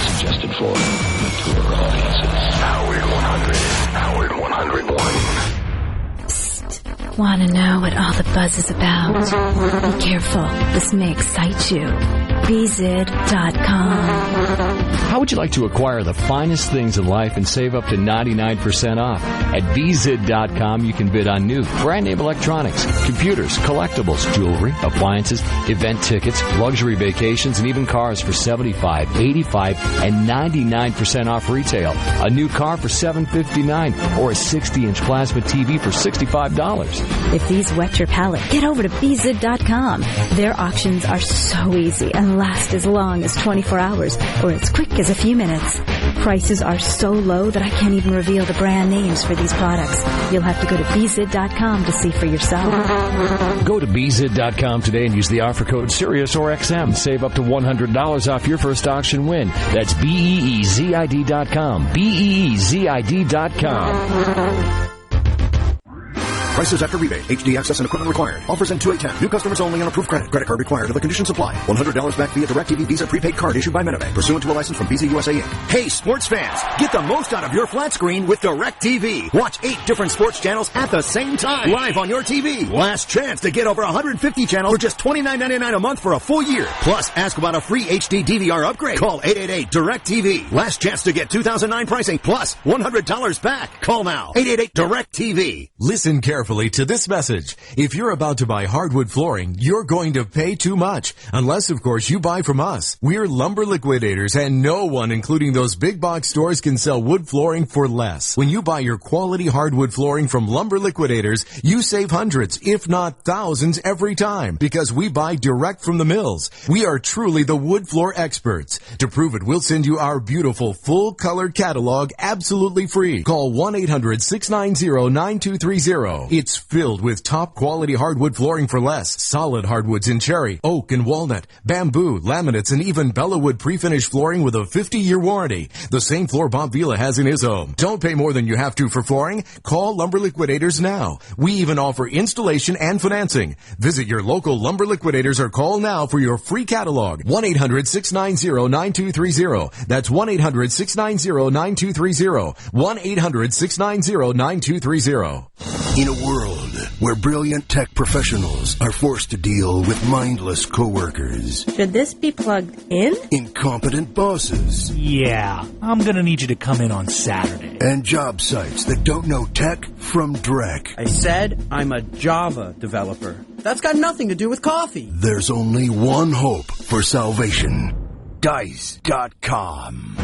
Suggested for mature audiences. Howard 100. Howard 101. Want to know what all the buzz is about? Be careful. This may excite you. BZID.com. How would you like to acquire the finest things in life and save up to 99% off? At BZID.com, you can bid on new, brand name electronics, computers, collectibles, jewelry, appliances, event tickets, luxury vacations, and even cars for 75%, 85%, and 99% off retail. A new car for $759 or a 60-inch plasma TV for $65. If these whet your palate, get over to BZID.com. Their auctions are so easy and last as long as 24 hours or as quick as a few minutes. Prices are so low that I can't even reveal the brand names for these products. You'll have to go to BZID.com to see for yourself. Go to BZID.com today and use the offer code Sirius or XM. Save up to $100 off your first auction win. That's BEEZID.com. BEEZID.com. Prices after rebate. HD access and equipment required. Offers in 2810. New customers only on approved credit. Credit card required. Other conditions apply. $100 back via DirecTV Visa prepaid card issued by Metabank. Pursuant to a license from Visa USA Inc. Hey, sports fans! Get the most out of your flat screen with DirecTV. Watch 8 different sports channels at the same time. Live on your TV. Last chance to get over 150 channels for just $29.99 a month for a full year. Plus, ask about a free HD DVR upgrade. Call 888-DIRECTV. Last chance to get 2009 pricing plus $100 back. Call now. 888-DIRECTV. Listen carefully to this message. If you're about to buy hardwood flooring, you're going to pay too much. Unless, of course, you buy from us. We're lumber liquidators, and no one, including those big box stores, can sell wood flooring for less. When you buy your quality hardwood flooring from lumber liquidators, you save hundreds, if not thousands, every time. Because we buy direct from the mills. We are truly the wood floor experts. To prove it, we'll send you our beautiful full-color catalog absolutely free. Call 1-800-690-9230. It's filled with top-quality hardwood flooring for less. Solid hardwoods in cherry, oak, and walnut, bamboo, laminates, and even Bellawood pre-finished flooring with a 50-year warranty. The same floor Bob Vila has in his home. Don't pay more than you have to for flooring. Call Lumber Liquidators now. We even offer installation and financing. Visit your local Lumber Liquidators or call now for your free catalog. 1-800-690-9230. That's 1-800-690-9230. 1-800-690-9230. In a world where brilliant tech professionals are forced to deal with mindless coworkers. Should this be plugged in? Incompetent bosses. Yeah, I'm gonna need you to come in on Saturday. And job sites that don't know tech from dreck. I said I'm a Java developer. That's got nothing to do with coffee. There's only one hope for salvation. Dice.com.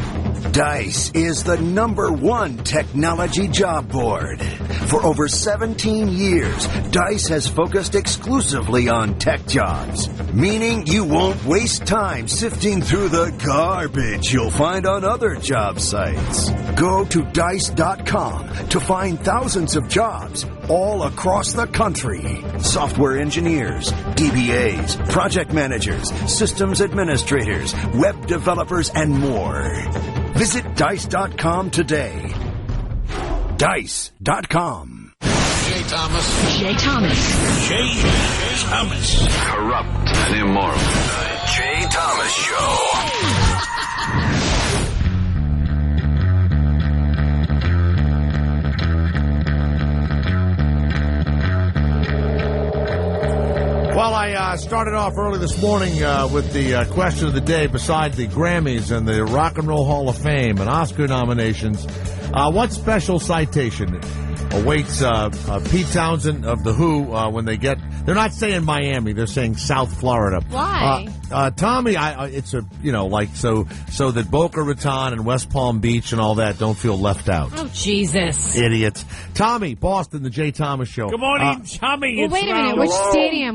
Dice is the #1 technology job board. For over 17 years, Dice has focused exclusively on tech jobs, meaning you won't waste time sifting through the garbage you'll find on other job sites. Go to Dice.com to find thousands of jobs all across the country. Software engineers, DBAs, project managers, systems administrators, web developers, and more. Visit Dice.com today. Dice.com. Jay Thomas. Jay Thomas. Jay Thomas. Corrupt and immoral. The Jay Thomas Show. Well, I started off early this morning with the question of the day. Besides the Grammys and the Rock and Roll Hall of Fame and Oscar nominations, what special citation awaits Pete Townsen of The Who when they get... They're not saying Miami, they're saying South Florida. Why? Tommy, it's a, so that Boca Raton and West Palm Beach and all that don't feel left out. Oh, Jesus. Idiots. Tommy, Boston, the Jay Thomas Show. Good morning, Tommy. Well, wait a minute.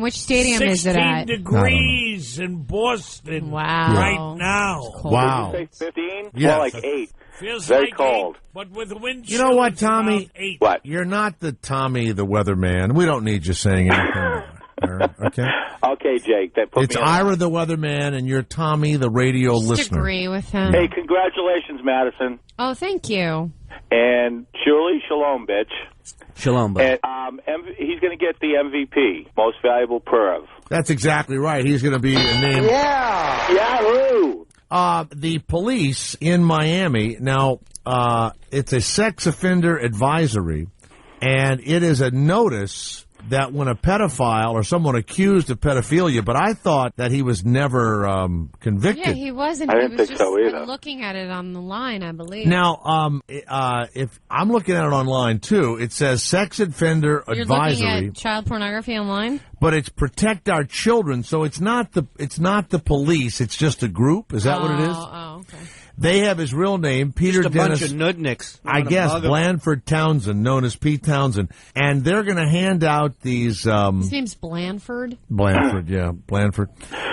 Which stadium is it at? 16 degrees in Boston. Wow. Right now. Wow. Did you say 15? Yeah. More like 8. Feels very like cold. 8, but with the wind You know what, chill, it's Tommy? about 8. What? You're not the Tommy the Weatherman. We don't need you saying anything. Okay? Okay, Jake. That put It's me on. Ira the Weatherman, and you're Tommy the radio Just listener. agree with him. Hey, congratulations, Madison. Oh, thank you. And Julie, shalom, bitch. Shalom, bud. And he's going to get the MVP, Most Valuable Perv. That's exactly right. He's going to be named... Yeah! Yahoo! The police in Miami, now, it's a sex offender advisory, and it is a notice that when a pedophile or someone accused of pedophilia, but I thought that he was never convicted. Yeah, he wasn't. I He didn't was think just so either. looking at it on the line, I believe. Now, if I'm looking at it online too, it says sex offender You're advisory, looking at child pornography online? but it's protect our children. So it's not the police. It's just a group. Is that what it is? Oh, okay. They have his real name, Peter Just a Dennis. bunch of nudniks. I guess Blandford Townsend, known as Pete Townsen, and they're going to hand out these. His name's Blandford. Blandford, yeah, Blandford.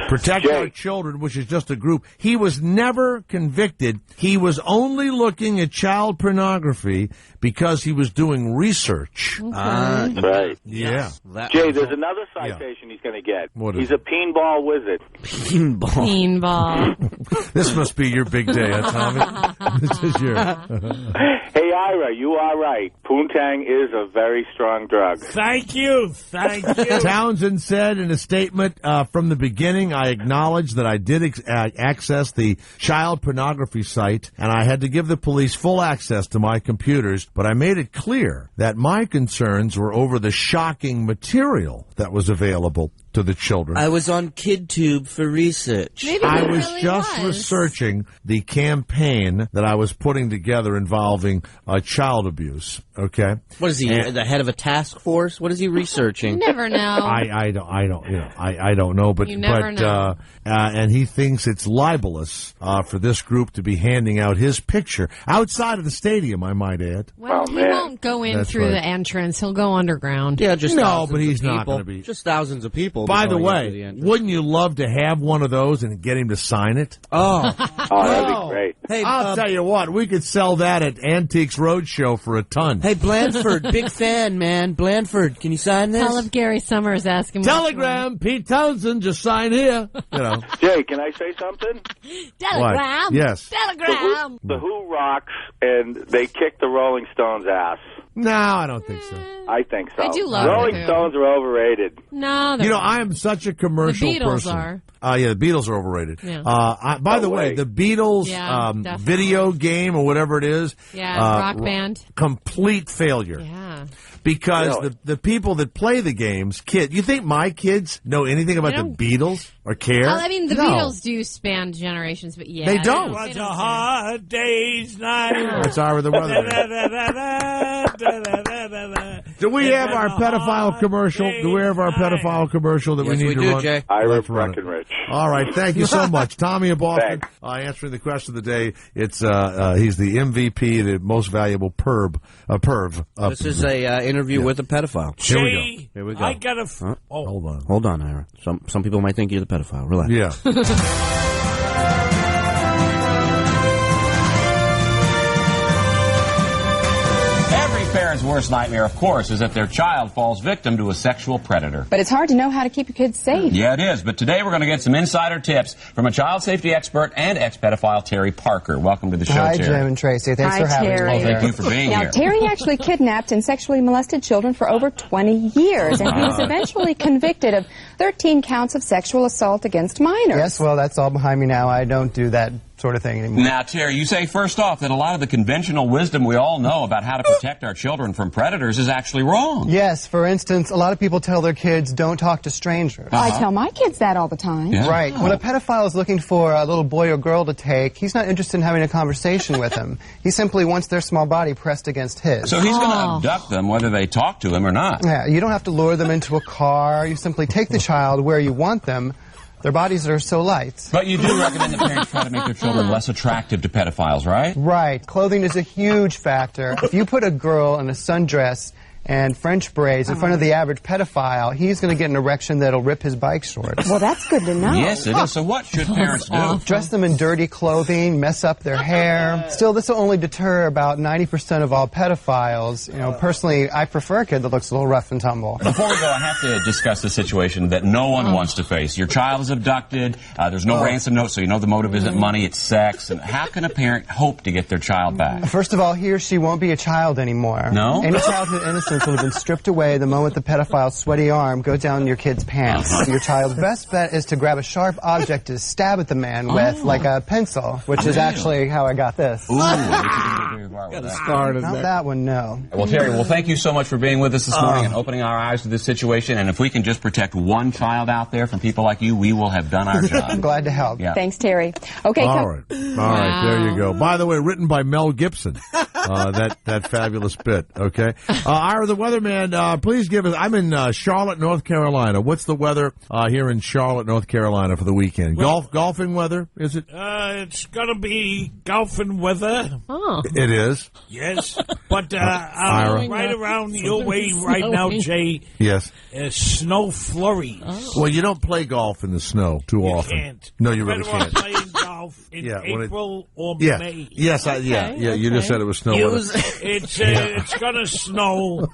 Protect Our Children, which is just a group. He was never convicted. He was only looking at child pornography because he was doing research. Okay. Right. Yeah. Jay, there's another citation he's going to get. What is He's a pinball wizard. Beanball. This must be your big day, huh, Tommy? This is your... Hey, Ira, you are right. Poontang is a very strong drug. Thank you. Thank you. Townsend said in a statement, from the beginning, I acknowledged that I did access the child pornography site, and I had to give the police full access to my computers, but I made it clear that my concerns were over the shocking material that was available to the children. I was on KidTube for research. Maybe I he was really just researching the campaign that I was putting together involving child abuse. Okay, What is he, the head of a task force? What is he researching? You never know. I don't know, but You never know. And he thinks it's libelous for this group to be handing out his picture outside of the stadium. I might add. Well, he won't go in That's through right. the entrance. He'll go underground. Yeah, just No, thousands but he's of not people. gonna be- Just thousands of people. By the way, wouldn't you love to have one of those and get him to sign it? That'd be great. Hey, I'll tell you what, we could sell that at Antiques Roadshow for a ton. Hey, Blandford, big fan, man. Blandford, can you sign this? Tell him Gary Summers asking. Telegram, Pete Townsen, just sign here. You know. Jay, can I say something? Telegram. What? Yes. Telegram. The Who rocks, and they kicked the Rolling Stones' ass. No, I don't think so. I think so. I do love Rolling the Who. Stones are overrated. No, you know, I am such a commercial the Beatles person. Are. Yeah, the Beatles are overrated. Yeah. By the way, the Beatles video game or whatever it is, Rock Band, complete failure. Yeah. Because the people that play the games, you think my kids know anything about the Beatles or care? I mean, the Beatles do span generations, but they don't. It was a hard day's night. It's Ira the Weatherman. Do we have our pedophile commercial? Do we have our pedophile commercial that we need to run? Jay. Ira Breckenridge. All right, thank you so much. Tommy in Boston, answering the question of the day. It's he's the MVP, the most valuable perv. This is a interview with a pedophile. Jay, Here we go. I got a... Hold on, Ira. Some people might think you're the pedophile. Relax. Yeah. Parents' worst nightmare, of course, is that their child falls victim to a sexual predator. But it's hard to know how to keep your kids safe. Yeah, it is. But today we're going to get some insider tips from a child safety expert and ex-pedophile, Terry Parker. Welcome to the show, Hi, Terry. Jim and Tracy. Thanks for having me. Well, thank you for being here. Now, Terry actually kidnapped and sexually molested children for over 20 years, and he was eventually convicted of 13 counts of sexual assault against minors. Yes, well, that's all behind me now. I don't do that sort of thing anymore. Now, Terry, you say first off that a lot of the conventional wisdom we all know about how to protect our children from predators is actually wrong. Yes, for instance, a lot of people tell their kids don't talk to strangers. I tell my kids that all the time. Yeah. Right. When a pedophile is looking for a little boy or girl to take, he's not interested in having a conversation with them. He simply wants their small body pressed against his. So he's going to abduct them whether they talk to him or not. Yeah, you don't have to lure them into a car. You simply take the child where you want them. Their bodies are so light. But you do recommend that parents try to make their children less attractive to pedophiles, right? Right. Clothing is a huge factor. If you put a girl in a sundress and French braids in front of the average pedophile, he's going to get an erection that'll rip his bike shorts. Well, that's good to know. Yes, it is. So what should parents do? Dress them in dirty clothing, mess up their hair. Still, this will only deter about 90% of all pedophiles. You know, personally, I prefer a kid that looks a little rough and tumble. Before we go, I have to discuss the situation that no one wants to face. Your child is abducted. There's no ransom note, so you know the motive isn't money, it's sex. And how can a parent hope to get their child back? First of all, he or she won't be a child anymore. No? Any childhood innocence will have been stripped away the moment the pedophile's sweaty arm goes down your kid's pants. Your child's best bet is to grab a sharp object to stab at the man with, like a pencil, which is actually how I got this. Ooh, got a scar. Not that one, no. Well, Terry, thank you so much for being with us this morning and opening our eyes to this situation. And if we can just protect one child out there from people like you, we will have done our job. I'm glad to help. Yeah. Thanks, Terry. Okay. All right, there you go. By the way, written by Mel Gibson. That fabulous bit. Okay, Ira the Weatherman, please give us. I'm in Charlotte, North Carolina. What's the weather here in Charlotte, North Carolina for the weekend? Well, golfing weather? Is it? It's gonna be golfing weather. Oh, it is. Yes, but right around your way right now, Jay. Yes. Snow flurries. Well, you don't play golf in the snow too often. Can't. No, you really can't. Playing golf in April or May. Yes, you just said it was snow. It's gonna snow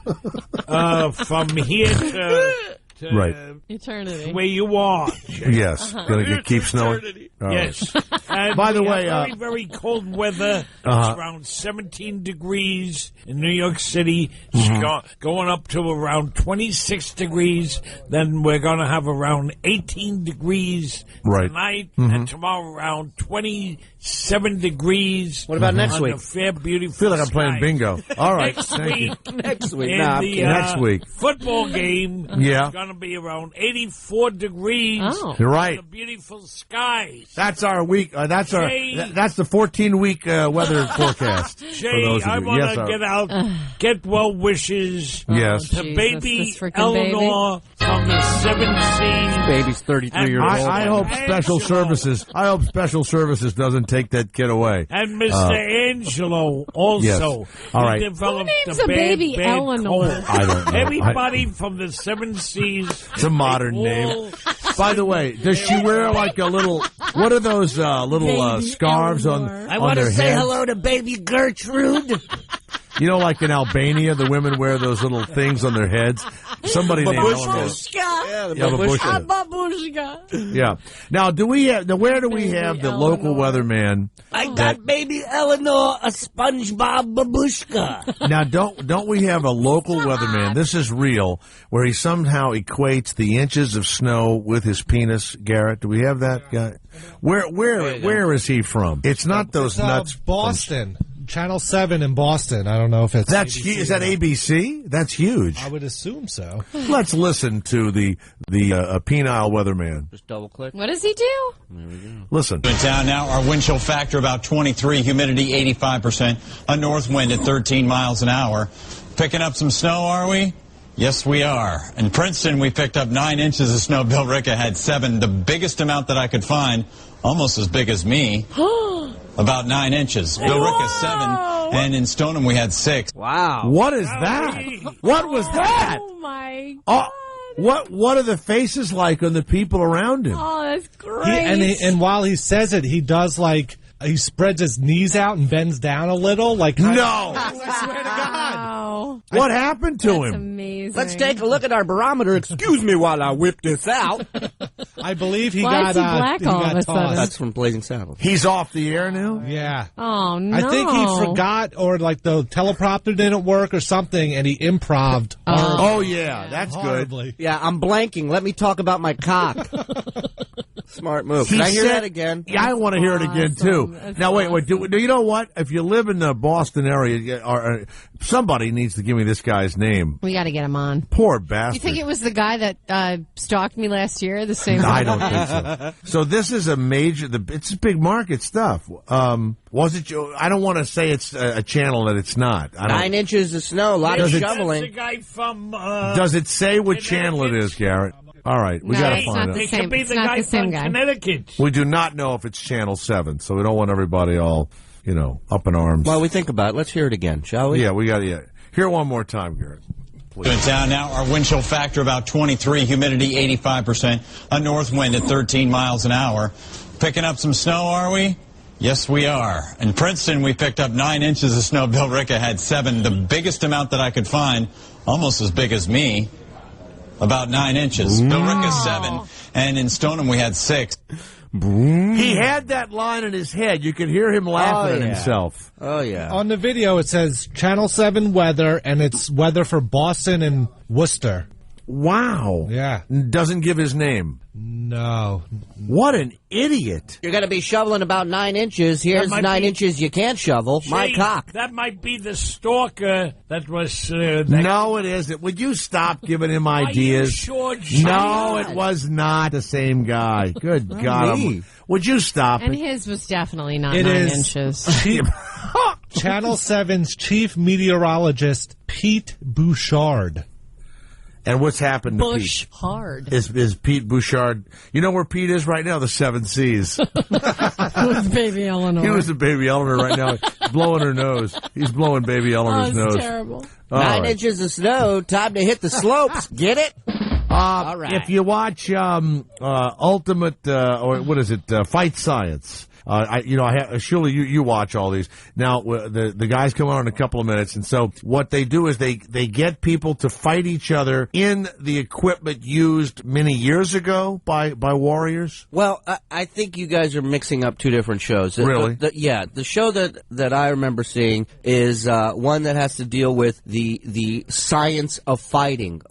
from here to eternity. Where you are. Yes, gonna keep snowing. Yes. And by the way, very, very cold weather. It's around 17 degrees in New York City. It's going up to around 26 degrees. Then we're going to have around 18 degrees tonight, and tomorrow around 27 degrees. What about next week? Fair, beautiful. I feel like I'm playing bingo. All right, next week. Next week. Football game. It's going to be around 84 degrees. Oh. You're right. Beautiful skies. That's our week. That's the 14-week weather forecast. Jay, I want to get out, get well wishes to baby Eleanor. from the 7 Seas. Baby's 33 years old. I hope special services. I hope special services doesn't take that kid away. And Mr. Angelo also. Yes. All right. Developed Who names the a baby bad Eleanor? cold. I don't know. Everybody from the 7 Seas. It's a modern name. By the way, does she wear like a little? What are those little scarves on their head? I want to say hello to baby Gertrude. You know, like in Albania, the women wear those little things on their heads. Somebody named Eleanor. Babushka. Yeah. Now, do we have? Where do we have the local weatherman? I got baby Eleanor a SpongeBob babushka. Now, don't we have a local weatherman? This is real, where he somehow equates the inches of snow with his penis. Garrett, do we have that guy? Where is he from? It's not those nuts. Boston. Channel 7 in Boston. I don't know if it's is that ABC? That's huge. I would assume so. Let's listen to the penile weatherman. Just double click. What does he do? There we go. Listen. In town now, our wind chill factor about 23, humidity 85%, a north wind at 13 miles an hour. Picking up some snow, are we? Yes, we are. In Princeton, we picked up 9 inches of snow. Bill Ricca had 7, the biggest amount that I could find, almost as big as me. About 9 inches. Bill Ricca 7, and in Stoneham we had 6. Wow. What is that? What was that? Oh my God. What are the faces like on the people around him? Oh, that's great. And while he says it, he does like he spreads his knees out and bends down a little. Like no, I swear to God. Wow. What happened to him? Amazing. Let's take a look at our barometer. Excuse me while I whip this out. I believe he Why got is he black all of a sudden? tossed. That's from Blazing Saddles. He's off the air now? Yeah. Oh no. I think he forgot, or like the teleprompter didn't work or something, and he improv'd. Oh yeah, that's horribly. good. Yeah, I'm blanking. Let me talk about my cock. Smart move. Can I hear that again? Yeah, I want to hear it again too. Now wait. Do you know what? If you live in the Boston area, or somebody needs to give me this guy's name. We got to get him on. Poor bastard. You think it was the guy that stalked me last year? The same. I don't think so. So this is a major. It's big market stuff. Was it? I don't want to say it's a channel that it's not. 9 inches of snow, a lot of shoveling. That's the guy from. Does it say what channel it is, Garrett? All right, we got to find out. It could be the guy from Connecticut. We do not know if it's Channel 7, so we don't want everybody all, up in arms. While we think about it, let's hear it again, shall we? Yeah, we got to hear it one more time, Garrett. In town now, our wind chill factor about 23, humidity 85%, a north wind at 13 miles an hour. Picking up some snow, are we? Yes, we are. In Princeton, we picked up 9 inches of snow. Bill Ricca had 7, the biggest amount that I could find, almost as big as me. About 9 inches. Bill Ricca 7, and in Stoneham we had 6. He had that line in his head. You could hear him laughing at himself. Oh, yeah. On the video, it says Channel 7 weather, and it's weather for Boston and Worcester. Wow. Yeah. Doesn't give his name. No. What an idiot. You're going to be shoveling about 9 inches. Here's 9 inches you can't shovel. My cock. That might be the stalker that was... No, it isn't. Would you stop giving him ideas? Sure, no, it was not the same guy. Good God. Would you stop And it? his was definitely not It 9 is inches. Channel 7's chief meteorologist, Pete Bouchard. And what's happened to Pete? Bouchard. Is Pete Bouchard... You know where Pete is right now? The 7 Seas. With baby Eleanor. He was the baby Eleanor right now. Blowing her nose. He's blowing baby Eleanor's nose. Terrible. 9 inches of snow. Time to hit the slopes. Get it? All right. If you watch Ultimate, or what is it, Fight Science... surely you watch all these. Now, the guys come on in a couple of minutes, and so what they do is they get people to fight each other in the equipment used many years ago by warriors. Well, I think you guys are mixing up two different shows. Really? The show that I remember seeing is one that has to deal with the science of fighting.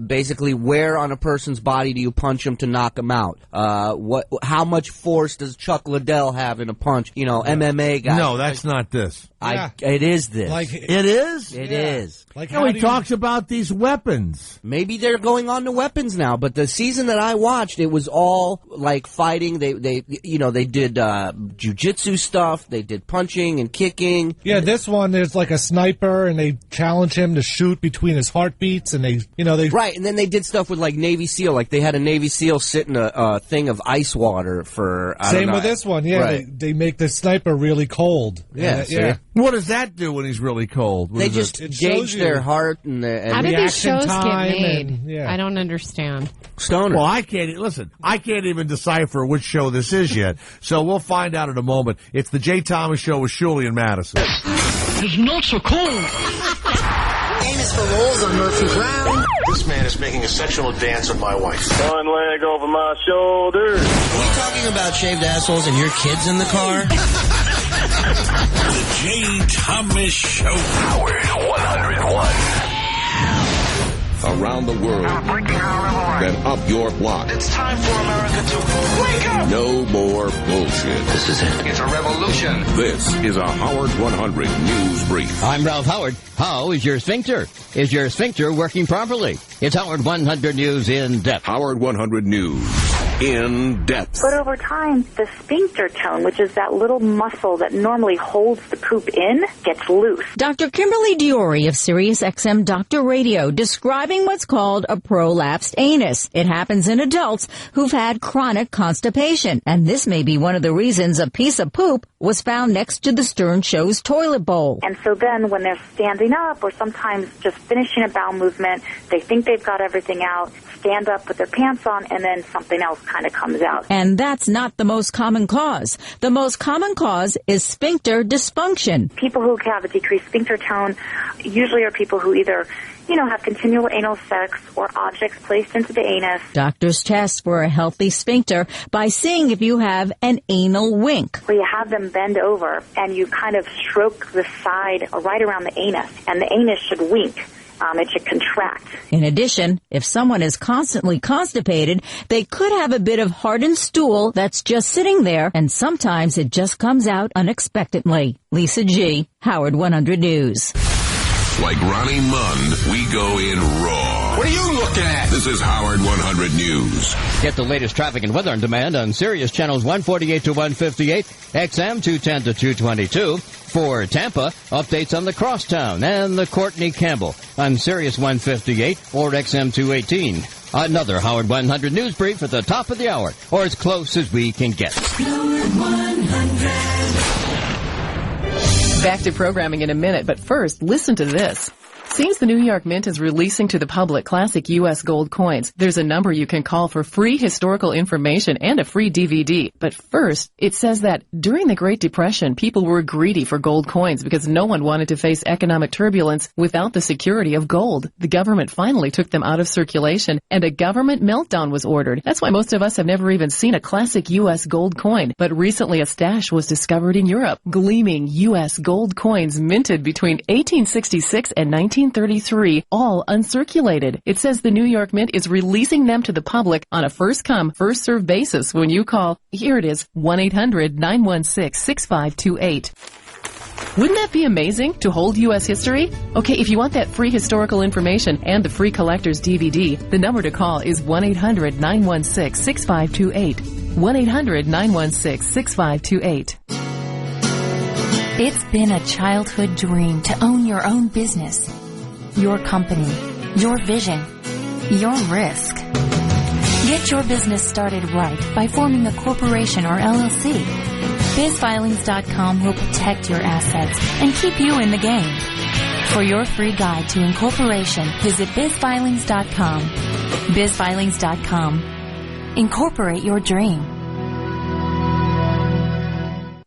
Basically, where on a person's body do you punch them to knock them out? How much force does Chuck Liddell have in a punch? MMA guy. No, that's not this. It is this. It is? It is. Like, no, he talks about these weapons. Maybe they're going on to weapons now, but the season that I watched, it was all like fighting. They did jujitsu stuff. They did punching and kicking. Yeah, this one there's like a sniper, and they challenge him to shoot between his heartbeats, and they right. And then they did stuff with like Navy SEAL, like they had a Navy SEAL sit in a thing of ice water for. Same with this one, yeah. Right. They make the sniper really cold. Yeah. What does that do when he's really cold? They just gauge their heart and how did these shows get made? And, I don't understand. Stoner. Well, I can't even decipher which show this is yet. So we'll find out in a moment. It's the Jay Thomas Show with Shuley and Madison. It's not so cold. Famous for roles on Murphy Brown. This man is making a sexual dance on my wife. One leg over my shoulder. Are you talking about shaved assholes and your kids in the car? The Jay Thomas Show. Howard 101. Around the world, then up your block. It's time for America to wake up. No more bullshit. This is it. It's a revolution. This is a Howard 100 News Brief. I'm Ralph Howard. How is your sphincter? Is your sphincter working properly? It's Howard 100 News in depth. Howard 100 News in depth. But over time, the sphincter tone, which is that little muscle that normally holds the poop in, gets loose. Dr. Kimberly Diori of SiriusXM Doctor Radio describing what's called a prolapsed anus. It happens in adults who've had chronic constipation, and this may be one of the reasons a piece of poop was found next to the Stern Show's toilet bowl. And so then when they're standing up or sometimes just finishing a bowel movement, they think they've got everything out, stand up with their pants on, and then something else kind of comes out. And that's not the most common cause. The most common cause is sphincter dysfunction. People who have a decreased sphincter tone usually are people who either, have continual anal sex or objects placed into the anus. Doctors test for a healthy sphincter by seeing if you have an anal wink. Where you have them bend over and you kind of stroke the side right around the anus, and the anus should wink. It should contract. In addition, if someone is constantly constipated, they could have a bit of hardened stool that's just sitting there, and sometimes it just comes out unexpectedly. Lisa G., Howard 100 News. Like Ronnie Mund, we go in raw. What are you looking at? This is Howard 100 News. Get the latest traffic and weather on demand on Sirius channels 148 to 158, XM 210 to 222. For Tampa, updates on the Crosstown and the Courtney Campbell on Sirius 158 or XM 218. Another Howard 100 News Brief at the top of the hour, or as close as we can get. Back to programming in a minute, but first, listen to this. Seems the New York Mint is releasing to the public classic U.S. gold coins. There's a number you can call for free historical information and a free DVD. But first, it says that during the Great Depression, people were greedy for gold coins because no one wanted to face economic turbulence without the security of gold. The government finally took them out of circulation, and a government meltdown was ordered. That's why most of us have never even seen a classic U.S. gold coin. But recently, a stash was discovered in Europe. Gleaming U.S. gold coins minted between 1866 and 1933, all uncirculated. It says the New York Mint is releasing them to the public on a first-come, first-served basis when you call, here it is, 1-800-916-6528. Wouldn't that be amazing to hold U.S. history? Okay, if you want that free historical information and the free collector's DVD, the number to call is 1-800-916-6528. 1-800-916-6528. It's been a childhood dream to own your own business, your company, your vision, your risk. Get your business started right by forming a corporation or LLC. BizFilings.com will protect your assets and keep you in the game. For your free guide to incorporation, visit BizFilings.com. BizFilings.com. Incorporate your dream.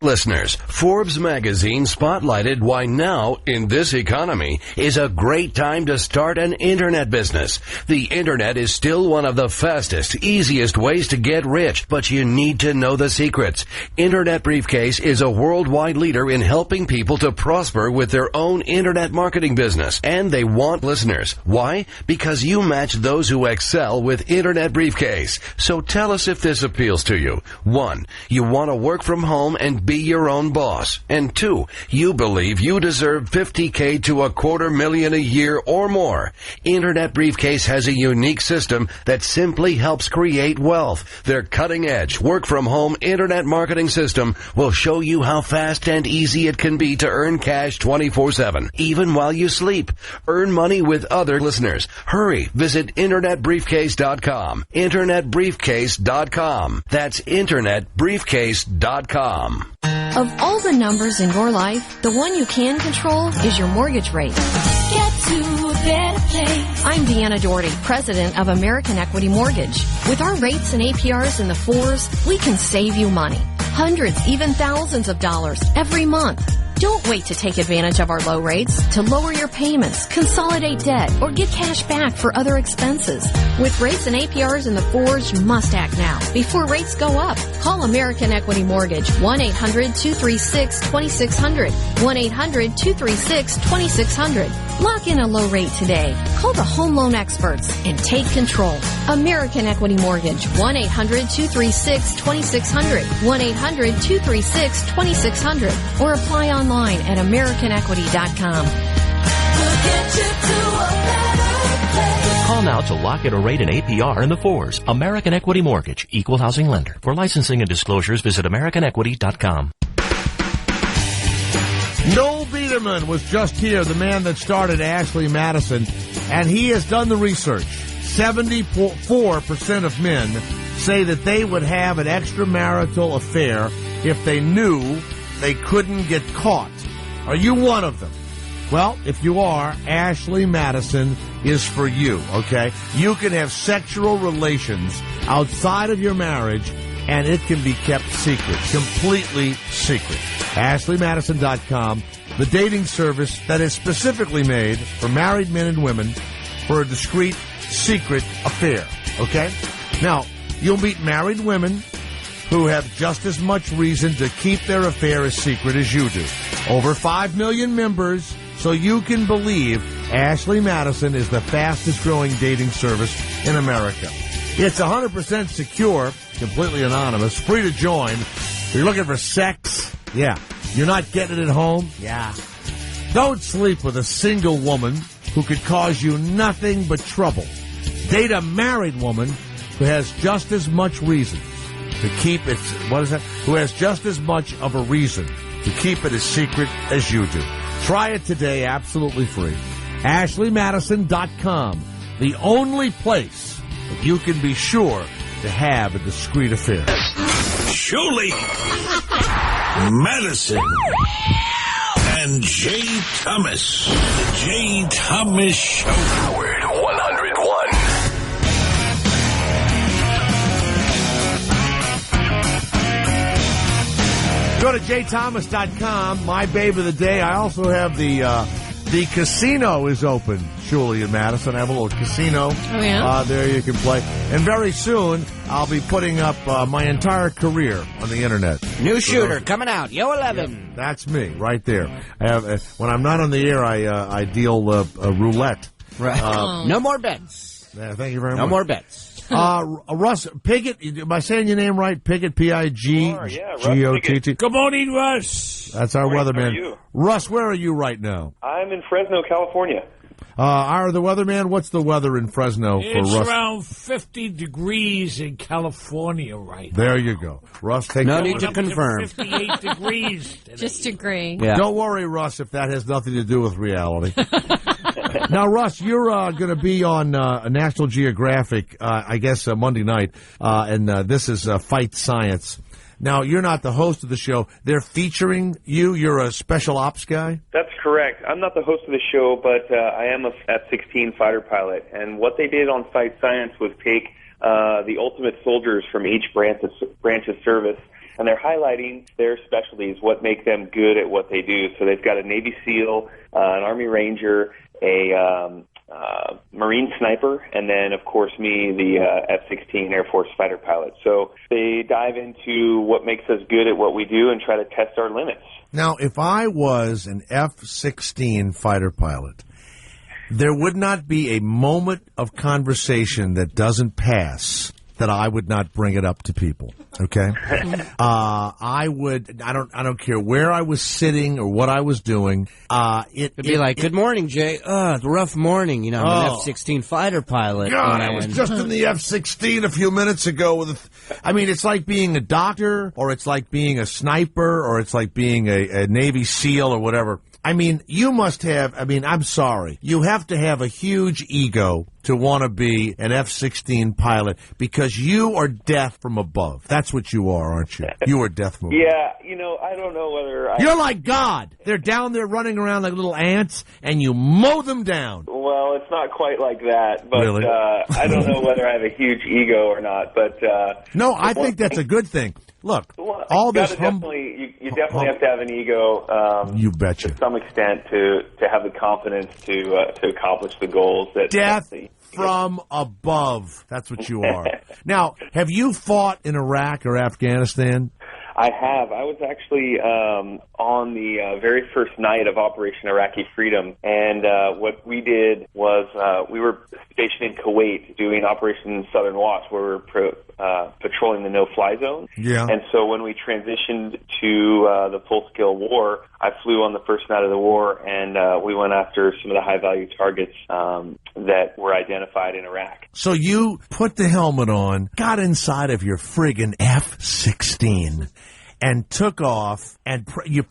Listeners, Forbes magazine spotlighted why now, in this economy, is a great time to start an internet business. The internet is still one of the fastest, easiest ways to get rich, but you need to know the secrets. Internet Briefcase is a worldwide leader in helping people to prosper with their own internet marketing business, and they want listeners. Why? Because you match those who excel with Internet Briefcase. So tell us if this appeals to you. 1. You want to work from home and be be your own boss. And 2, you believe you deserve $50K to $250,000 a year or more. Internet Briefcase has a unique system that simply helps create wealth. Their cutting-edge, work-from-home internet marketing system will show you how fast and easy it can be to earn cash 24/7, even while you sleep. Earn money with other listeners. Hurry, visit InternetBriefcase.com. InternetBriefcase.com. That's InternetBriefcase.com. Of all the numbers in your life, the one you can control is your mortgage rate. Get to a better place. I'm Deanna Doherty, president of American Equity Mortgage. With our rates and APRs in the 4s, we can save you money. Hundreds, even thousands of dollars every month. Don't wait to take advantage of our low rates to lower your payments, consolidate debt, or get cash back for other expenses. With rates and APRs in the 4s, you must act now before rates go up. Call American Equity Mortgage, 1-800-236-2600, 1-800-236-2600. Lock in a low rate today. Call the home loan experts and take control. American Equity Mortgage, 1-800-236-2600, 1-800-236-2600, or apply online at AmericanEquity.com. Call now to lock in a rate and APR in the 4s. American Equity Mortgage, Equal Housing Lender. For licensing and disclosures, visit AmericanEquity.com. Noel Biderman was just here, the man that started Ashley Madison, and he has done the research. 74% of men say that they would have an extramarital affair if they knew they couldn't get caught. Are you one of them? Well, if you are, Ashley Madison is for you, okay? You can have sexual relations outside of your marriage, and it can be kept secret, completely secret. AshleyMadison.com, the dating service that is specifically made for married men and women for a discreet, secret affair, okay? Now, you'll meet married women who have just as much reason to keep their affair a secret as you do. Over 5 million members, so you can believe Ashley Madison is the fastest-growing dating service in America. It's 100% secure, completely anonymous, free to join. You're looking for sex? Yeah. You're not getting it at home? Yeah. Don't sleep with a single woman who could cause you nothing but trouble. Date a married woman who has just as much reason to keep it, who has just as much of a reason to keep it as secret as you do. Try it today, absolutely free. AshleyMadison.com, the only place that you can be sure to have a discreet affair. Julie, Madison, and Jay Thomas. The Jay Thomas Show. Howard 101. Go to jthomas.com, my babe of the day. I also have the casino is open, Julie and Madison. I have a little casino. Oh, yeah? There you can play. And very soon, I'll be putting up my entire career on the Internet. New shooter coming out, Yo 11. Yeah, that's me, right there. I have, when I'm not on the air, I deal roulette. Right. No more bets. Yeah, thank you very much. No more bets. Russ Piggott, am I saying your name right? Piggott, P-I-G-G-O-T-T. Good morning, Russ. That's our weatherman. How are you? Russ, where are you right now? I'm in Fresno, California. The weatherman, what's the weather in Fresno for Russ? It's around 50 degrees in California right now. There you go. Russ, take no need to confirm. 58 degrees today. Just agree. Yeah. Don't worry, Russ, if that has nothing to do with reality. Now, Russ, you're going to be on National Geographic, I guess, Monday night, and this is Fight Science. Now, you're not the host of the show. They're featuring you. You're a special ops guy? That's correct. I'm not the host of the show, but I am a F-16 fighter pilot. And what they did on Fight Science was take the ultimate soldiers from each branch of service, and they're highlighting their specialties, what make them good at what they do. So they've got a Navy SEAL, an Army Ranger, a Marine sniper, and then, of course, me, the F-16 Air Force fighter pilot. So they dive into what makes us good at what we do and try to test our limits. Now, if I was an F-16 fighter pilot, there would not be a moment of conversation that doesn't pass that I would not bring it up to people. Okay, I would. I don't care where I was sitting or what I was doing. It'd be like, "Good morning, Jay. It's a rough morning. I'm an F-16 fighter pilot. God, I was just in the F-16 a few minutes ago. It's like being a doctor, or it's like being a sniper, or it's like being a Navy SEAL or whatever. You must have, I'm sorry. You have to have a huge ego to want to be an F-16 pilot because you are death from above. That's what you are, aren't you? You are death from above. Yeah, I don't know whether You're like God. They're down there running around like little ants, and you mow them down. Well, it's not quite like that, but Really? I don't know whether I have a huge ego or not. But no, I think that's a good thing. Look, all this you definitely have to have an ego. You betcha. To some extent, to have the confidence to accomplish the goals that death from above. That's what you are. Now, have you fought in Iraq or Afghanistan? I have. I was actually on the very first night of Operation Iraqi Freedom, and what we did was we were stationed in Kuwait doing Operation Southern Watch, where we were patrolling the no-fly zone. Yeah. And so when we transitioned to the full-scale war, I flew on the first night of the war, and we went after some of the high-value targets that were identified in Iraq. So you put the helmet on, got inside of your friggin' F-16, and took off. And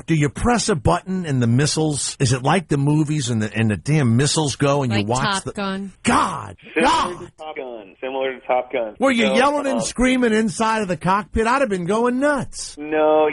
do you press a button and the missiles? Is it like the movies and the damn missiles go and like you watch Top Gun? God. Similar to Top Gun. Were you yelling and screaming inside of the cockpit? I'd have been going nuts. No,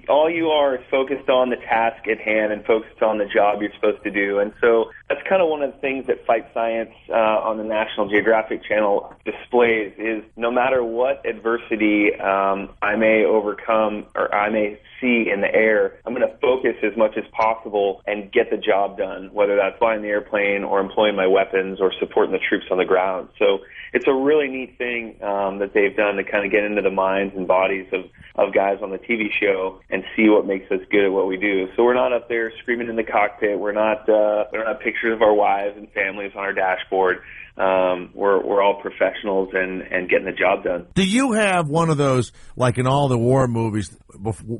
all you are is focused on the task at hand and focused on the job you're supposed to do. And so that's kind of one of the things that Fight Science on the National Geographic Channel displays is no matter what adversity I may overcome or I may see in the air, I'm going to focus as much as possible and get the job done, whether that's flying the airplane or employing my weapons or supporting the troops on the ground. So it's a really neat thing that they've done to kind of get into the minds and bodies of guys on the TV show and see what makes us good at what we do. So we're not up there screaming in the cockpit. We don't have pictures of our wives and families on our dashboard. We're all professionals and getting the job done. Do you have one of those, like in all the war movies,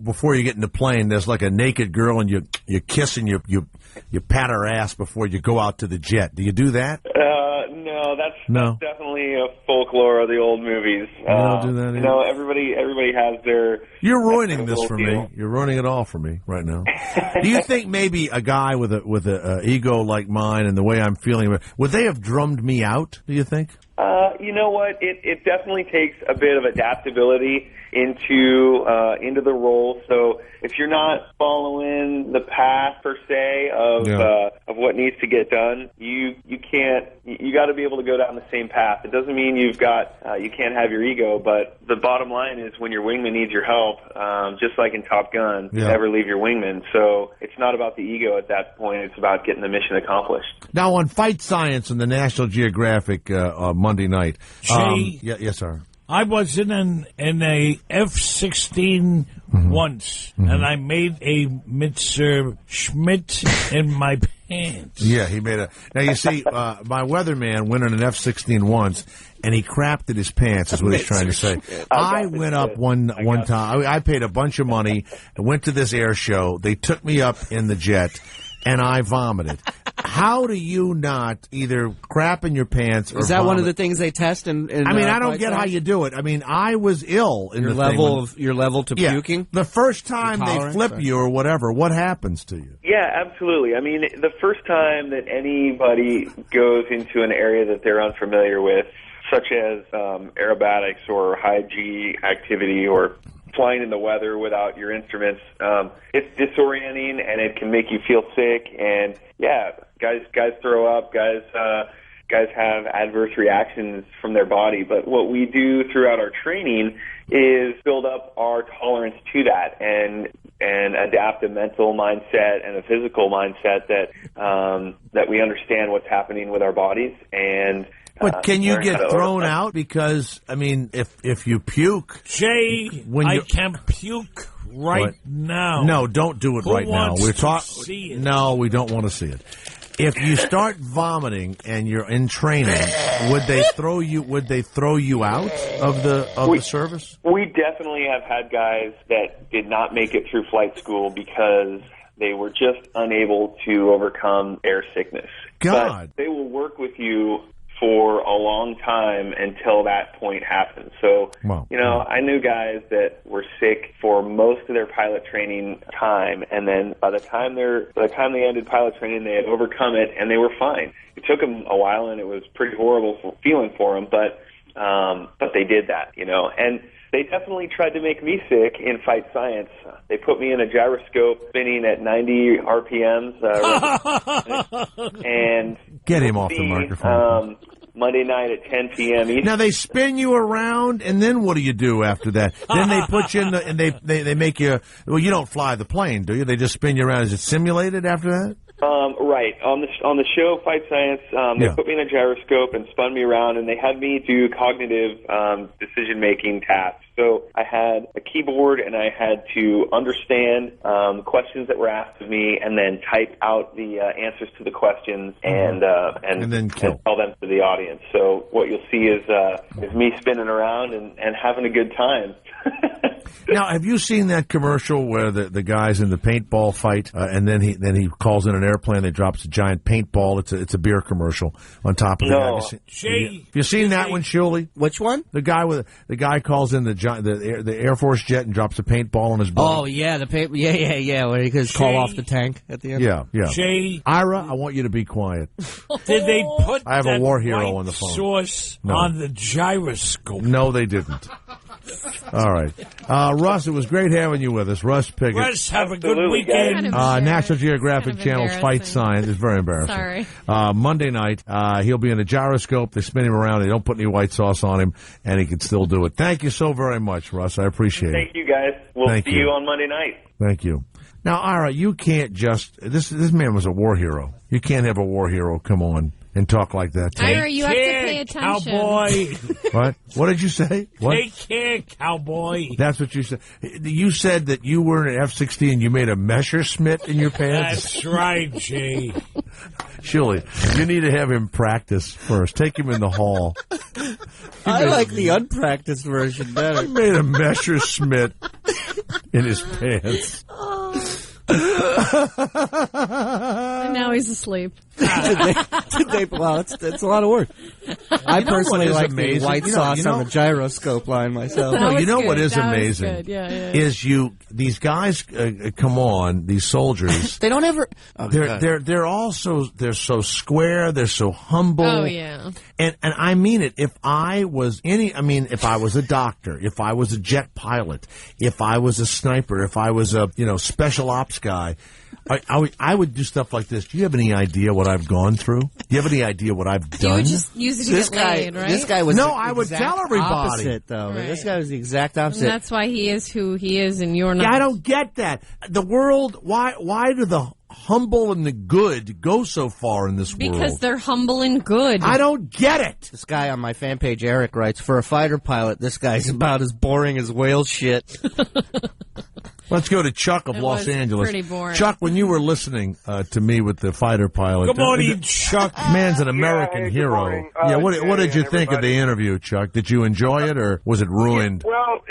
before you get in the plane, there's like a naked girl and you kiss and you pat her ass before you go out to the jet? Do you do that? No, that's definitely a folklore of the old movies. You don't do that either? Everybody has their... You're ruining this for me. You're ruining it all for me right now. Do you think maybe a guy with a ego like mine and the way I'm feeling, would they have drummed me out, do you think? You know what? It definitely takes a bit of adaptability into the role. So if you're not following the path per se of what needs to get done, you can't. You got to be able to go down the same path. It doesn't mean you can't have your ego, but the bottom line is when your wingman needs your help, just like in Top Gun, never leave your wingman. So it's not about the ego at that point. It's about getting the mission accomplished. Now on Fight Science on the National Geographic Monday night. Jay, yes, sir. I was in a F-16 once, and I made a Mr. Schmidt in my pants. Yeah, he made a... Now, you see, my weatherman went in an F-16 once, and he crapped at his pants, is what he's trying to say. I went up one time. I paid a bunch of money. I went to this air show. They took me up in the jet, and I vomited. How do you not either crap in your pants or Is that vomit? one of the things they test in I don't get how you do it. I was ill in your the level thing your level to puking. The first time they flip you or whatever, what happens to you? Yeah, absolutely. The first time that anybody goes into an area that they're unfamiliar with, such as aerobatics or high G activity or flying in the weather without your instruments, it's disorienting and it can make you feel sick. And yeah, guys throw up, guys have adverse reactions from their body. But what we do throughout our training is build up our tolerance to that and adapt a mental mindset and a physical mindset that we understand what's happening with our bodies. And but can you get thrown out? Because, if you puke... Jay, I can puke right now. No, don't do it right now. Who wants to see it? No, we don't want to see it. If you start vomiting and you're in training, would they throw you out of the service? We definitely have had guys that did not make it through flight school because they were just unable to overcome air sickness. God. But they will work with you for a long time until that point happens. So, I knew guys that were sick for most of their pilot training time, and then by the time they ended pilot training, they had overcome it and they were fine. It took them a while, and it was pretty horrible feeling for them, but they did that, and they definitely tried to make me sick in Fight Science. They put me in a gyroscope spinning at 90 RPMs, and get him off the microphone. Monday night at 10 p.m. Eastern. Now they spin you around, and then what do you do after that? Then they put you in and they make you. Well, you don't fly the plane, do you? They just spin you around. Is it simulated after that? Right. On the show Fight Science, they put me in a gyroscope and spun me around, and they had me do cognitive decision-making tasks. So I had a keyboard, and I had to understand questions that were asked of me, and then type out the answers to the questions, and then tell them to the audience. So what you'll see is me spinning around and having a good time. Now, have you seen that commercial where the guy's in the paintball fight, and then he calls in an airplane, they drops a giant paintball. It's a beer commercial on top of the guy. Have you seen that one, Shuley? Which one? The guy calls in the Air Force jet and drops a paintball on his boat. Oh yeah, where he could call off the tank at the end. Yeah. Ira, I want you to be quiet. Did they put I have a war hero on the phone. Sauce on the gyroscope? No, they didn't. All right. Russ, it was great having you with us. Russ Piggott. Russ, have a good weekend. National Geographic Channel's Fight Science. It's very embarrassing. Sorry. Monday night, he'll be in a gyroscope. They spin him around. They don't put any white sauce on him, and he can still do it. Thank you so very much, Russ. I appreciate it. Thank you, guys. We'll see you on Monday night. Thank you. Now, Ira, you can't just... This man was a war hero. You can't have a war hero come on and talk like that. Ira, you have to pay attention. Cowboy. What? What did you say? What? Take care, cowboy. That's what you said. You said that you were in an F-16 and you made a Messerschmitt in your pants? That's right, Jay. Shirley, you need to have him practice first. Take him in the hall. I like the unpracticed version better. He made a Messerschmitt in his pants. And now he's asleep. Well, it's a lot of work. I personally like the white sauce on the gyroscope line myself. No, you know what is amazing? Is these guys come on, these soldiers. They don't ever. They're so square. They're so humble. Oh yeah. And I mean it. If I was a doctor, if I was a jet pilot, if I was a sniper, if I was a special ops guy, I would do stuff like this. Do you have any idea what I've gone through? Do you have any idea what I've done? You would just use it to get laid, right? This guy was I would tell everybody. Opposite, though. Right. This guy was the exact opposite. And that's why he is who he is, and you're not. Yeah, I don't get that. The world. Why do the humble and the good go so far in this world? Because they're humble and good. I don't get it. This guy on my fan page, Eric, writes, for a fighter pilot, this guy's about as boring as whale shit. Let's go to Chuck of Los Angeles. Pretty boring. Chuck, when you were listening to me with the fighter pilot, good morning, Chuck. Man's an American hero. What did you think of the interview, Chuck? Did you enjoy it, or was it ruined? Well,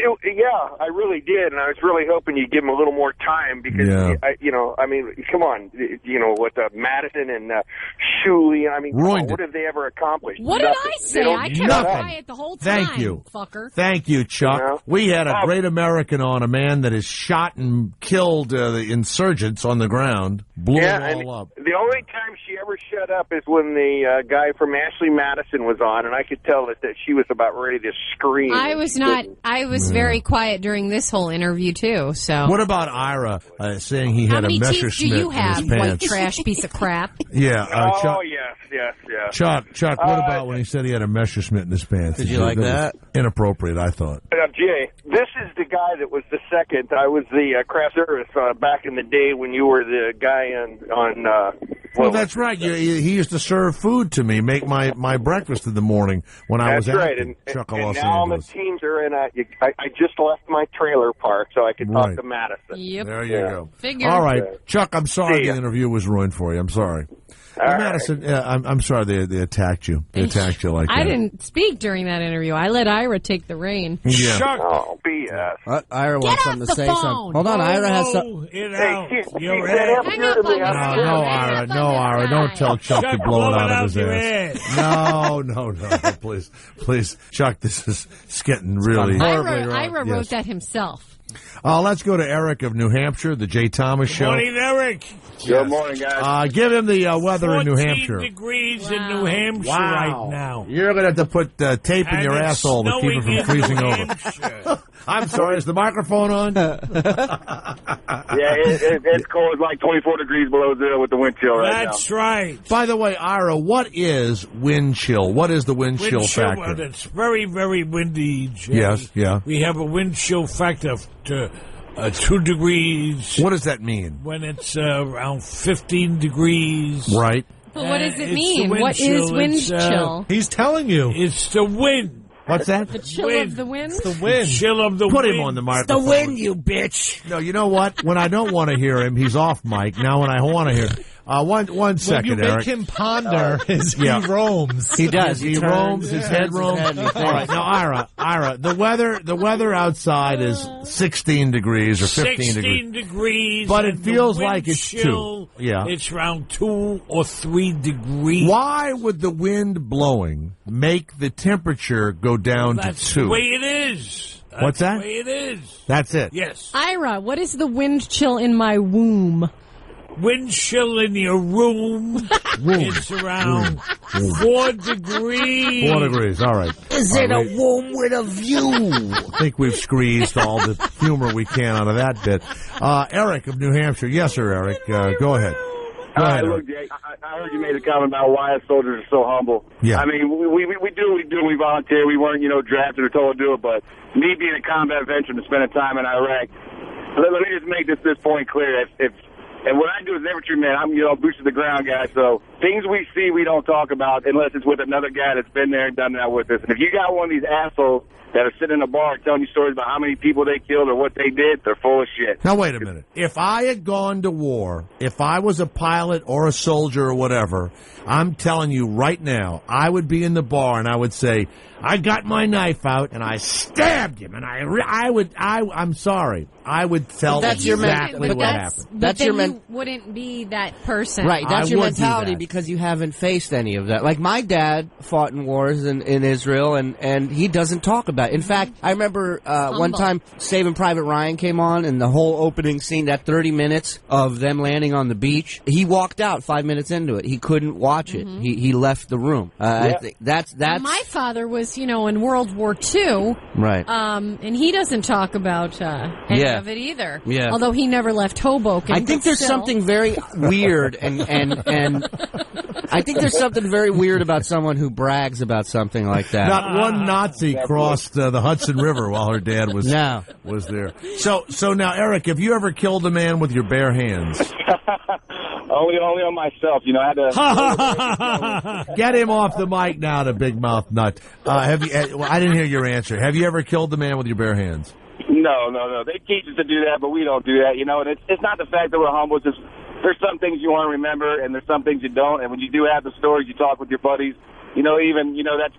I really did, and I was really hoping you'd give him a little more time because, come on, with Madison and Shuley, what have they ever accomplished? What did I say? I kept quiet the whole time. Thank you, fucker. Thank you, Chuck. We had a great American on, a man that is shot and killed the insurgents on the ground, blew them all up. The only time she ever shut up is when the guy from Ashley Madison was on, and I could tell that she was about ready to scream. I was not. I was very quiet during this whole interview too. So what about Ira saying he had a Messerschmitt in his pants? How many teeth do you have, white trash piece of crap? Yeah. Chuck, yes. Chuck, what about when he said he had a Messerschmitt in his pants? Did you like that? Inappropriate, I thought. Jay, this is the guy that was the second. I was the craft service back in the day when you were the guy on well, that's right. He used to serve food to me, make my breakfast in the morning when I was acting. Chuck of Los now Angeles. I'm a teacher, and I just left my trailer park so I could talk to Madison. Yep. There you go. Figured. All right, Chuck, I'm sorry the interview was ruined for you. I'm sorry. Madison, I'm sorry they attacked you. They attacked you like that. I didn't speak during that interview. I let Ira take the rein. Yeah. Oh, BS. Ira wants something to say something. Hold on, Ira has something. No, Ira, don't tell Chuck to blow it out of his ass. No, please, Chuck, this is getting really horribly wrong. Ira wrote that himself. Let's go to Eric of New Hampshire, the Jay Thomas Show. Good morning, Eric. Good morning, guys. Give him the weather in New Hampshire. 14 degrees in New Hampshire right now. You're going to have to put tape in your asshole to keep it from freezing over. I'm sorry, is the microphone on? It's cold. It's like 24 degrees below zero with the wind chill right now. That's right. By the way, Ira, what is wind chill? What is the wind chill factor? Well, it's very, very windy, Jay. Yes, yeah. We have a wind chill factor to 2 degrees. What does that mean? When it's around 15 degrees. Right. Well, what does it mean? What is wind chill? He's telling you. It's the wind. What's that? The chill of the wind? The wind. The chill of the Put wind. him on the microphone. It's the wind, you bitch. No, you know what? When I don't want to hear him, he's off mic. Now when I want to hear him. One second, Eric. Eric. You make him ponder as he roams. He does. He roams. His head roams. All right, now Ira, the weather outside is 16 degrees or 15 16 degrees. But it feels like it's chill, 2. Yeah. It's around 2 or 3 degrees. Why would the wind blowing make the temperature go down to 2? That's the way it is. What's that? That's the way it is. That's it. Yes. Ira, what is the wind chill in my womb? Wind chill in your room. It's around 4 degrees. 4 degrees, all right. Is it a womb with a view? I think we've squeezed all the humor we can out of that bit. Eric of New Hampshire. Yes, sir, Eric. Go ahead. Go ahead, look, Jay, I heard you made a comment about why us soldiers are so humble. Yeah. I mean, we do what we do. We volunteer. We weren't, drafted or told to do it. But me being a combat veteran and spending time in Iraq, let me just make this point clear. And what I do is infantry man. I'm, boots to the ground guy. So things we see, we don't talk about unless it's with another guy that's been there and done that with us. And if you got one of these assholes that are sitting in a bar telling you stories about how many people they killed or what they did, they're full of shit. Now, wait a minute. If I had gone to war, if I was a pilot or a soldier or whatever, I'm telling you right now, I would be in the bar and I would say, I got my knife out and I stabbed him, and I'm sorry. I would tell exactly what happened. That's your you wouldn't be that person. Right, that's your mentality because you haven't faced any of that. Like, my dad fought in wars in Israel, and he doesn't talk about it. In fact, I remember one time Saving Private Ryan came on, and the whole opening scene, that 30 minutes of them landing on the beach, he walked out 5 minutes into it. He couldn't watch it. He left the room. I think that's my father was, in World War II. Right. And he doesn't talk about any of it either. Yeah. Although he never left Hoboken. I think there's something very weird and I think there's something very weird about someone who brags about something like that. Not one Nazi crossed the Hudson River while her dad was there. So now, Eric, have you ever killed a man with your bare hands? Only on myself, I had to... Get him off the mic now, the big mouth nut. I didn't hear your answer. Have you ever killed a man with your bare hands? No. They teach us to do that, but we don't do that, and it's not the fact that we're humble. It's just there's some things you want to remember, and there's some things you don't. And when you do have the stories, you talk with your buddies.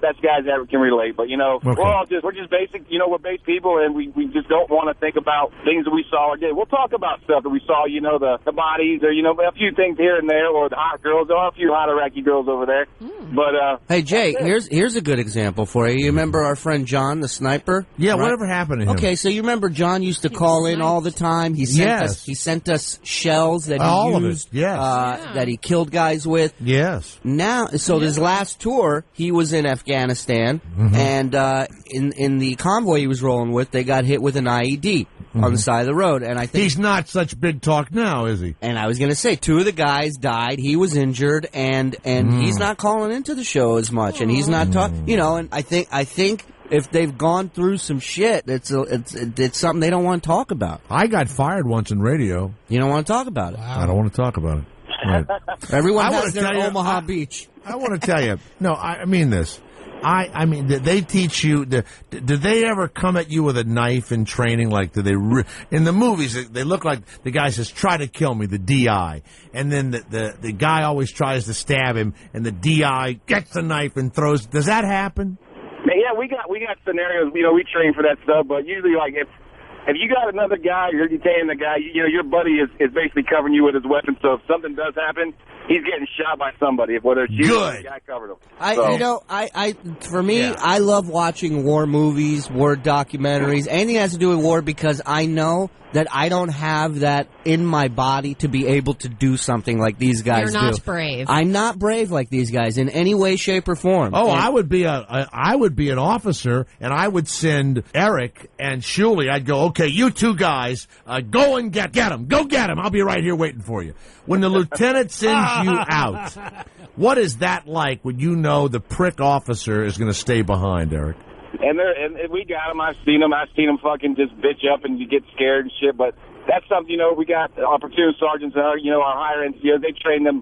That's guys that can relate. But, we're just basic, we're basic people, and we just don't want to think about things that we saw or did. We'll talk about stuff that we saw, the bodies or, a few things here and there, or the hot girls. There are a few hot Iraqi girls over there. But, hey, Jay, here's a good example for you. You remember our friend John, the sniper? Yeah, right? Whatever happened to him? Okay, so you remember John used to call in all the time. He sent us shells that he used. That he killed guys with. Yes. Now, so this last tour, he was in Afghanistan, and in the convoy he was rolling with, they got hit with an IED on the side of the road. And I think he's not such big talk now, is he? And I was going to say, 2 of the guys died. He was injured, and he's not calling into the show as much, and he's not talking. And I think if they've gone through some shit, it's something they don't want to talk about. I got fired once in radio. You don't want to talk about it. I don't want to talk about it. Right. Everyone has their Omaha Beach. I want to tell you. No, I mean this. I mean, did they teach you? Did they ever come at you with a knife in training? Like, do they in the movies? They look like the guy says, "Try to kill me," the DI, and then the guy always tries to stab him, and the DI gets the knife and throws. Does that happen? Yeah, we got scenarios. You know, we train for that stuff, but usually, like if you got another guy, you're detaining the guy. You know, your buddy is basically covering you with his weapon. So if something does happen, he's getting shot by somebody. Whether it's you or the guy covered him. For me, I love watching war movies, war documentaries, anything that has to do with war, because I know that I don't have that in my body to be able to do something like these guys do. You're not brave. I'm not brave like these guys in any way, shape, or form. Oh, I would be an officer, and I would send Eric and Shuley. I'd go, okay, you two guys, go and get him. Go get him. I'll be right here waiting for you. When the lieutenant sends you out, what is that like when you know the prick officer is going to stay behind, Eric? And we got them. I've seen them fucking just bitch up and you get scared and shit. But that's something, you know, we got our platoon sergeants and our higher NCOs. They train the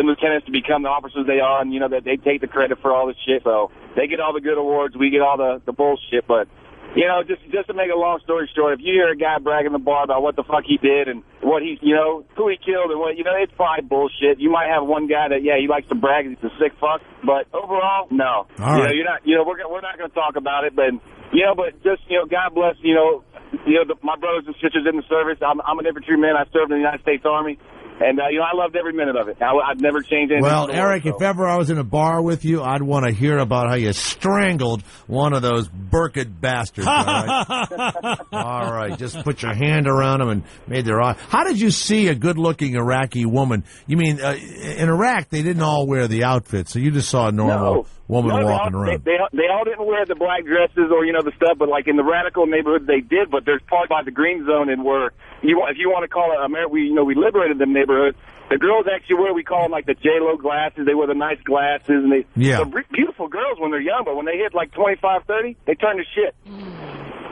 lieutenants to become the officers they are, and you know that they take the credit for all this shit. So they get all the good awards, we get all the bullshit. But you know, just to make a long story short, if you hear a guy bragging the bar about what the fuck he did and what he, you know, who he killed and what, you know, it's probably bullshit. You might have one guy that, he likes to brag and he's a sick fuck, but overall, no. All right. You're not, we're not going to talk about it, but, but just, God bless, my brothers and sisters in the service. I'm an infantryman. I served in the United States Army. And, I loved every minute of it. I've never changed anything. Well, Eric, if ever I was in a bar with you, I'd want to hear about how you strangled one of those Burkett bastards. All right? All right. Just put your hand around them and made their eye. How did you see a good-looking Iraqi woman? You mean, in Iraq, they didn't all wear the outfit, so you just saw a normal woman walking around. They all didn't wear the black dresses or, the stuff, but, like, in the radical neighborhoods, they did. But there's part by the green zone and where, if you want to call it America, we liberated them neighborhoods. The girls actually wear, we call them like the J-Lo glasses. They wear the nice glasses, and they're beautiful girls when they're young, but when they hit like 25, 30, they turn to shit.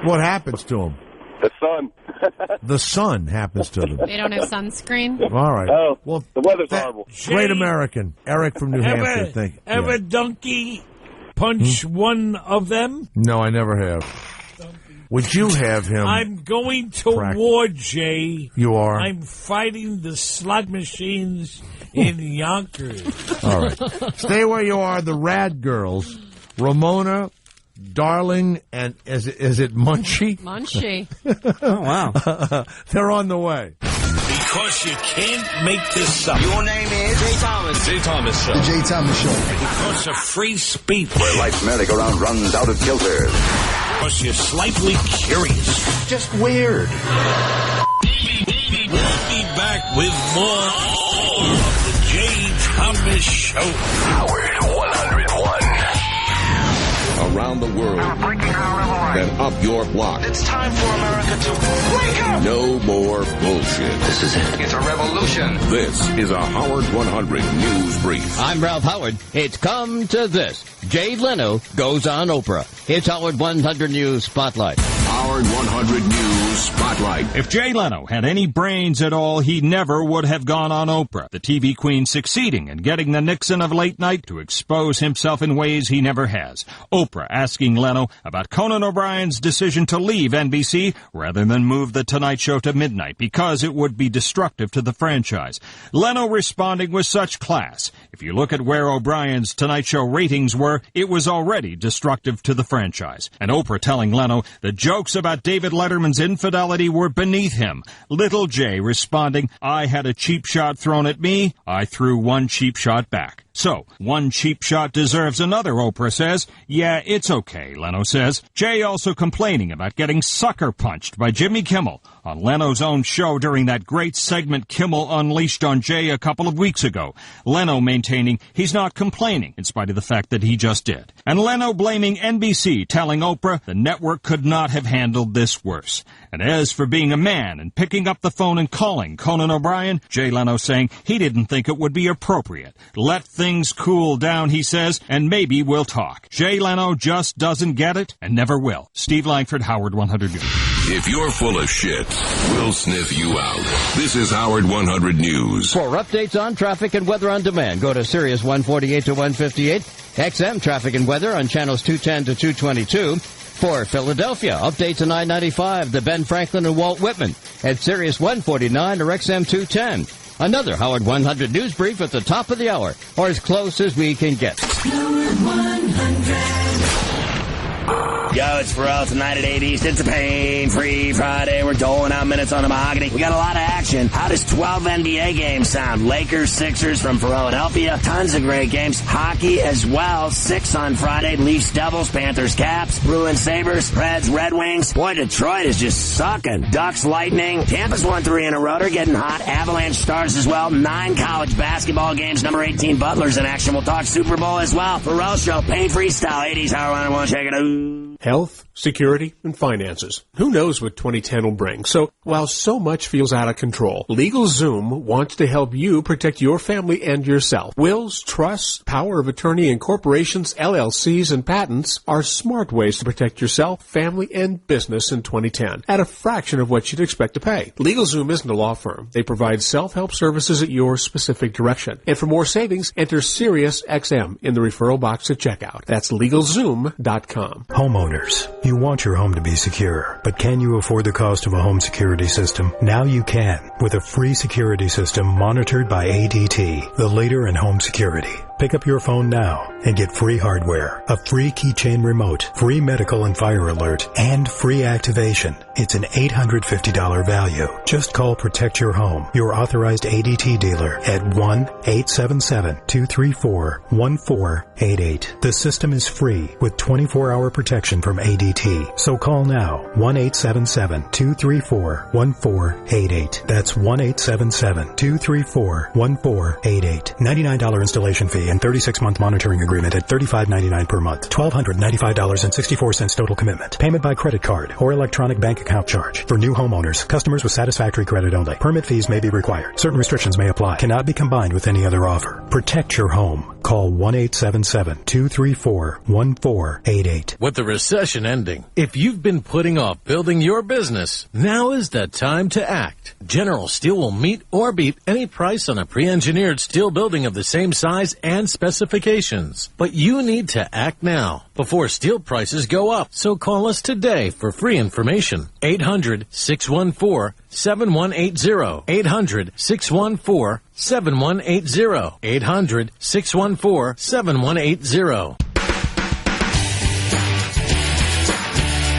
What happens to them? The sun. The sun happens to them. They don't have sunscreen? All right. Oh, well, the weather's horrible. Great American. Eric from New Hampshire. Thank you. Ever donkey punch one of them? No, I never have. Would you have him? I'm going to war, Jay. You are? I'm fighting the slot machines in Yonkers. All right. Stay where you are. The Rad Girls, Ramona, Darling, and is it Munchie? Munchie. Oh, wow. They're on the way. Because you can't make this up. Your name is Jay Thomas. Jay Thomas Show. The Jay Thomas Show. Because of free speech. Where life's merry-go-round runs out of kilter. Because you're slightly curious. Just weird. We'll be back with more of the Jay Thomas Show. Howard 101. Around the world, then up your block. It's time for America to wake up! No more bullshit. This is it. It's a revolution. This is a Howard 100 News Brief. I'm Ralph Howard. It's come to this. Jay Leno goes on Oprah. It's Howard 100 News Spotlight. Howard 100 News Spotlight. If Jay Leno had any brains at all, he never would have gone on Oprah. The TV queen succeeding in getting the Nixon of late night to expose himself in ways he never has. Oprah asking Leno about Conan O'Brien's decision to leave NBC rather than move The Tonight Show to midnight because it would be destructive to the franchise. Leno responding with such class. If you look at where O'Brien's Tonight Show ratings were, it was already destructive to the franchise. And Oprah telling Leno the jokes about David Letterman's infidelity were beneath him. Little Jay responding, I had a cheap shot thrown at me, I threw one cheap shot back. So, one cheap shot deserves another, Oprah says. Yeah, it's okay, Leno says. Jay also complaining about getting sucker punched by Jimmy Kimmel on Leno's own show during that great segment Kimmel unleashed on Jay a couple of weeks ago. Leno maintaining he's not complaining, in spite of the fact that he just did. And Leno blaming NBC, telling Oprah the network could not have handled this worse. And as for being a man and picking up the phone and calling Conan O'Brien, Jay Leno saying he didn't think it would be appropriate. Let things things cool down, he says, and maybe we'll talk. Jay Leno just doesn't get it and never will. Steve Langford, Howard 100 News. If you're full of shit, we'll sniff you out. This is Howard 100 News. For updates on traffic and weather on demand, go to Sirius 148 to 158, XM traffic and weather on channels 210 to 222. For Philadelphia, updates on I-95, the Ben Franklin and Walt Whitman at Sirius 149 or XM 210. Another Howard 100 News Brief at the top of the hour, or as close as we can get. Howard 100. Yo, it's Pharrell tonight at 8 East. It's a pain-free Friday. We're doling out minutes on the mahogany. We got a lot of action. How does 12 NBA games sound? Lakers, Sixers from Philadelphia. Tons of great games. Hockey as well. 6 on Friday. Leafs, Devils, Panthers, Caps, Bruins, Sabres, Reds, Red Wings. Boy, Detroit is just sucking. Ducks, Lightning. Tampa's won 3 in a row. They're getting hot. Avalanche, Stars as well. 9 college basketball games. Number 18, Butler's in action. We'll talk Super Bowl as well. Pharrell Show, pain-free style. 80s, Howard 101. Check it out. Health, security, and finances. Who knows what 2010 will bring? So, while so much feels out of control, LegalZoom wants to help you protect your family and yourself. Wills, trusts, power of attorney, and corporations, LLCs, and patents are smart ways to protect yourself, family, and business in 2010 at a fraction of what you'd expect to pay. LegalZoom isn't a law firm. They provide self-help services at your specific direction. And for more savings, enter SiriusXM in the referral box at checkout. That's LegalZoom.com. Homeowners, you want your home to be secure, but can you afford the cost of a home security system? Now you can, with a free security system monitored by ADT, the leader in home security. Pick up your phone now and get free hardware, a free keychain remote, free medical and fire alert, and free activation. It's an $850 value. Just call Protect Your Home, your authorized ADT dealer, at 1-877-234-1488. The system is free with 24-hour protection from ADT. So call now, 1-877-234-1488. That's 1-877-234-1488. $99 installation fee and 36-month monitoring agreement at $35.99 per month. $1,295.64 total commitment. Payment by credit card or electronic bank account charge. For new homeowners, customers with satisfactory credit only. Permit fees may be required. Certain restrictions may apply. Cannot be combined with any other offer. Protect your home. Call 1-877-234-1488. With the recession ending, if you've been putting off building your business, now is the time to act. General Steel will meet or beat any price on a pre-engineered steel building of the same size and specifications. But you need to act now before steel prices go up. So call us today for free information. 800-614-7180. 800-614-7180. 800-614-7180.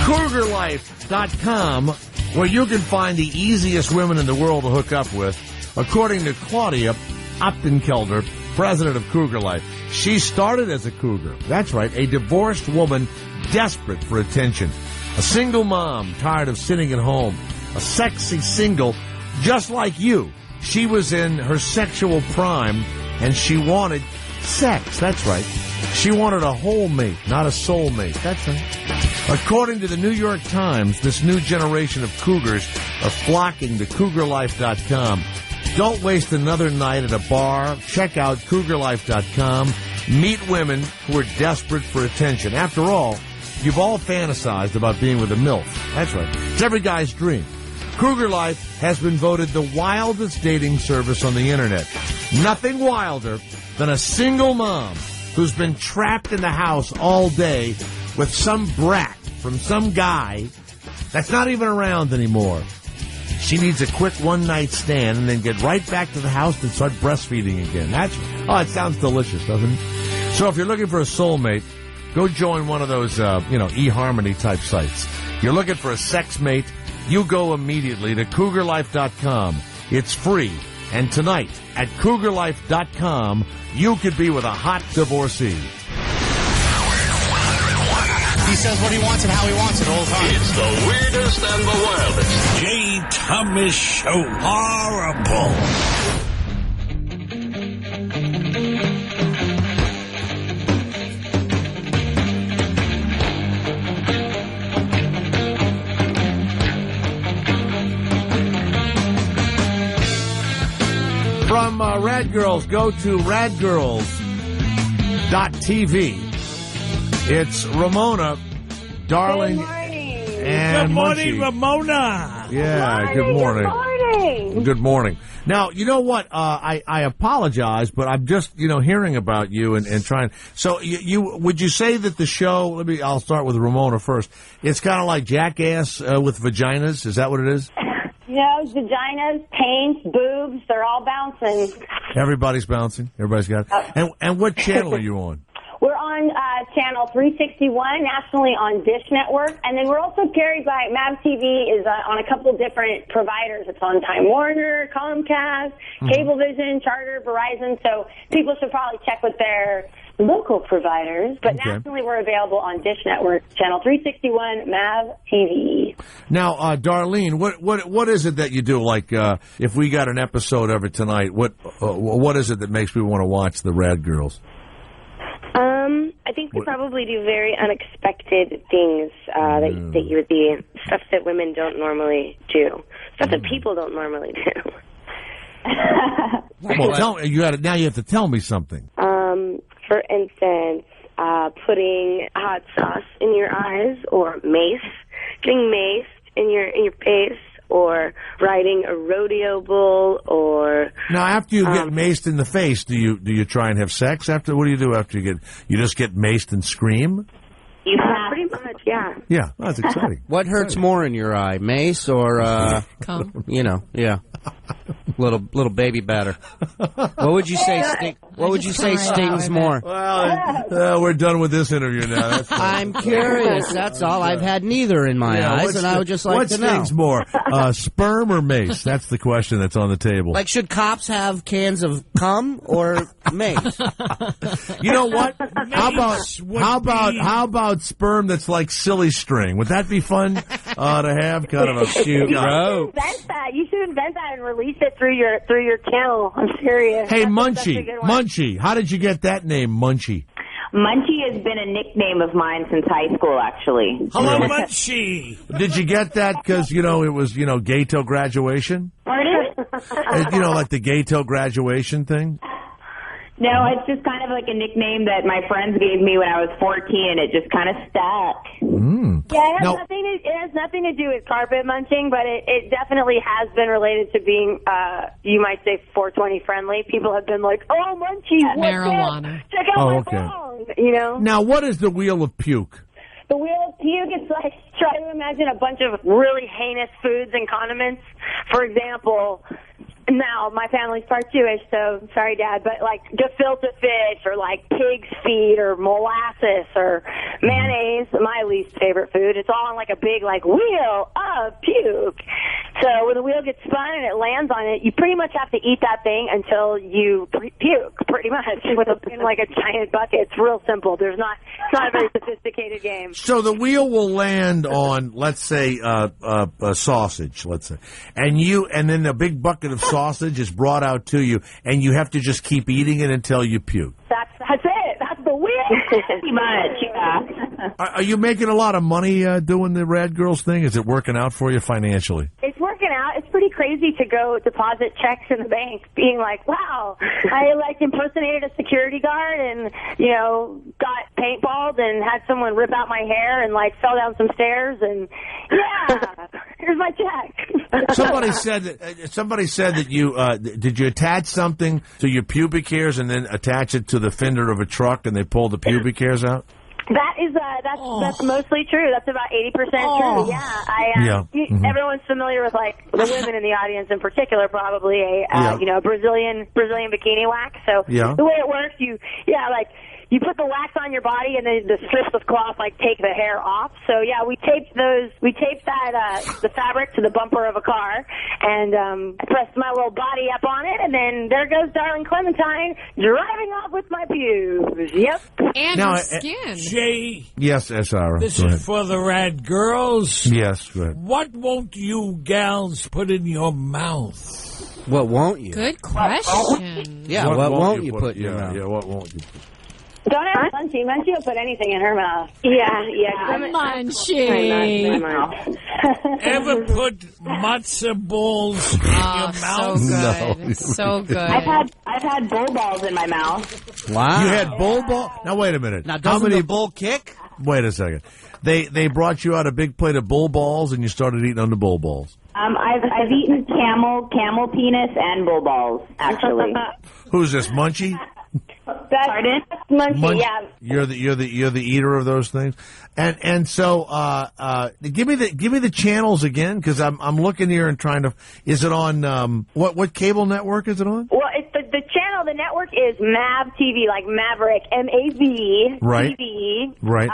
CougarLife.com, where you can find the easiest women in the world to hook up with, according to Claudia Optenkelder, president of Cougar Life. She started as a cougar. That's right, a divorced woman desperate for attention. A single mom tired of sitting at home. A sexy single just like you. She was in her sexual prime, and she wanted sex. That's right. She wanted a whole mate, not a soul mate. That's right. According to the New York Times, this new generation of cougars are flocking to CougarLife.com. Don't waste another night at a bar. Check out CougarLife.com. Meet women who are desperate for attention. After all, you've all fantasized about being with a MILF. That's right. It's every guy's dream. Cougar Life has been voted the wildest dating service on the internet. Nothing wilder than a single mom who's been trapped in the house all day with some brat from some guy that's not even around anymore. She needs a quick one-night stand and then get right back to the house and start breastfeeding again. It sounds delicious, doesn't it? So if you're looking for a soulmate, go join one of those, eHarmony type sites. You're looking for a sex mate, you go immediately to CougarLife.com. It's free. And tonight at CougarLife.com, you could be with a hot divorcee. He says what he wants and how he wants it all the time. It's the weirdest and the wildest. Jay Thomas Show. Horrible. From Rad Girls, go to Rad Girls It's Ramona, Darling, and Good morning, Munchie. Ramona. Yeah, good morning. Good morning. Now, you know what? I apologize, but I'm just, hearing about you and trying. So, you would you say that the show? I'll start with Ramona first. It's kind of like Jackass with vaginas. Is that what it is? Vaginas, paints, boobs, they're all bouncing. Everybody's bouncing. Everybody's got it. And what channel are you on? We're on channel 361, nationally on Dish Network, and then we're also carried by Mav TV is on a couple different providers. It's on Time Warner, Comcast, Cablevision, Charter, Verizon, so people should probably check with their local providers, but nationally we're available on Dish Network, channel 361, Mav TV. Now, Darlene, what is it that you do? Like, if we got an episode of it tonight, what is it that makes me want to watch the Rad Girls? I think we probably do very unexpected things that you would be, stuff that women don't normally do, stuff that people don't normally do. Well, now you have to tell me something. For instance, putting hot sauce in your eyes, or mace, getting maced in your face, or riding a rodeo bull, or now after you get maced in the face, do you try and have sex after? What do you do after you just get maced and scream? You pretty much, yeah. Yeah, that's exciting. What hurts more in your eye, mace or little baby batter? What would you say? What would you say stings more? Well, we're done with this interview now. I'm curious. That's all. I've had neither in my eyes, and I would just like to know. What stings more, sperm or mace? That's the question that's on the table. Like, should cops have cans of cum or mace? You know what? How about sperm that's like silly string? Would that be fun to have? Kind of a cute. You should invent that and release it through your channel. I'm serious. Hey, Munchie, how did you get that name, Munchie? Munchie has been a nickname of mine since high school, actually. Hello, Munchie. Did you get that because, it was, gay till graduation? Pardon? Like the gay till graduation thing? No, it's just kind of like a nickname that my friends gave me when I was 14. It just kind of stuck. Yeah, it has nothing to do with carpet munching, but it definitely has been related to being, you might say, 420 friendly. People have been like, "Oh, Munchie, what's marijuana? That? Check out my phone." Now, what is the wheel of puke? The wheel of puke, it's like, try to imagine a bunch of really heinous foods and condiments. For example, now, my family's part Jewish, so sorry, Dad, but like gefilte fish or like pig's feet or molasses or mayonnaise, my least favorite food. It's all on like a big like wheel of puke. So when the wheel gets spun and it lands on it, you pretty much have to eat that thing until you puke, pretty much, in like a giant bucket. It's real simple. It's not a very sophisticated game. So the wheel will land on, let's say, a sausage, let's say, and then a big bucket of sausage is brought out to you, and you have to just keep eating it until you puke. That's it. That's the wheel. Pretty much, yeah. Are you making a lot of money doing the Rad Girls thing? Is it working out for you financially? It's working out. It's pretty crazy to go deposit checks in the bank being like, wow, I impersonated a security guard and, got paintballed and had someone rip out my hair and fell down some stairs and, yeah, here's my check. Somebody said that you, did you attach something to your pubic hairs and then attach it to the fender of a truck and they pulled the pubic hairs out? That's mostly true. That's about 80% true. Yeah, everyone's familiar with the women in the audience in particular, probably a Brazilian bikini wax. So the way it works, you put the wax on your body, and then the strips of cloth take the hair off. So we taped the fabric to the bumper of a car, and I pressed my little body up on it, and then there goes darling Clementine driving off with my pubes. Yep. And her skin. Jay. Yes, Sarah. This is for the Rad Girls. Yes, go ahead. What won't you gals put in your mouth? What won't you? Good question. Yeah, what won't you put in your mouth? Yeah, what won't you? Don't ask Munchie. Munchie will put anything in her mouth. Yeah. Munchie. Ever put matzo balls in your mouth? So good. So good. I've had bull balls in my mouth. Wow. You had bull ball? Now, wait a minute. Now, doesn't the bull kick? Wait a second. They brought you out a big plate of bull balls, and you started eating on the bull balls. I've eaten camel penis, and bull balls, actually. Who's this, Munchie? Pardon? Munchie, yeah. You're the eater of those things, and so give me the channels again, because I'm looking here and trying to. Is it on what cable network is it on? Well, it's the channel. The network is MAV TV, like Maverick, MAV Right. TV. Right.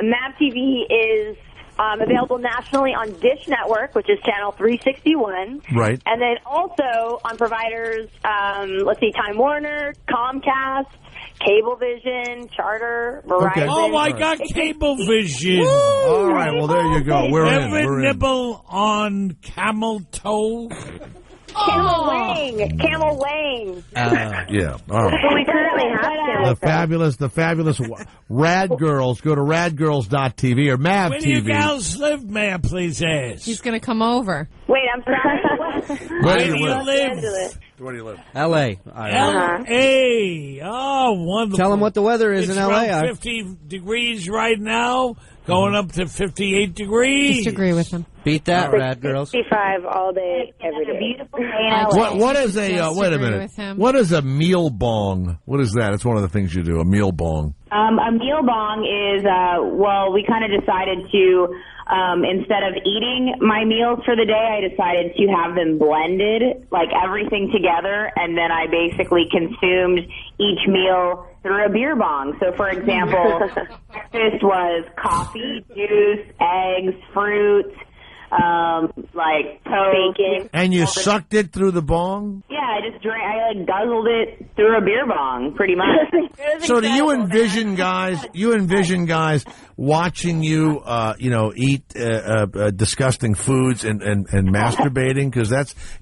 MAV TV is available nationally on Dish Network, which is channel 361. Right. And then also on providers, Time Warner, Comcast, Cablevision, Charter, Verizon. Okay. Oh, I got Cablevision. All right, well, there you go. We're in. Ever nibble on camel toe? Camel Wang. Yeah. All right. We currently have The fabulous Rad Girls. Go to radgirls.tv or MAV Where do you TV. gals live, may I please ask? He's going to come over. Wait, I'm sorry. Where do you live? Where do you live? L.A. L.A. Oh, wonderful. Tell them what the weather is It's in L.A. around 50 degrees right now, going up to 58 degrees. Just agree with him. Beat that, Rad Girls. 65 all day, every day. Beautiful day in LA. What is a wait a agree minute? with him. What is a meal bong? What is that? It's one of the things you do. A meal bong. A meal bong is, we kind of decided to, instead of eating my meals for the day, I decided to have them blended, like everything together, and then I basically consumed each meal through a beer bong. So, for example, breakfast was coffee, juice, eggs, fruit, like toast. Bacon. And you sucked it through the bong? Yeah, I just drank. I guzzled it through a beer bong, pretty much. So do you envision guys? You envision guys watching you, eat disgusting foods and masturbating, because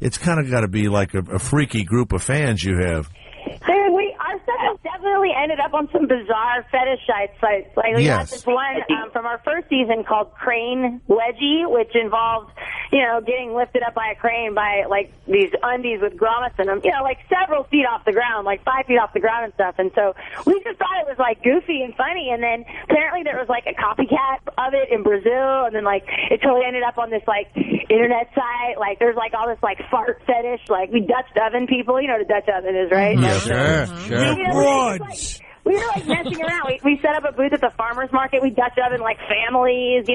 it's kind of got to be like a freaky group of fans you have. Dude, our stuff has definitely ended up on some bizarre fetish sites. Like we had this one from our first season called Crane Wedgie, which involved, getting lifted up by a crane by like these undies with grommets in them, like several feet off the ground, like 5 feet off the ground and stuff. And so we just thought it was like goofy and funny. And then apparently there was like a copycat of it in Brazil, and then like it totally ended up on this like internet site. Like there's like all this like fart fetish, like we Dutch oven people. You know what a Dutch oven is, right? Yeah, Sure. You broads. We were like messing around. We set up a booth at the farmer's market. We Dutch oven like families,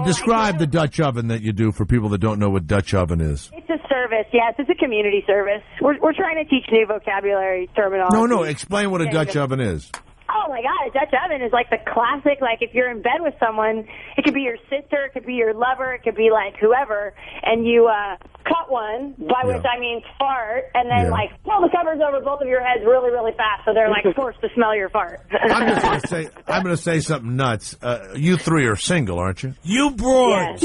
Describe the Dutch oven that you do for people that don't know what Dutch oven is. It's a service, yes. It's a community service. We're trying to teach new vocabulary terminology. No. Explain what a Dutch oven is. Oh my God, a Dutch oven is like the classic, like if you're in bed with someone, it could be your sister, it could be your lover, it could be like whoever, and you cut one, by which I mean fart, and then like pull the covers over both of your heads really, really fast so they're like forced to smell your fart. I'm going to say something nuts. You three are single, aren't you? You broads.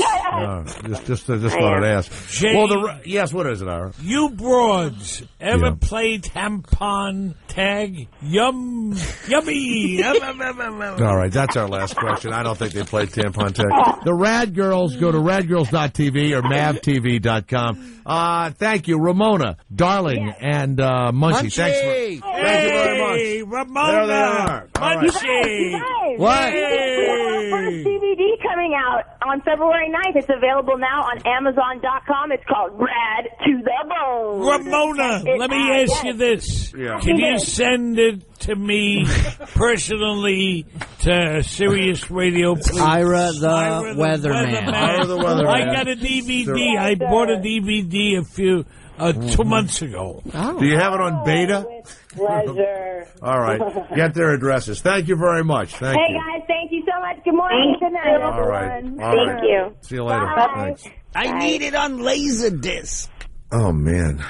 Just thought I'd ask. Jay, yes, what is it, Ira? You broads ever play tampon tag? Yummy. All right, that's our last question. I don't think they played tampon tag. The Rad Girls, go to radgirls.tv or mavtv.com. Thank you, Ramona, Darling, and Munchie. Thanks Hey, thank you very much. Ramona. There they are. All right. Munchie. What? We have our first DVD coming out on February 9th. It's available now on Amazon.com. It's called Rad to the Bone. Ramona, let me ask you this. Yeah. Can you send it to me personally to Sirius Radio, please? Ira the Weatherman. Ira the Weatherman. I got a DVD. I bought a DVD a few 2 months ago. Do you have it on beta? Pleasure. All right. Get their addresses. Thank you very much. Thank you. Guys, thank you so much. Good morning. Good night, All right. everyone. All right. you. See you later. Bye. Thanks. I need it on Laserdisc. Oh, man.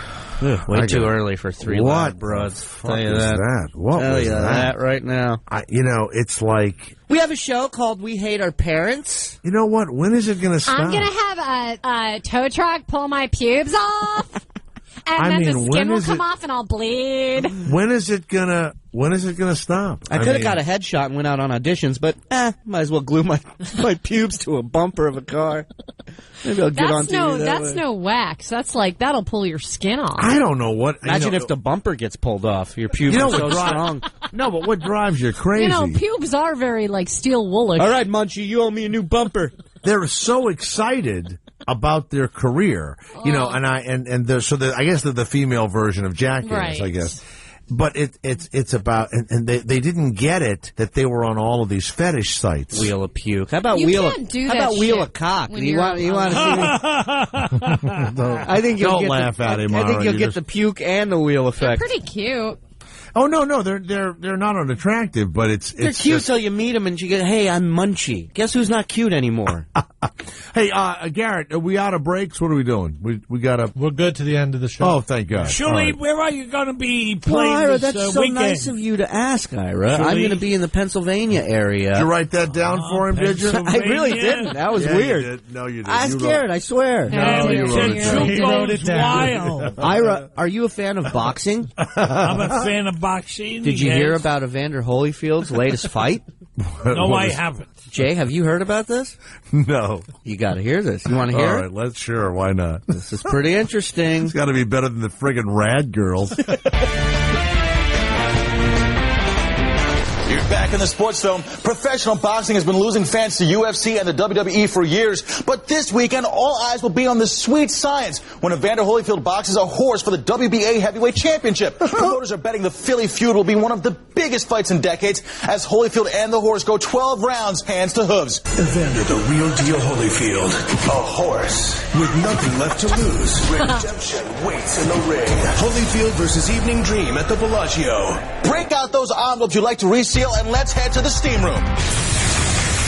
Way too early for three What live broads. Tell you that. What Tell was you that? right now. It's like... We have a show called We Hate Our Parents. You know what? When is it going to stop? I'm going to have a tow truck pull my pubes off. And then the skin will come off and I'll bleed. When is it gonna When is it going to stop? I could have got a headshot and went out on auditions, but might as well glue my pubes to a bumper of a car. Maybe I'll get on TV That's no wax. That's like, that'll pull your skin off. I don't know what. Imagine if the bumper gets pulled off. Your pubes are so strong. No, but what drives you crazy? Pubes are very, like, steel woolish. All right, Munchie, you owe me a new bumper. They're so excited about their career, I guess they're the female version of Jackass, right. I guess. But it's about, and they didn't get it that they were on all of these fetish sites. Wheel of puke. How about wheel of cock? You want to see? I think don't laugh at him. I think you'll get the puke and the wheel effect. They're pretty cute. Oh no, they're not unattractive, but they're cute till you meet them and you get, hey, I'm Munchie. Guess who's not cute anymore? Hey, Garrett, are we out of breaks? What are we doing? We're good to the end of the show. Oh, thank God. Shuli, where are you going to be playing Ira, this that's so weekend? nice of you to ask, Ira. Shuli? I'm going to be in the Pennsylvania area. Did you write that down for him? Did you? I really didn't. That was weird. You did. No, you didn't. Ask Garrett. I swear. No, you wrote it down. He wrote it down. Ira, are you a fan of boxing? I'm a fan of boxing. Did you hear about Evander Holyfield's latest fight? No, I haven't. Jay, have you heard about this? No. You got to hear this. You want to hear All right, sure. Why not? This is pretty interesting. It's got to be better than the friggin' Rad Girls. You're back in the sports dome. Professional boxing has been losing fans to UFC and the WWE for years, but this weekend all eyes will be on the sweet science when Evander Holyfield boxes a horse for the WBA heavyweight championship. Promoters are betting the Philly feud will be one of the biggest fights in decades as Holyfield and the horse go 12 rounds, hands to hooves. Evander the real deal Holyfield, a horse with nothing left to lose. Redemption waits in the ring. Holyfield versus Evening Dream at the Bellagio. Break out those envelopes you like to reseal and let's head to the steam room.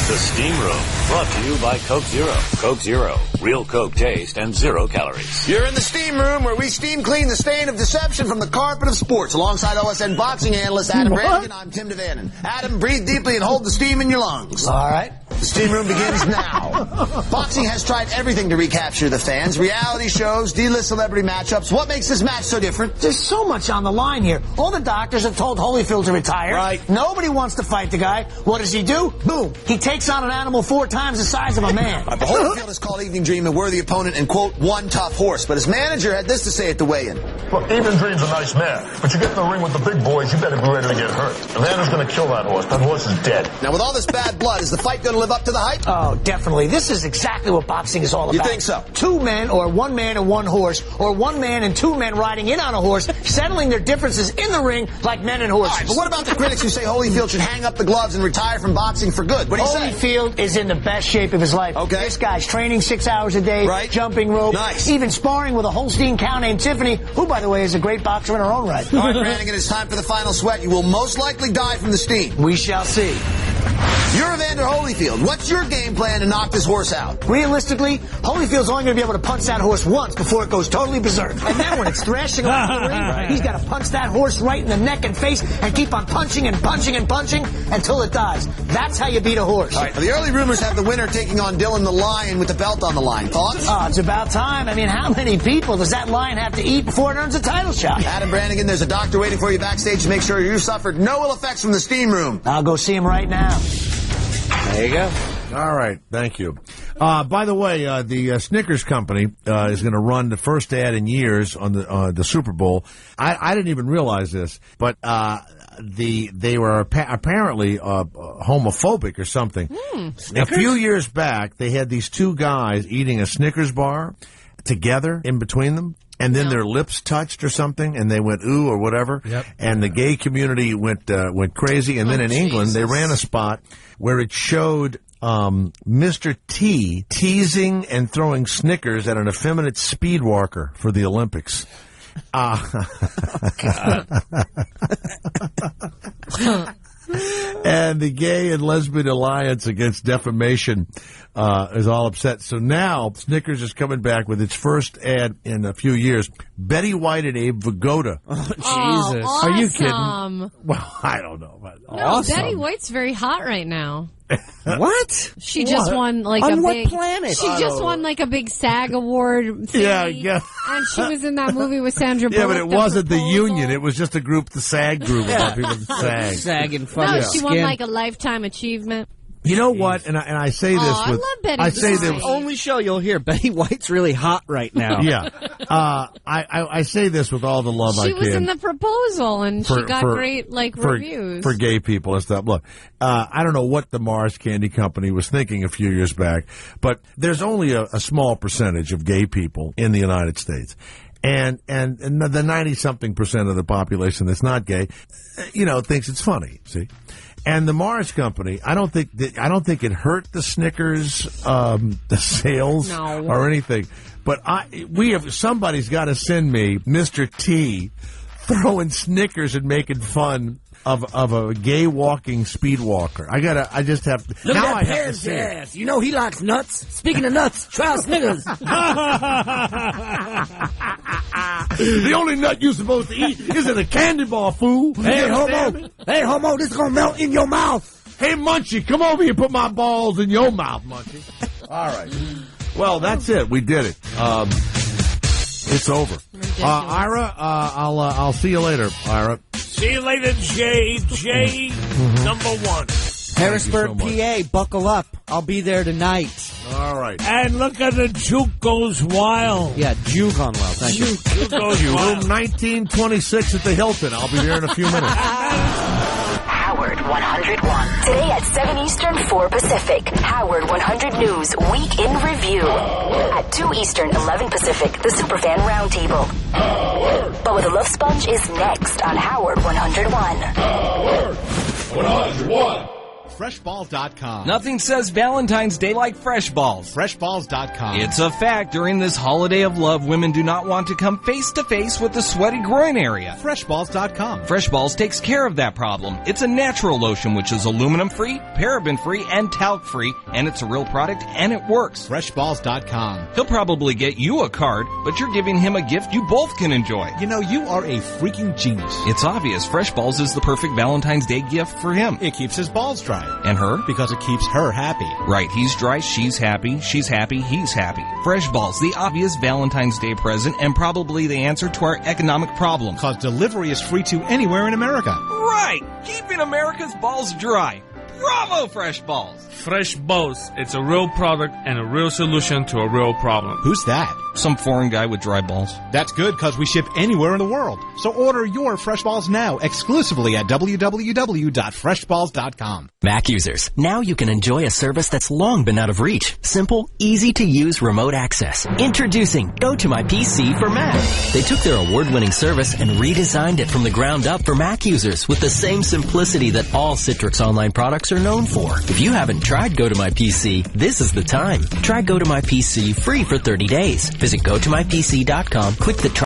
The Steam Room, brought to you by Coke Zero. Coke Zero, real Coke taste and 0 calories. You're in the Steam Room where we steam clean the stain of deception from the carpet of sports. Alongside OSN boxing analyst Adam Brannigan, I'm Tim DeVannen. Adam, breathe deeply and hold the steam in your lungs. All right. The Steam Room begins now. Boxing has tried everything to recapture the fans. Reality shows, D-list celebrity matchups. What makes this match so different? There's so much on the line here. All the doctors have told Holyfield to retire. Right. Nobody wants to fight the guy. What does he do? Boom. He takes on an animal 4 times the size of a man. But Holyfield has called Evening Dream a worthy opponent and, quote, one tough horse. But his manager had this to say at the weigh-in. Look, Evening Dream's a nice man, but you get in the ring with the big boys, you better be ready to get hurt. Evander's going to kill that horse. That horse is dead. Now, with all this bad blood, is the fight going to live up to the hype? Oh, definitely. This is exactly what boxing is all about. You think so? 2 men, or 1 man and 1 horse, or 1 man and 2 men riding in on a horse, settling their differences in the ring like men and horses. All right, but what about the critics who say Holyfield should hang up the gloves and retire from boxing for good? What do you say? Holyfield is in the best shape of his life. Okay. This guy's training 6 hours a day, right. Jumping rope, nice. Even sparring with a Holstein cow named Tiffany, who, by the way, is a great boxer in her own right. All right, Brannigan, it's time for the final sweat. You will most likely die from the steam. We shall see. You're Evander Holyfield. What's your game plan to knock this horse out? Realistically, Holyfield's only going to be able to punch that horse once before it goes totally berserk. And then when it's thrashing around the ring, he's got to punch that horse right in the neck and face and keep on punching and punching and punching until it dies. That's how you beat a horse. All right, the early rumors have the winner taking on Dylan the Lion with the belt on the line. Thoughts? Oh, it's about time. I mean, how many people does that lion have to eat before it earns a title shot? Adam Brannigan, there's a doctor waiting for you backstage to make sure you suffered no ill effects from the steam room. I'll go see him right now. There you go. All right, thank you. By the way, the Snickers company is going to run the first ad in years on the Super Bowl. I didn't even realize this, but they were apparently homophobic or something. A few years back, they had these 2 guys eating a Snickers bar together in between them. And then their lips touched or something, and they went ooh or whatever. Yep. And the gay community went crazy. And then in England, they ran a spot where it showed Mr. T teasing and throwing Snickers at an effeminate speed walker for the Olympics. And the Gay and Lesbian Alliance Against Defamation is all upset. So now Snickers is coming back with its first ad in a few years. Betty White and Abe Vigoda. Oh, Jesus. Awesome. Are you kidding? Well, I don't know. But no, awesome. Betty White's very hot right now. What? She just won like on a what big planet? She just won like a big SAG award thing. Yeah. And she was in that movie with Sandra Bullock. Yeah, but it wasn't the union. It was just a group, the SAG group. About people that SAG. SAG and No, fucking she won like a lifetime achievement. You know what? And I say this I with love Betty I say White. this only show you'll hear. Betty White's really hot right now. Yeah. I say this with all the love I She can. was in The Proposal, and she got great reviews. For gay people and stuff. Look, I don't know what the Mars Candy Company was thinking a few years back, but there's only a small percentage of gay people in the United States. And the 90-something% of the population that's not gay, thinks it's funny, see? And the Mars Company, I don't think it hurt the Snickers, the sales or anything. But somebody's got to send me Mr. T throwing Snickers and making fun of a gay walking speed walker. I just have to. Look now at that I have to see it. ass. You know he likes nuts. Speaking of nuts, try Snickers. The only nut you're supposed to eat isn't a candy bar, fool. Hey, homo, this is going to melt in your mouth. Hey, Munchie, come over here and put my balls in your mouth, Munchie. All right. Well, that's it. We did it. It's over. Ira, I'll see you later, Ira. See you later, Jay. Number one. Harrisburg, PA, buckle up. I'll be there tonight. All right. And look at the Juke Goes Wild. Yeah, Juke on Wild. Thank you. Juke Goes Wild. Room 1926 at the Hilton. I'll be there in a few minutes. Howard 101. Today at 7 Eastern, 4 Pacific. Howard 100 News Week in Review. At 2 Eastern, 11 Pacific, the Superfan Roundtable. But with a Love Sponge is next on Howard 101. Howard 101. Freshballs.com. Nothing says Valentine's Day like Fresh Balls. Freshballs.com. It's a fact. During this holiday of love, women do not want to come face to face with the sweaty groin area. Freshballs.com. Fresh Balls takes care of that problem. It's a natural lotion which is aluminum-free, paraben-free, and talc-free, and it's a real product, and it works. Freshballs.com. He'll probably get you a card, but you're giving him a gift you both can enjoy. You know, you are a freaking genius. It's obvious. Fresh Balls is the perfect Valentine's Day gift for him. It keeps his balls dry. And her? Because it keeps her happy. Right, he's dry, she's happy, he's happy. Fresh Balls, the obvious Valentine's Day present and probably the answer to our economic problem. Because delivery is free to anywhere in America. Right, keeping America's balls dry. Bravo, Fresh Balls. Fresh Balls. It's a real product and a real solution to a real problem. Who's that? Some foreign guy with dry balls. That's good because we ship anywhere in the world. So order your Fresh Balls now exclusively at www.freshballs.com. Mac users, now you can enjoy a service that's long been out of reach. Simple, easy to use remote access. Introducing Go to My PC for Mac. They took their award-winning service and redesigned it from the ground up for Mac users with the same simplicity that all Citrix Online products are known for. If you haven't tried Go to My PC, this is the time. Try Go to My PC free for 30 days. Visit GoToMyPC.com, click the try